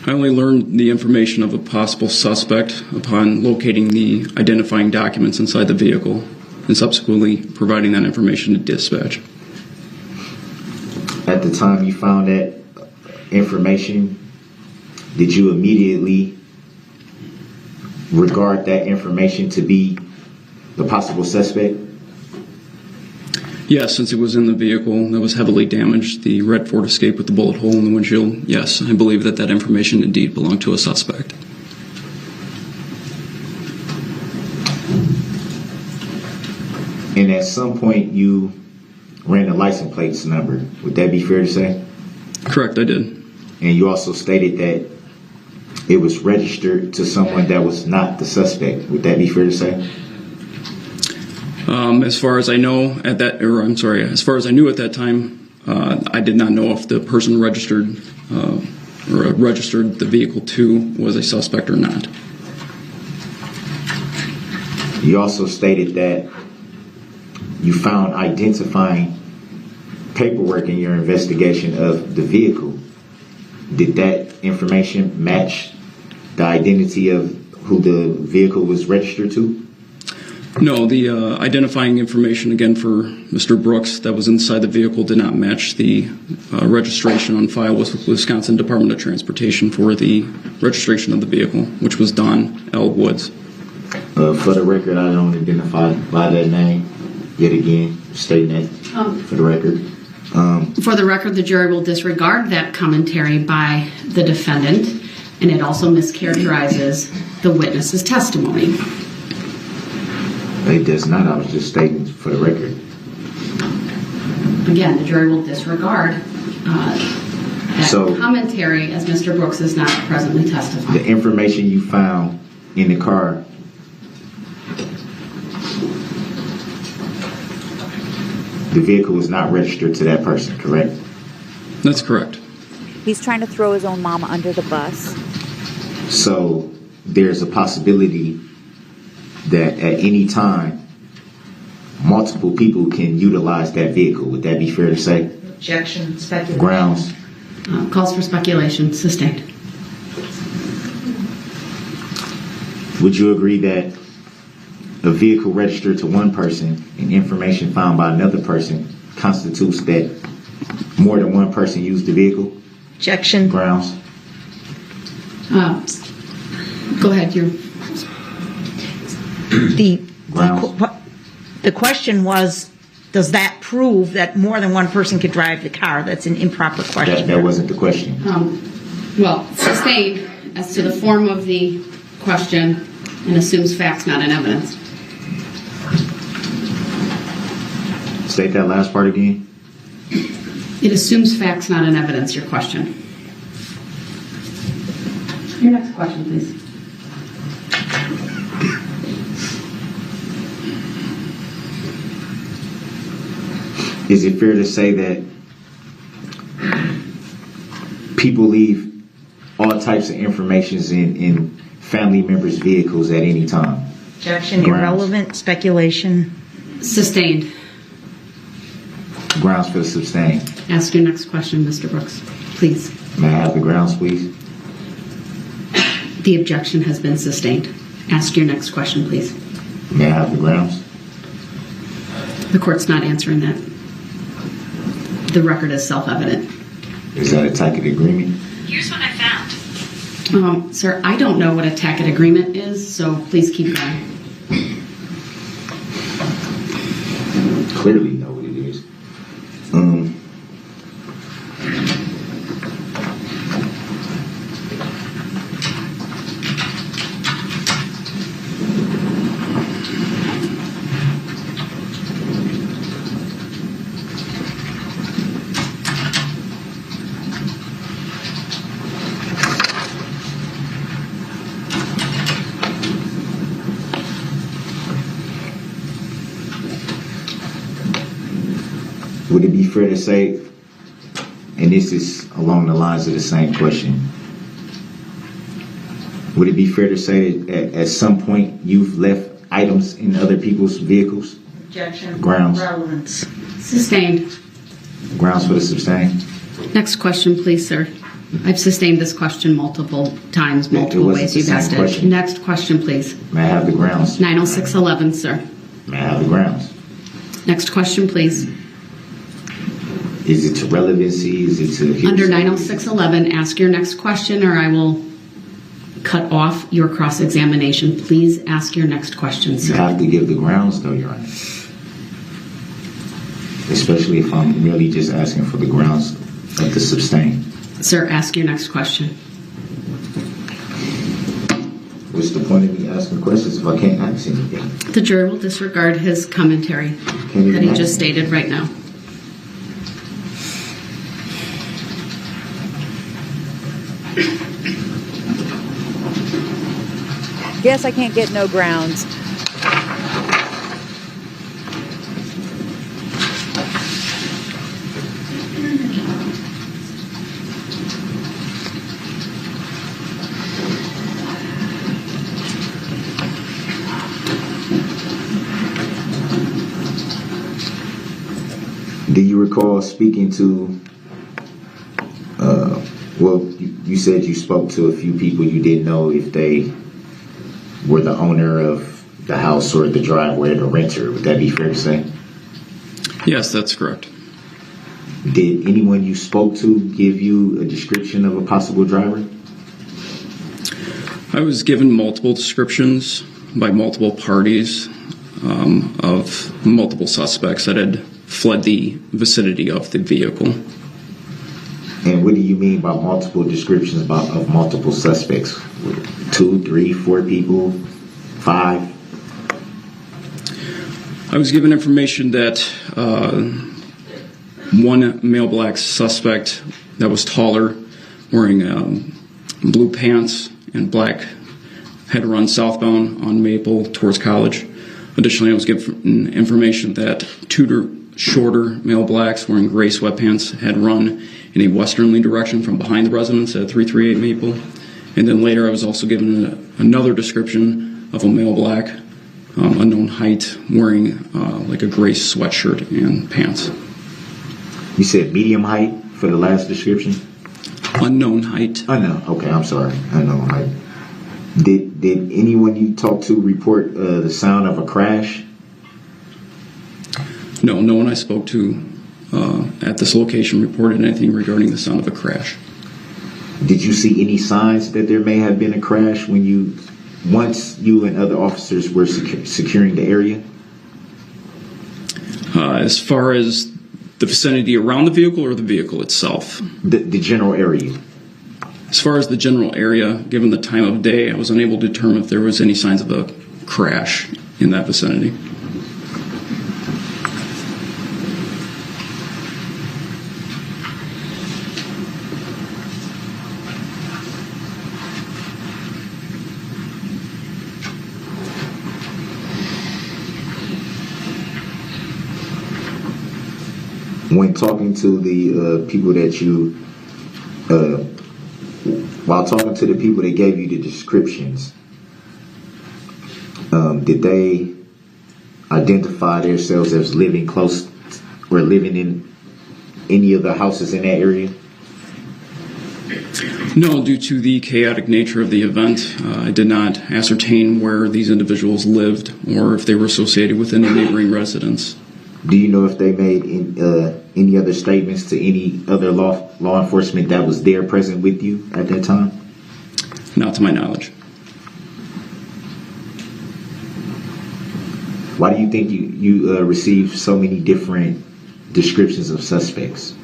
I only learned the information of a possible suspect upon locating the identifying documents inside the vehicle and subsequently providing that information to dispatch. At the time you found that information, did you immediately regard that information to be the possible suspect? Yes, since it was in the vehicle that was heavily damaged, the red Ford Escape with the bullet hole in the windshield, yes, I believe that that information indeed belonged to a suspect. And at some point you ran the license plates number. Would that be fair to say? Correct, I did. And you also stated that it was registered to someone that was not the suspect. Would that be fair to say? As far as I know at that, or I'm sorry, as far as I knew at that time, I did not know if the person registered the vehicle to was a suspect or not. You also stated that you found identifying paperwork in your investigation of the vehicle. Did that information match the identity of who the vehicle was registered to? No, the identifying information, again, for Mr. Brooks that was inside the vehicle did not match the registration on file with the Wisconsin Department of Transportation for the registration of the vehicle, which was Don L. Woods. For the record, I don't identify by that name. Yet again, stating that for the record. For the record, the jury will disregard that commentary by the defendant, and it also mischaracterizes the witness's testimony. It does not. I was just stating for the record. Again, the jury will disregard that commentary as Mr. Brooks is not presently testifying. The information you found in the car, the vehicle was not registered to that person, correct? That's correct. He's trying to throw his own mama under the bus. So there's a possibility that at any time, multiple people can utilize that vehicle. Would that be fair to say? Objection, speculation. Grounds. Calls for speculation. Sustained. Would you agree that a vehicle registered to one person and information found by another person constitutes that more than one person used the vehicle? Objection. Grounds. Go ahead. The question was, does that prove that more than one person could drive the car? That's an improper question. That wasn't the question. Well, sustained as to the form of the question and assumes facts not in evidence. State that last part again. It assumes facts not in evidence, your question. Your next question, please. Is it fair to say that people leave all types of informations in family members' vehicles at any time. Objection, Grounds. irrelevant, speculation. Sustained. Grounds for the sustain. Ask your next question, Mr. Brooks, please. May I have the grounds, please? The objection has been sustained. Ask your next question, please. May I have the grounds? The court's not answering that. The record is self-evident. Is that a tacit agreement? Here's what I found. Sir, I don't know what a tacit agreement is, so please keep going. Clearly know what it is. Would it be fair to say, and this is along the lines of the same question, would it be fair to say that at some point you've left items in other people's vehicles? Objection. Grounds. Relevance. Sustained. Grounds for the sustain? Next question, please, sir. I've sustained this question multiple times, multiple wasn't ways the you've same asked it. question. Next question, please. May I have the grounds? 90611, sir. May I have the grounds? Next question, please. Is it to relevancy? Is it to hearsay? Under 90611, ask your next question or I will cut off your cross-examination. Please ask your next question, You sir. have to give the grounds, though, Your Honor. Especially if I'm merely just asking for the grounds of the sustain. Sir, ask your next question. What's the point of me asking questions if I can't ask anything? The jury will disregard his commentary that he just stated right now. Guess I can't get no grounds. Do you recall speaking to, you said you spoke to a few people you didn't know if they were the owner of the house or the driveway or the renter. Would that be fair to say? Yes, that's correct. Did anyone you spoke to give you a description of a possible driver? I was given multiple descriptions by multiple parties of multiple suspects that had fled the vicinity of the vehicle. And what do you mean by multiple descriptions of multiple suspects? 2, 3, 4 people, 5? I was given information that one male black suspect that was taller, wearing blue pants and black, had run southbound on Maple towards College. Additionally, I was given information that 2 shorter male blacks wearing gray sweatpants had run in a westerly direction from behind the residence at 338 Maple. And then later I was also given another description of a male black, unknown height, wearing like a gray sweatshirt and pants. You said medium height for the last description? Unknown height. Unknown. Okay, I'm sorry. Unknown height. Did anyone you talked to report the sound of a crash? No, no one I spoke to at this location reported anything regarding the sound of a crash. Did you see any signs that there may have been a crash once you and other officers were securing the area? As far as the vicinity around the vehicle or the vehicle itself? The general area. As far as the general area, given the time of day, I was unable to determine if there was any signs of a crash in that vicinity. When talking to the people that you While talking to the people that gave you the descriptions, did they identify themselves as living close or living in any of the houses in that area? No, due to the chaotic nature of the event, I did not ascertain where these individuals lived or if they were associated with any neighboring residents. Do you know if they made any other statements to any other law enforcement that was there present with you at that time? Not to my knowledge. Why do you think you received so many different descriptions of suspects?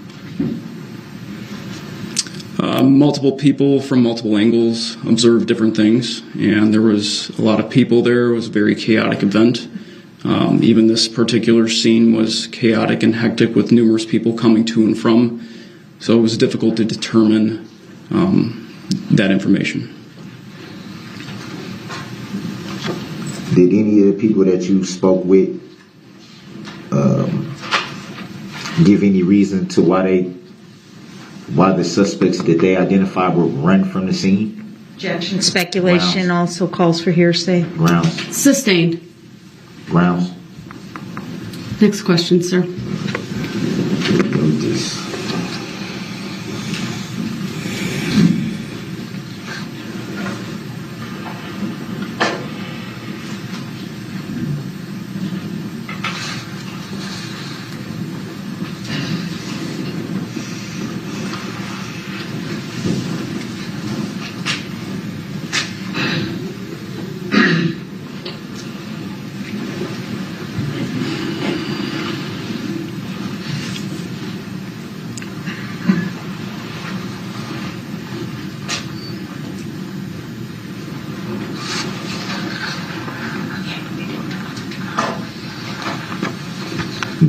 Multiple people from multiple angles observed different things, and there was a lot of people there. It was a very chaotic event. Even this particular scene was chaotic and hectic with numerous people coming to and from, so it was difficult to determine that information. Did any of the people that you spoke with give any reason to why the suspects that they identified would run from the scene? Objection. Speculation Grounds. also calls for hearsay. Grounds. Sustained. Grounds. Next question, sir.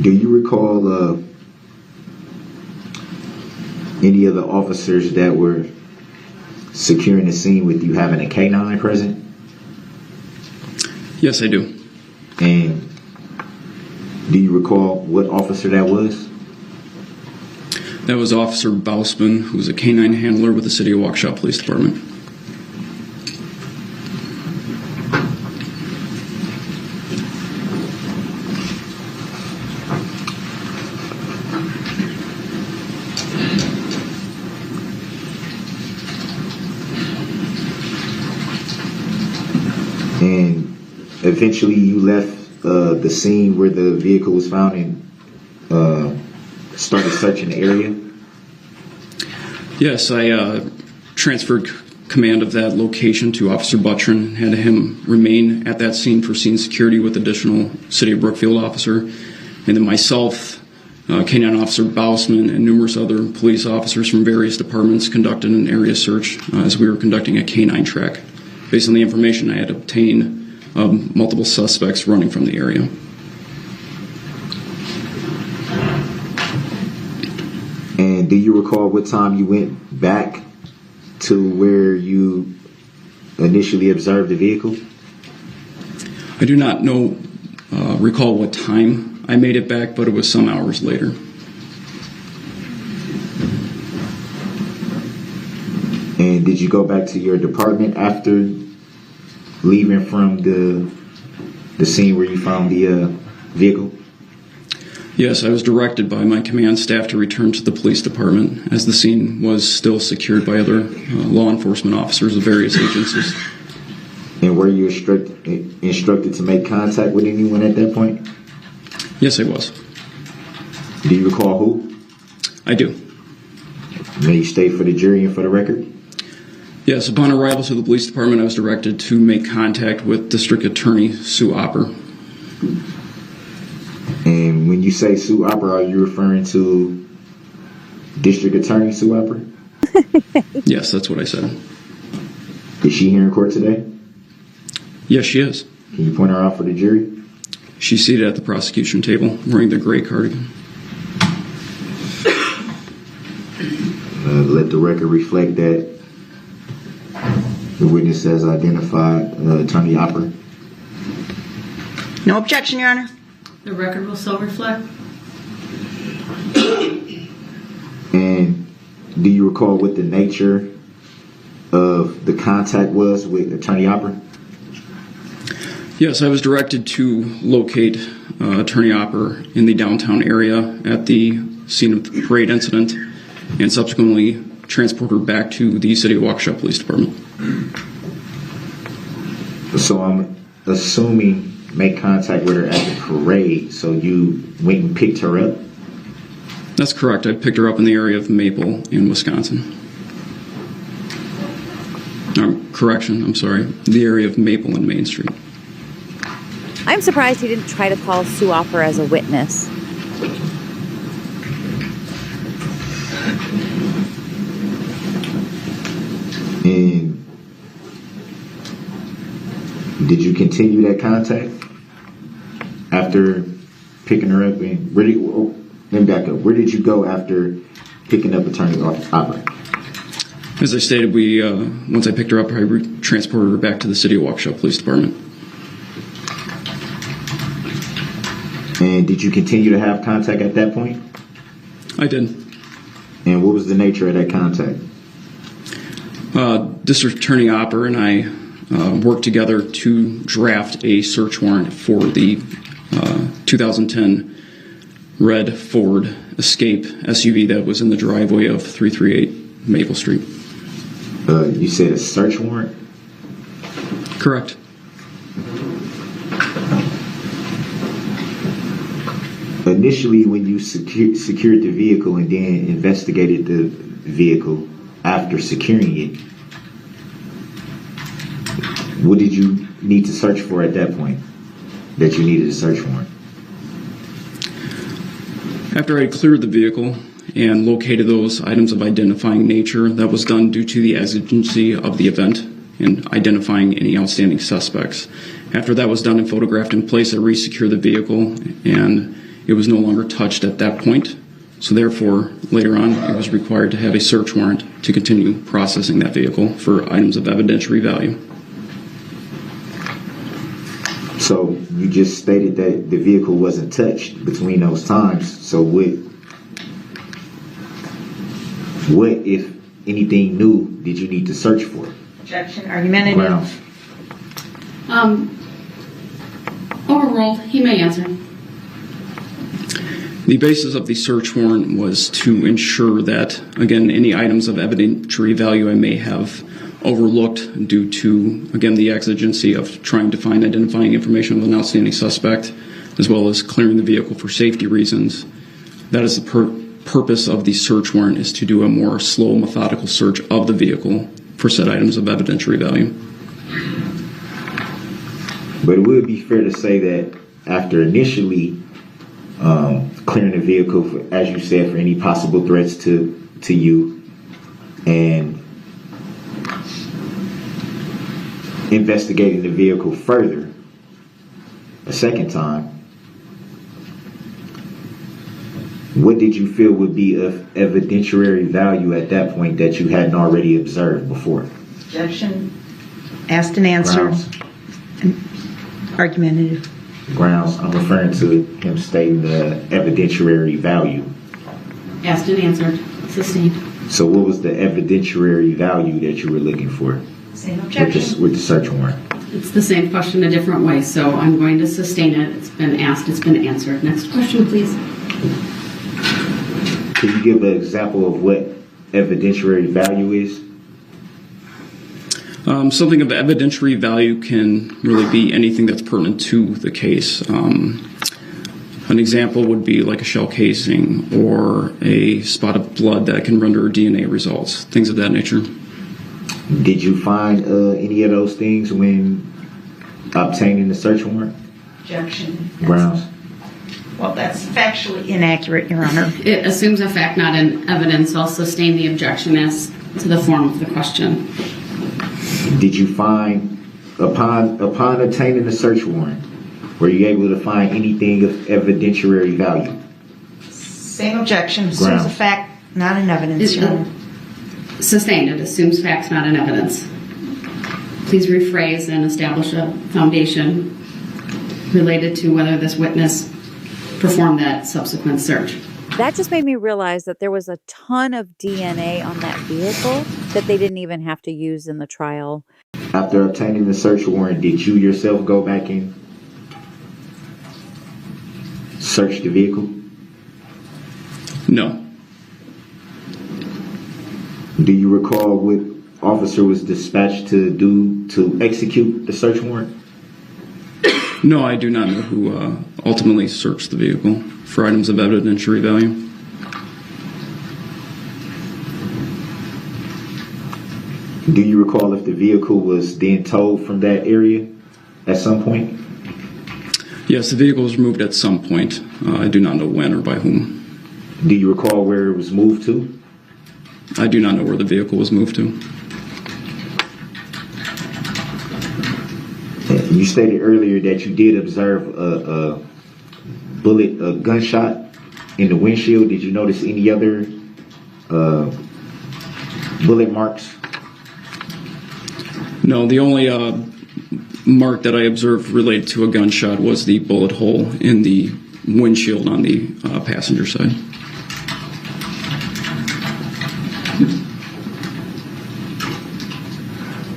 Do you recall any of the officers that were securing the scene with you having a K-9 present? Yes, I do. And do you recall what officer that was? That was Officer Bausman, who was a K-9 handler with the City of Waukesha Police Department. And eventually you left the scene where the vehicle was found and started searching the area? Yes, I transferred command of that location to Officer Butron, had him remain at that scene for scene security with additional City of Brookfield officer, and then myself, K-9 Officer Bausman, and numerous other police officers from various departments conducted an area search as we were conducting a K-9 track. Based on the information I had obtained of multiple suspects running from the area. And do you recall what time you went back to where you initially observed the vehicle? I do not recall what time I made it back, but it was some hours later. And did you go back to your department after leaving from the scene where you found the vehicle? Yes, I was directed by my command staff to return to the police department as the scene was still secured by other law enforcement officers of various agencies. And were you instructed to make contact with anyone at that point? Yes, I was. Do you recall who? I do. May you state for the jury and for the record? Yes, upon arrival to the police department, I was directed to make contact with District Attorney Sue Opper. And when you say Sue Opper, are you referring to District Attorney Sue Opper? Yes, that's what I said. Is she here in court today? Yes, she is. Can you point her out for the jury? She's seated at the prosecution table wearing the gray cardigan. Let the record reflect that the witness has identified Attorney Opper. No objection, Your Honor. The record will so reflect. And do you recall what the nature of the contact was with Attorney Opper? Yes, I was directed to locate Attorney Opper in the downtown area at the scene of the parade incident and subsequently transport her back to the City of Waukesha Police Department. So I'm assuming make contact with her at the parade, so you went and picked her up? That's correct. I picked her up in the area of Maple in Wisconsin. The area of Maple and Main Street. I'm surprised he didn't try to call Sue Opper as a witness. And did you continue that contact after picking her up? And let me back up. Where did you go after picking up Attorney Opper? As I stated, once I picked her up, I transported her back to the City of Waukesha Police Department. And did you continue to have contact at that point? I did. And what was the nature of that contact? District Attorney Opper and I worked together to draft a search warrant for the 2010 red Ford Escape SUV that was in the driveway of 338 Maple Street. You said a search warrant? Correct. Initially, when you secured the vehicle and then investigated the vehicle after securing it, what did you need to search for at that point that you needed a search warrant? After I cleared the vehicle and located those items of identifying nature, that was done due to the exigency of the event and identifying any outstanding suspects. After that was done and photographed in place, I resecured the vehicle and it was no longer touched at that point. So therefore, later on, it was required to have a search warrant to continue processing that vehicle for items of evidentiary value. So you just stated that the vehicle wasn't touched between those times. So what if anything new, did you need to search for? Objection, argumentative. Overruled. He may answer. The basis of the search warrant was to ensure that, again, any items of evidentiary value I may have overlooked due to, again, the exigency of trying to find identifying information of an outstanding suspect, as well as clearing the vehicle for safety reasons. That is the purpose of the search warrant, is to do a more slow, methodical search of the vehicle for said items of evidentiary value. But it would be fair to say that after initially clearing the vehicle, for, as you said, for any possible threats to you, and investigating the vehicle further a second time, what did you feel would be of evidentiary value at that point that you hadn't already observed before? Objection, asked and answered. Argumentative. Grounds, I'm referring to him stating the evidentiary value. Asked and answered. Sustained. So what was the evidentiary value that you were looking for? Same objection. With the search warrant? It's the same question a different way, so I'm going to sustain it. It's been asked, it's been answered. Next question, please. Can you give an example of what evidentiary value is? Something of evidentiary value can really be anything that's pertinent to the case. An example would be like a shell casing or a spot of blood that can render DNA results, things of that nature. Did you find any of those things when obtaining the search warrant? Objection. Grounds? Well, that's factually inaccurate, Your Honor. It assumes a fact, not an evidence. I'll sustain the objection as to the form of the question. Did you find, upon obtaining the search warrant, were you able to find anything of evidentiary value? Same objection. Assumes a fact, not an evidence, Your Honor. Sustained. It assumes facts, not an evidence. Please rephrase and establish a foundation related to whether this witness performed that subsequent search. That just made me realize that there was a ton of DNA on that vehicle. that they didn't even have to use in the trial. After obtaining the search warrant, did you yourself go back and search the vehicle? No. Do you recall what officer was dispatched to do to execute the search warrant? No, I do not know who ultimately searched the vehicle for items of evidentiary value. Do you recall if the vehicle was then towed from that area at some point? Yes, the vehicle was removed at some point. I do not know when or by whom. Do you recall where it was moved to? I do not know where the vehicle was moved to. You stated earlier that you did observe a gunshot in the windshield. Did you notice any other bullet marks? No, the only mark that I observed related to a gunshot was the bullet hole in the windshield on the passenger side.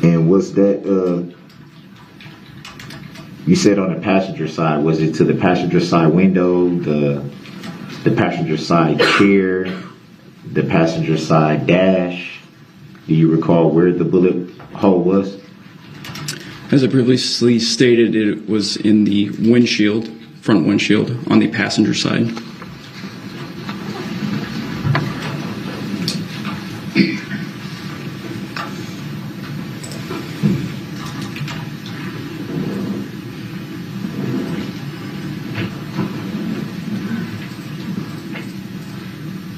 And was that, you said on the passenger side, was it to the passenger side window, the passenger side chair, the passenger side dash? Do you recall where the bullet hole was? As I previously stated, it was in the windshield, front windshield, on the passenger side.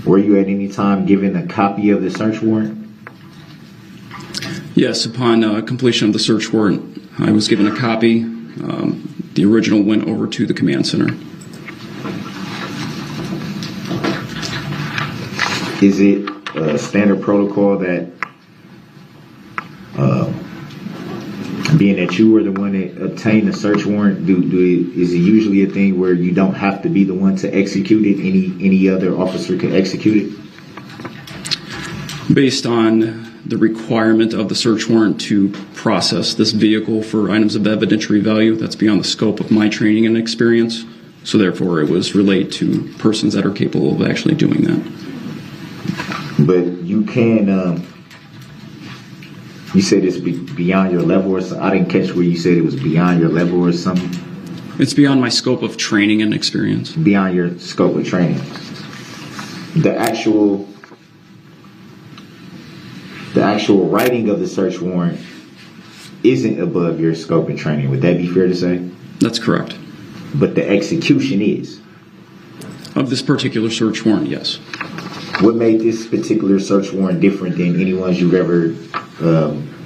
Were you at any time given a copy of the search warrant? Yes, upon completion of the search warrant, I was given a copy. The original went over to the command center. Is it a standard protocol that, being that you were the one that obtained the search warrant, is it usually a thing where you don't have to be the one to execute it? Any other officer can execute it? Based on the requirement of the search warrant to process this vehicle for items of evidentiary value, that's beyond the scope of my training and experience. So therefore, it was relayed to persons that are capable of actually doing that. But you can, you said it's beyond your level or something. I didn't catch where you said it was beyond your level or something. It's beyond my scope of training and experience. Beyond your scope of training. The actual writing of the search warrant isn't above your scope and training. Would that be fair to say? That's correct. But the execution is? Of this particular search warrant, yes. What made this particular search warrant different than any ones you've ever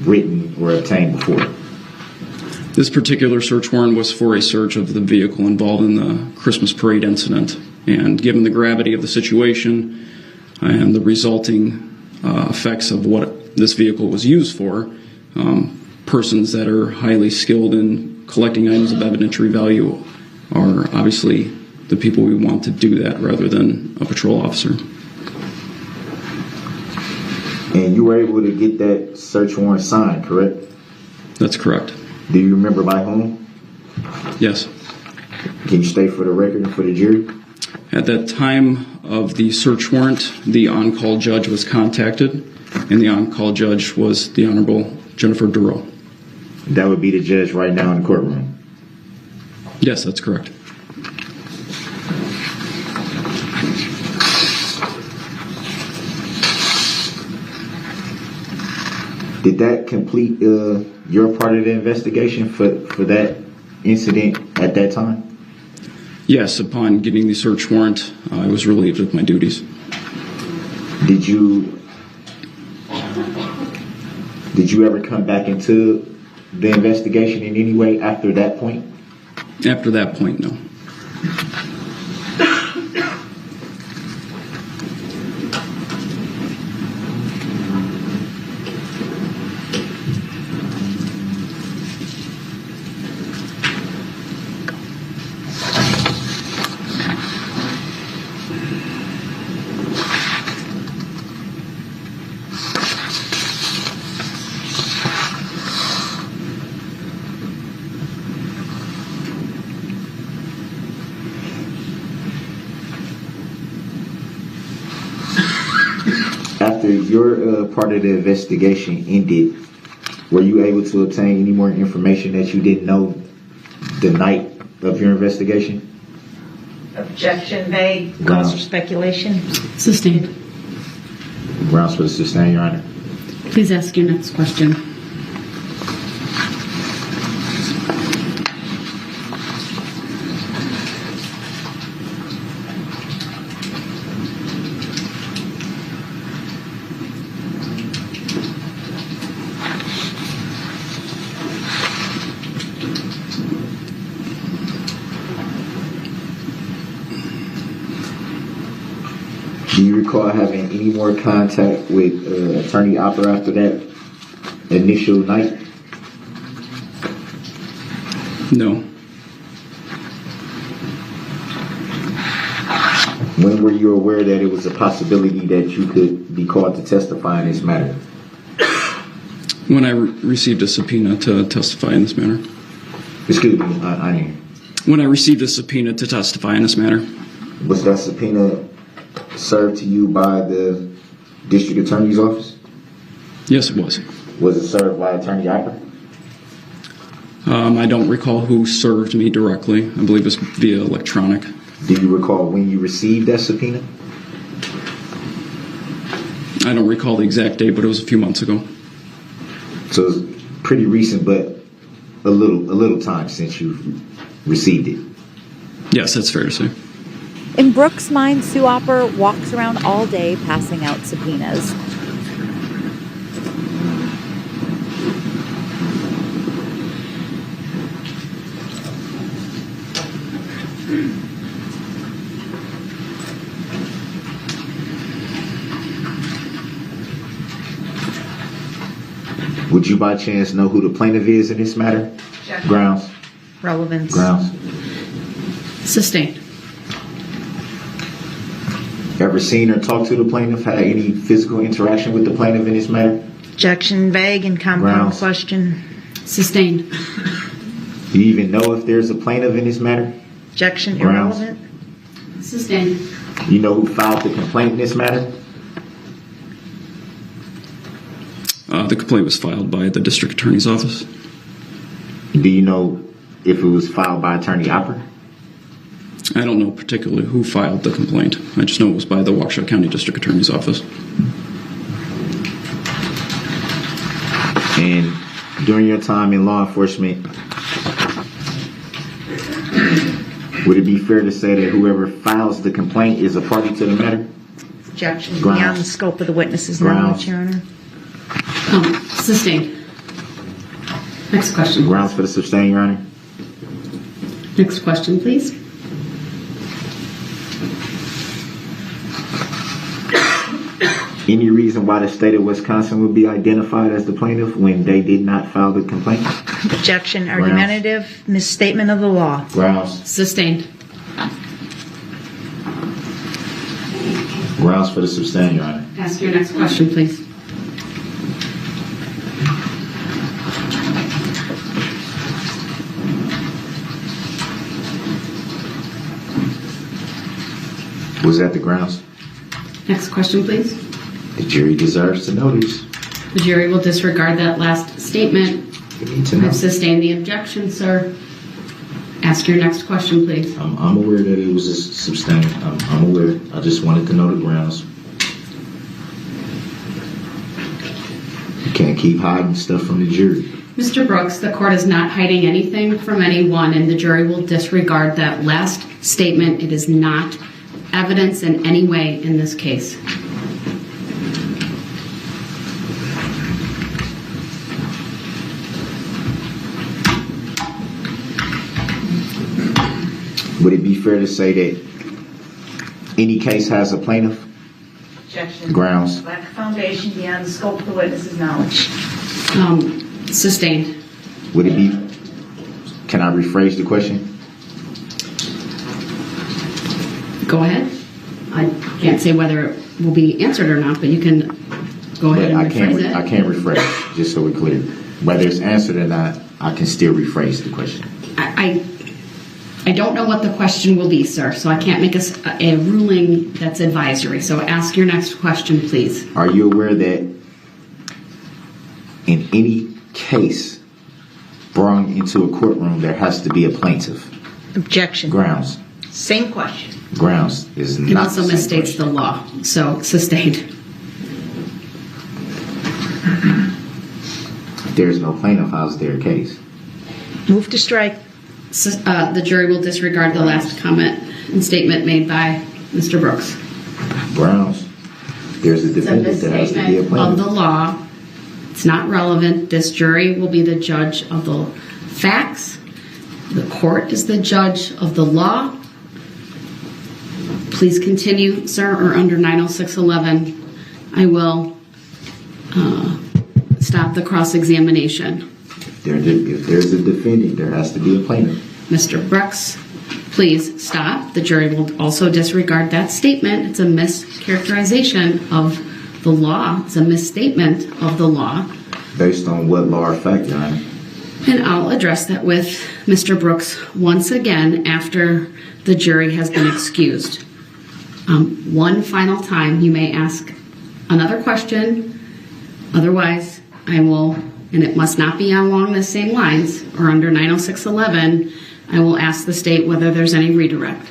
written or obtained before? This particular search warrant was for a search of the vehicle involved in the Christmas parade incident. And given the gravity of the situation and the resulting effects of what this vehicle was used for, persons that are highly skilled in collecting items of evidentiary value are obviously the people we want to do that rather than a patrol officer. And you were able to get that search warrant signed, correct? That's correct. Do you remember by whom? Yes. Can you state for the record and for the jury? At that time of the search warrant, the on-call judge was contacted, and the on-call judge was the Honorable Jennifer Darrell. That would be the judge right now in the courtroom? Yes, that's correct. Did that complete your part of the investigation for that incident at that time? Yes, upon getting the search warrant, I was relieved of my duties. Did you ever come back into the investigation in any way after that point? After that point, no. After your part of the investigation ended, were you able to obtain any more information that you didn't know the night of your investigation? Objection, vague, cause for speculation. Sustained. Grounds for the sustain, Your Honor. Please ask your next question. Do you recall having any more contact with Attorney Opper after that initial night? No. When were you aware that it was a possibility that you could be called to testify in this matter? When I received a subpoena to testify in this matter. Excuse me, I mean. When I received a subpoena to testify in this matter. Was that subpoena served to you by the district attorney's office? Yes, it was. Was it served by Attorney Opper? I don't recall who served me directly. I believe it was via electronic. Do you recall when you received that subpoena? I don't recall the exact date, but it was a few months ago. So it's pretty recent, but a little time since you received it. Yes, that's fair to say. In Brooks' mind, Sue Opper walks around all day passing out subpoenas. Would you by chance know who the plaintiff is in this matter? Check. Grounds? Relevance. Grounds? Sustained. Ever seen or talked to the plaintiff? Had any physical interaction with the plaintiff in this matter? Objection, vague and compound Grounds. question. Sustained. Do you even know if there's a plaintiff in this matter? Objection, Grounds. irrelevant. Sustained. You know who filed the complaint in this matter? The complaint was filed by the district attorney's office. Do you know if it was filed by Attorney Opper? I don't know particularly who filed the complaint. I just know it was by the Waukesha County District Attorney's Office. And during your time in law enforcement, would it be fair to say that whoever files the complaint is a party to the matter? Objection, Grounds. beyond the scope of the witness's Grounds. knowledge, Your Honor. Sustained. Next question. Grounds for the sustain, Your Honor. Next question, please. Any reason why the state of Wisconsin would be identified as the plaintiff when they did not file the complaint? Objection, argumentative, misstatement of the law. Grounds. Sustained. Grounds for the sustain, Your Honor. Ask your next question, please. Was that the grounds? Next question, please. The jury deserves to know this. The jury will disregard that last statement. You need to know. I've sustained the objection, sir. Ask your next question, please. I'm aware that it was a sustain. I'm aware. I just wanted to know the grounds. You can't keep hiding stuff from the jury. Mr. Brooks, the court is not hiding anything from anyone, and the jury will disregard that last statement. It is not evidence in any way in this case. Would it be fair to say that any case has a plaintiff? Objection. Grounds. Lack of foundation beyond the scope of the witness's knowledge. Sustained. Would it be? Can I rephrase the question? Go ahead. I can't say whether it will be answered or not, but you can go ahead and rephrase it. I can't rephrase, just so we're clear. Whether it's answered or not, I can still rephrase the question. I don't know what the question will be, sir, so I can't make a ruling that's advisory. So ask your next question, please. Are you aware that in any case brought into a courtroom, there has to be a plaintiff? Objection. Grounds. Same question. Grounds is It not also the same misstates question. the law, so sustained. If there's no plaintiff, how's their case? Move to strike. The jury will disregard the last comment and statement made by Mr. Brooks. Grounds. There's a It's a defendant, there has to be a misstatement of plaintiff. the law. It's not relevant. This jury will be the judge of the facts. The court is the judge of the law. Please continue, sir, or under 906.11, I will stop the cross-examination. If there's a defendant, there has to be a plaintiff. Mr. Brooks, please stop. The jury will also disregard that statement. It's a mischaracterization of the law. It's a misstatement of the law. Based on what law or fact, Your Honor? And I'll address that with Mr. Brooks once again after the jury has been excused. One final time, you may ask another question. Otherwise, I will, and it must not be along the same lines, or under 906.11, I will ask the state whether there's any redirect.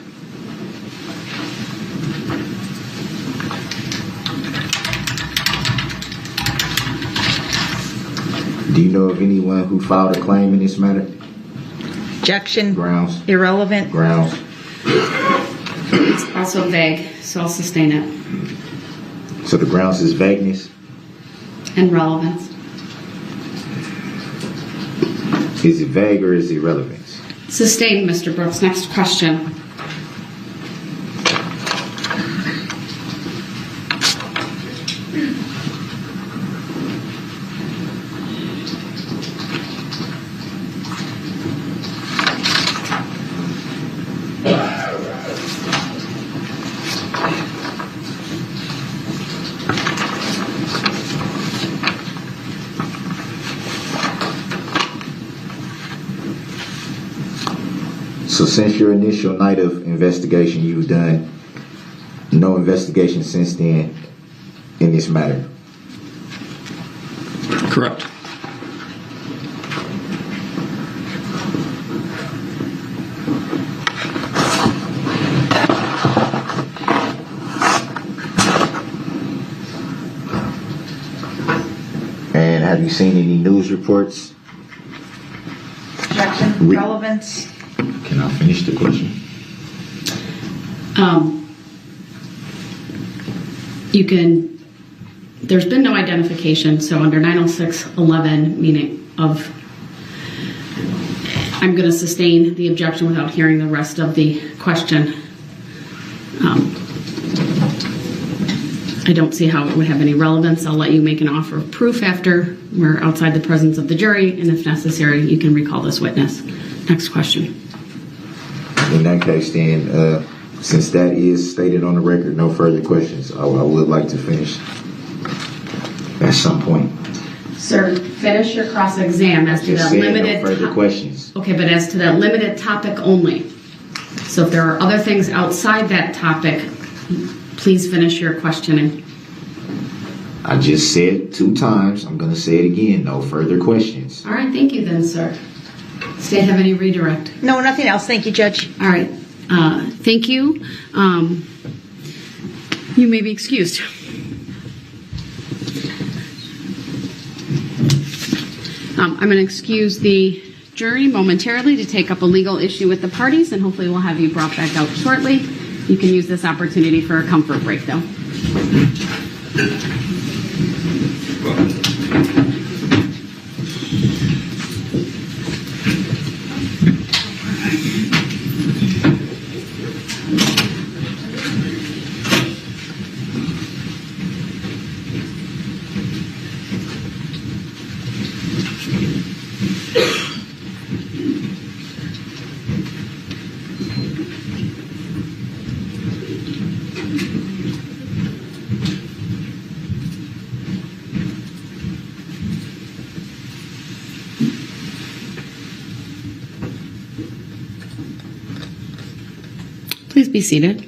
Do you know of anyone who filed a claim in this matter? Objection. Grounds. Irrelevant. Grounds. It's also vague, so I'll sustain it. So the grounds is vagueness? And relevance. Is it vague or is it relevance? Sustained, Mr. Brooks. Next question. So since your initial night of investigation, you've done no investigation since then in this matter? Correct. And have you seen any news reports? Objection. Relevance. Can I finish the question? You can, there's been no identification, so under 906.11, meaning of, I'm going to sustain the objection without hearing the rest of the question. I don't see how it would have any relevance. I'll let you make an offer of proof after we're outside the presence of the jury, and if necessary, you can recall this witness. Next question. In that case, then, since that is stated on the record, no further questions. I would like to finish at some point. Sir, finish your cross-exam as to Just that said limited... no further questions. Okay, but as to that limited topic only. So if there are other things outside that topic, please finish your questioning. I just said 2 times. I'm going to say it again. No further questions. All right, thank you then, sir. State have any redirect? No, nothing else. Thank you, Judge. All right, thank you. You may be excused. I'm going to excuse the jury momentarily to take up a legal issue with the parties, and hopefully we'll have you brought back out shortly. You can use this opportunity for a comfort break, though. be seated.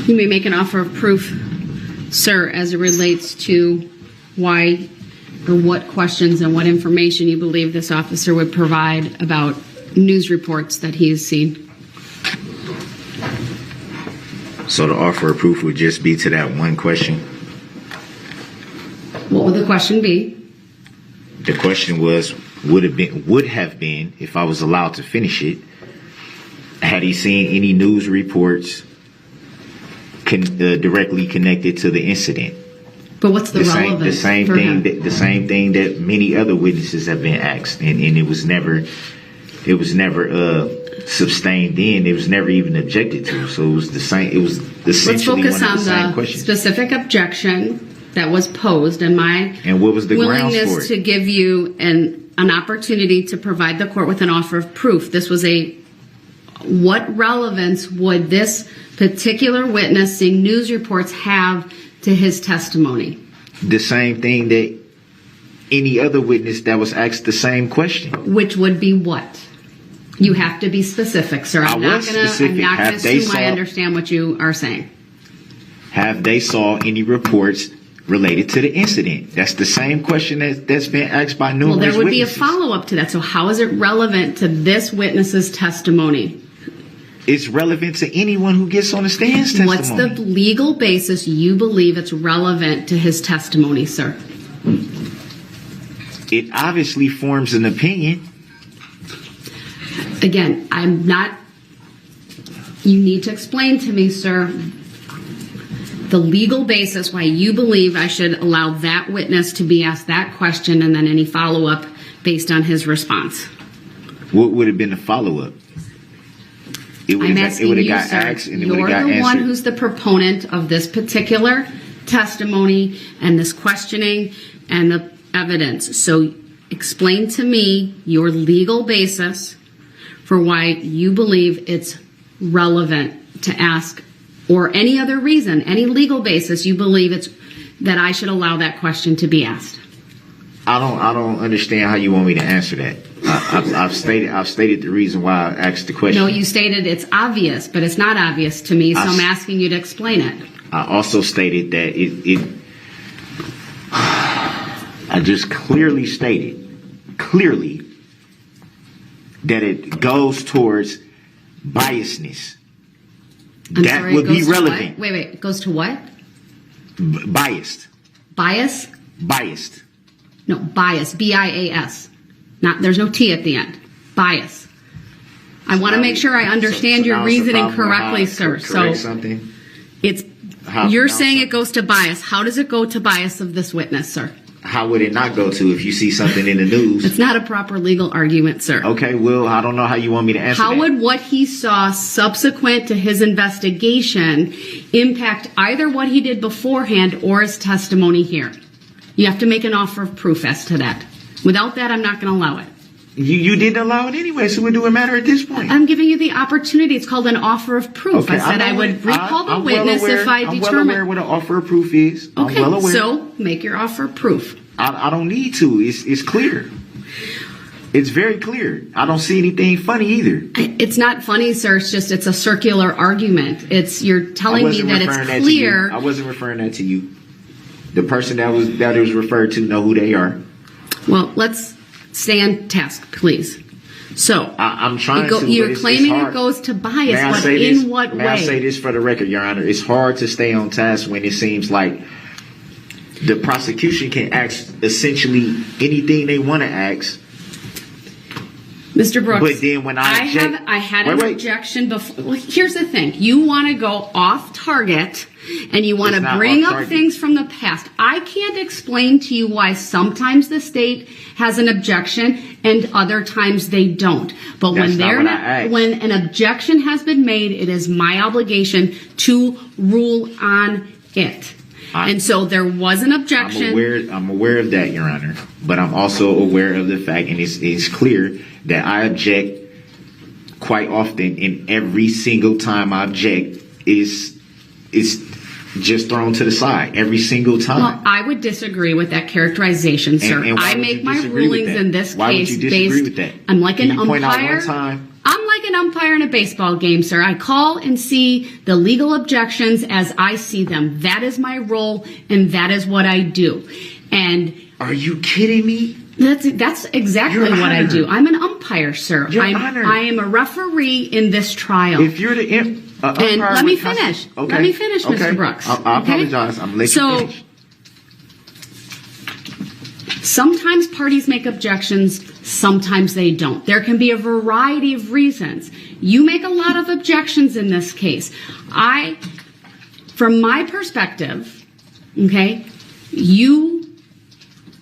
You may make an offer of proof, sir, as it relates to why or what questions and what information you believe this officer would provide about news reports that he has seen. So the offer of proof would just be to that one question? What would the question be? The question was, would have been, if I was allowed to finish it, had he seen any news reports directly connected to the incident? But what's the relevance? The same thing that many other witnesses have been asked, and it was never sustained then. It was never even objected to. So it was the same. It was essentially Let's focus one of the on same the questions. specific objection that was posed, and my what was the grounds for willingness it? to give you an opportunity to provide the court with an offer of proof. This was what relevance would this particular witness seeing news reports have to his testimony? The same thing that any other witness that was asked the same question. Which would be what? You have to be specific, sir. I'm not going to assume I understand what you are saying. Have they saw any reports related to the incident? That's the same question that's been asked by numerous witnesses. Well, there would be a follow-up to that. So how is it relevant to this witness's testimony? It's relevant to anyone who gets on the stand's testimony. What's the legal basis you believe it's relevant to his testimony, sir? It obviously forms an opinion. Again, you need to explain to me, sir, the legal basis why you believe I should allow that witness to be asked that question and then any follow-up based on his response. What would have been the follow-up? I'm asking you, sir, you're the one who's the proponent of this particular testimony and this questioning and the evidence. So explain to me your legal basis for why you believe it's relevant to ask, or any other reason, any legal basis you believe that I should allow that question to be asked. I don't understand how you want me to answer that. I've stated the reason why I asked the question. No, you stated it's obvious, but it's not obvious to me, so I'm asking you to explain it. I also stated that I just clearly stated that it goes towards biasness. That would be relevant. Wait, it goes to what? Biased. Bias? Biased. No, bias. B-I-A-S. There's no T at the end. Bias. I want to make sure I understand your reasoning correctly, sir. So something. You're saying it goes to bias. How does it go to bias of this witness, sir? How would it not go to if you see something in the news? It's not a proper legal argument, sir. Okay, well, I don't know how you want me to answer that. How would what he saw subsequent to his investigation impact either what he did beforehand or his testimony here? You have to make an offer of proof as to that. Without that, I'm not going to allow it. You didn't allow it anyway, so what do it matter at this point? I'm giving you the opportunity. It's called an offer of proof. Okay, I said I would recall the witness if I determined. I'm well aware what an offer of proof is. Okay, I'm well aware. So make your offer of proof. I don't need to. It's clear. It's very clear. I don't see anything funny either. It's not funny, sir. It's a circular argument. You're telling me that it's clear. I wasn't referring that to you. The person that was referred to know who they are. Well, let's stay on task, please. So I'm trying to. You're claiming it goes to bias, but in what way? May I say this for the record, Your Honor? It's hard to stay on task when it seems like the prosecution can ask essentially anything they want to ask. Mr. Brooks, but then when I had an objection before. Well, here's the thing. You want to go off target and you want to bring up things from the past. I can't explain to you why sometimes the state has an objection and other times they don't. But when an objection has been made, it is my obligation to rule on it. And so there was an objection. I'm aware of that, Your Honor. But I'm also aware of the fact, and it's clear that I object quite often, and every single time I object is just thrown to the side. Every single time. Well, I would disagree with that characterization, sir. And I make my rulings in this case based. With that? I'm like an umpire. Point out one time I'm like an umpire in a baseball game, sir. I call and see the legal objections as I see them. That is my role, and that is what I do. And are you kidding me? That's exactly what I do. I'm an umpire, sir. I am a referee in this trial. If you're the umpire, and let me finish. Okay. Let me finish, Mr. Brooks. I apologize. I'm late. So, sometimes parties make objections, sometimes they don't. There can be a variety of reasons. You make a lot of objections in this case. From my perspective, okay, you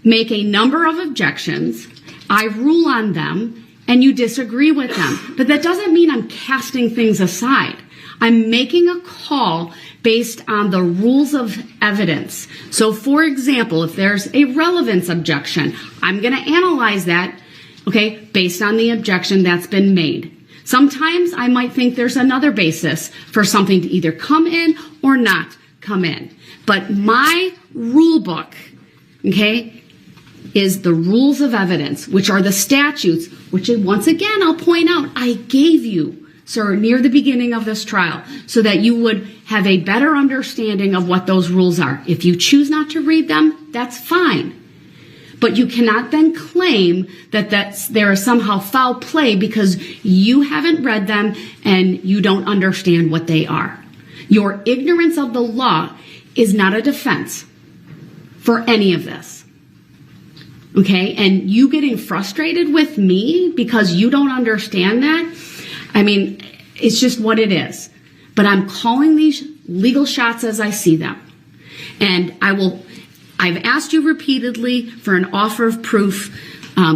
make a number of objections, I rule on them, and you disagree with them. But that doesn't mean I'm casting things aside. I'm making a call based on the rules of evidence. So, for example, if there's a relevance objection, I'm going to analyze that, okay, based on the objection that's been made. Sometimes I might think there's another basis for something to either come in or not come in. But my rule book, okay, is the rules of evidence, which are the statutes, which once again, I'll point out, I gave you, sir, near the beginning of this trial, so that you would have a better understanding of what those rules are. If you choose not to read them, that's fine. But you cannot then claim that there is somehow foul play because you haven't read them and you don't understand what they are. Your ignorance of the law is not a defense for any of this. Okay, and you getting frustrated with me because you don't understand that, I mean, it's just what it is. But I'm calling these legal shots as I see them. And I've asked you repeatedly for an offer of proof.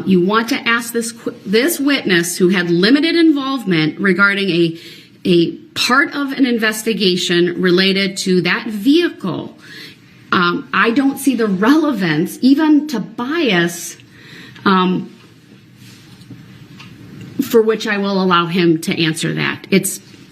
You want to ask this witness who had limited involvement regarding a part of an investigation related to that vehicle. I don't see the relevance, even to bias, for which I will allow him to answer that.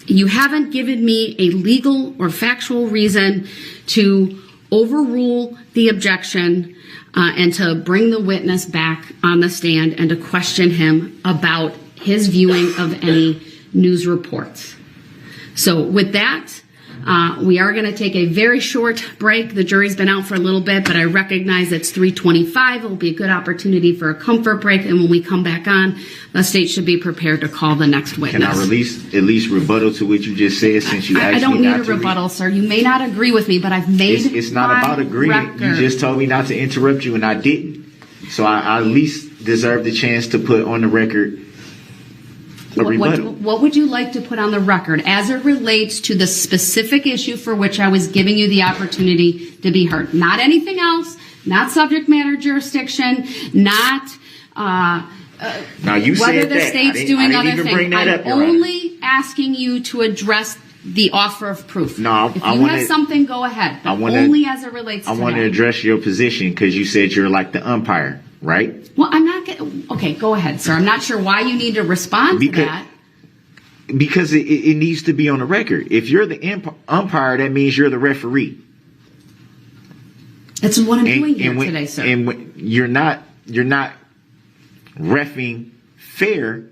You haven't given me a legal or factual reason to overrule the objection and to bring the witness back on the stand and to question him about his viewing of any news reports. So with that, we are going to take a very short break. The jury's been out for a little bit, but I recognize it's 3:25. It will be a good opportunity for a comfort break, and when we come back on, the state should be prepared to call the next witness. Can I at least rebuttal to what you just said since you asked me I don't not need to a rebuttal, sir. You may not agree with me, but I've made It's not about agreeing. You just told me not to interrupt you, and I didn't. So I at least deserve the chance to put on the record a rebuttal. What would you like to put on the record as it relates to the specific issue for which I was giving you the opportunity to be heard? Not anything else, not subject matter jurisdiction, not now you whether said the that. state's doing other things. I'm up, only asking you to address the offer of proof. No, if you have something, go ahead. But only as it relates to I want to address your position because you said you're like the umpire, right? Well, I'm not getting... Okay, go ahead, sir. I'm not sure why you need to respond to that. Because it needs to be on the record. If you're the umpire, that means you're the referee. That's what I'm doing here today, sir. And when you're not reffing fair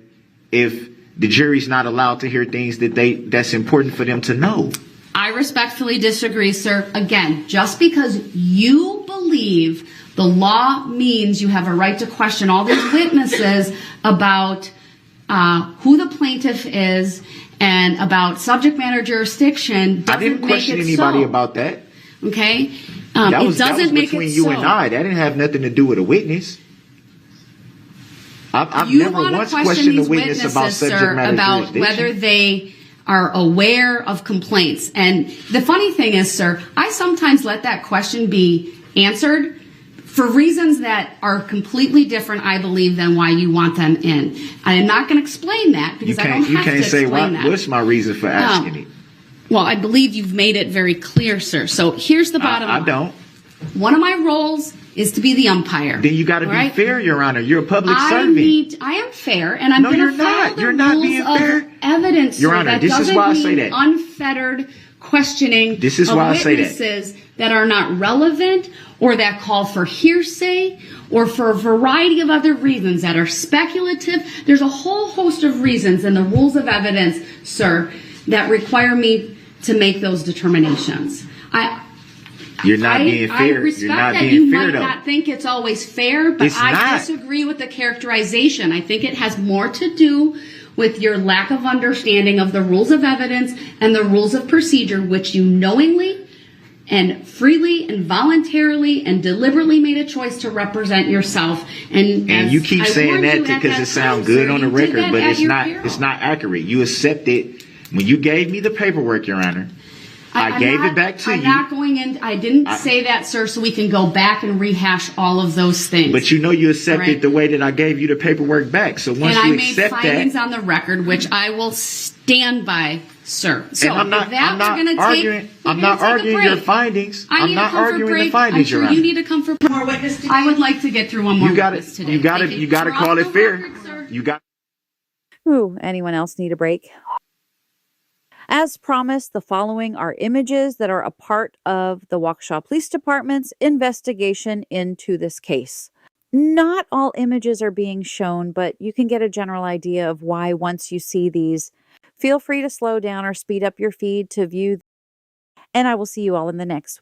if the jury's not allowed to hear things that's important for them to know. I respectfully disagree, sir. Again, just because you believe the law means you have a right to question all these witnesses about who the plaintiff is and about subject matter jurisdiction doesn't I didn't question anybody about that. Okay? That was make between it you so. and I. That didn't have nothing to do with a witness. I've never once questioned a witness about subject matter about jurisdiction. whether they are aware of complaints. And the funny thing is, sir, I sometimes let that question be answered for reasons that are completely different, I believe, than why you want them in. I'm not going to explain that because I don't have to explain that. What's my reason for asking it? Well, I believe you've made it very clear, sir. So here's the bottom line. I don't. One of my roles is to be the umpire. Then you got to be fair, Your Honor. You're a public servant. I am fair, and I'm going to follow the rules of evidence. Your Honor, that this is why I say that. Unfettered questioning This is why I say that. witnesses that are not relevant or that call for hearsay or for a variety of other reasons that are speculative. There's a whole host of reasons in the rules of evidence, sir, that require me to make those determinations. You're not being fair. I respect You're not that being you fair, might though. not think it's always fair, but It's I not. disagree with the characterization. I think it has more to do with your lack of understanding of the rules of evidence and the rules of procedure, which you knowingly and freely and voluntarily and deliberately made a choice to represent yourself. And you keep saying that because it sounds good on the record, but it's not. Peril. It's not accurate. You accept it when you gave me the paperwork, Your Honor. I gave it back to you. I'm not going in. I didn't say that, sir, so we can go back and rehash all of those things. But you know you accepted the way that I gave you the paperwork back. So once and you I made accept findings that, on the record, which I will stand by, sir. So and I'm not, with that, I'm not we're gonna arguing. take, I'm not arguing your findings. I'm not arguing the findings, Your I'm sure Honor. you need to come for more witness today. I would like to get through one more witness today. You got to call it fair. You got. Ooh, anyone else need a break? As promised, the following are images that are a part of the Waukesha Police Department's investigation into this case. Not all images are being shown, but you can get a general idea of why once you see these. Feel free to slow down or speed up your feed to view, and I will see you all in the next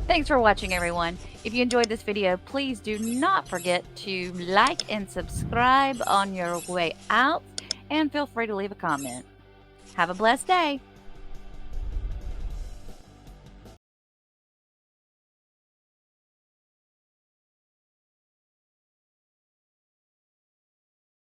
Thanks for watching, everyone. If you enjoyed this video, please do not forget to like and subscribe on your way out, and feel free to leave a comment. Have a blessed day.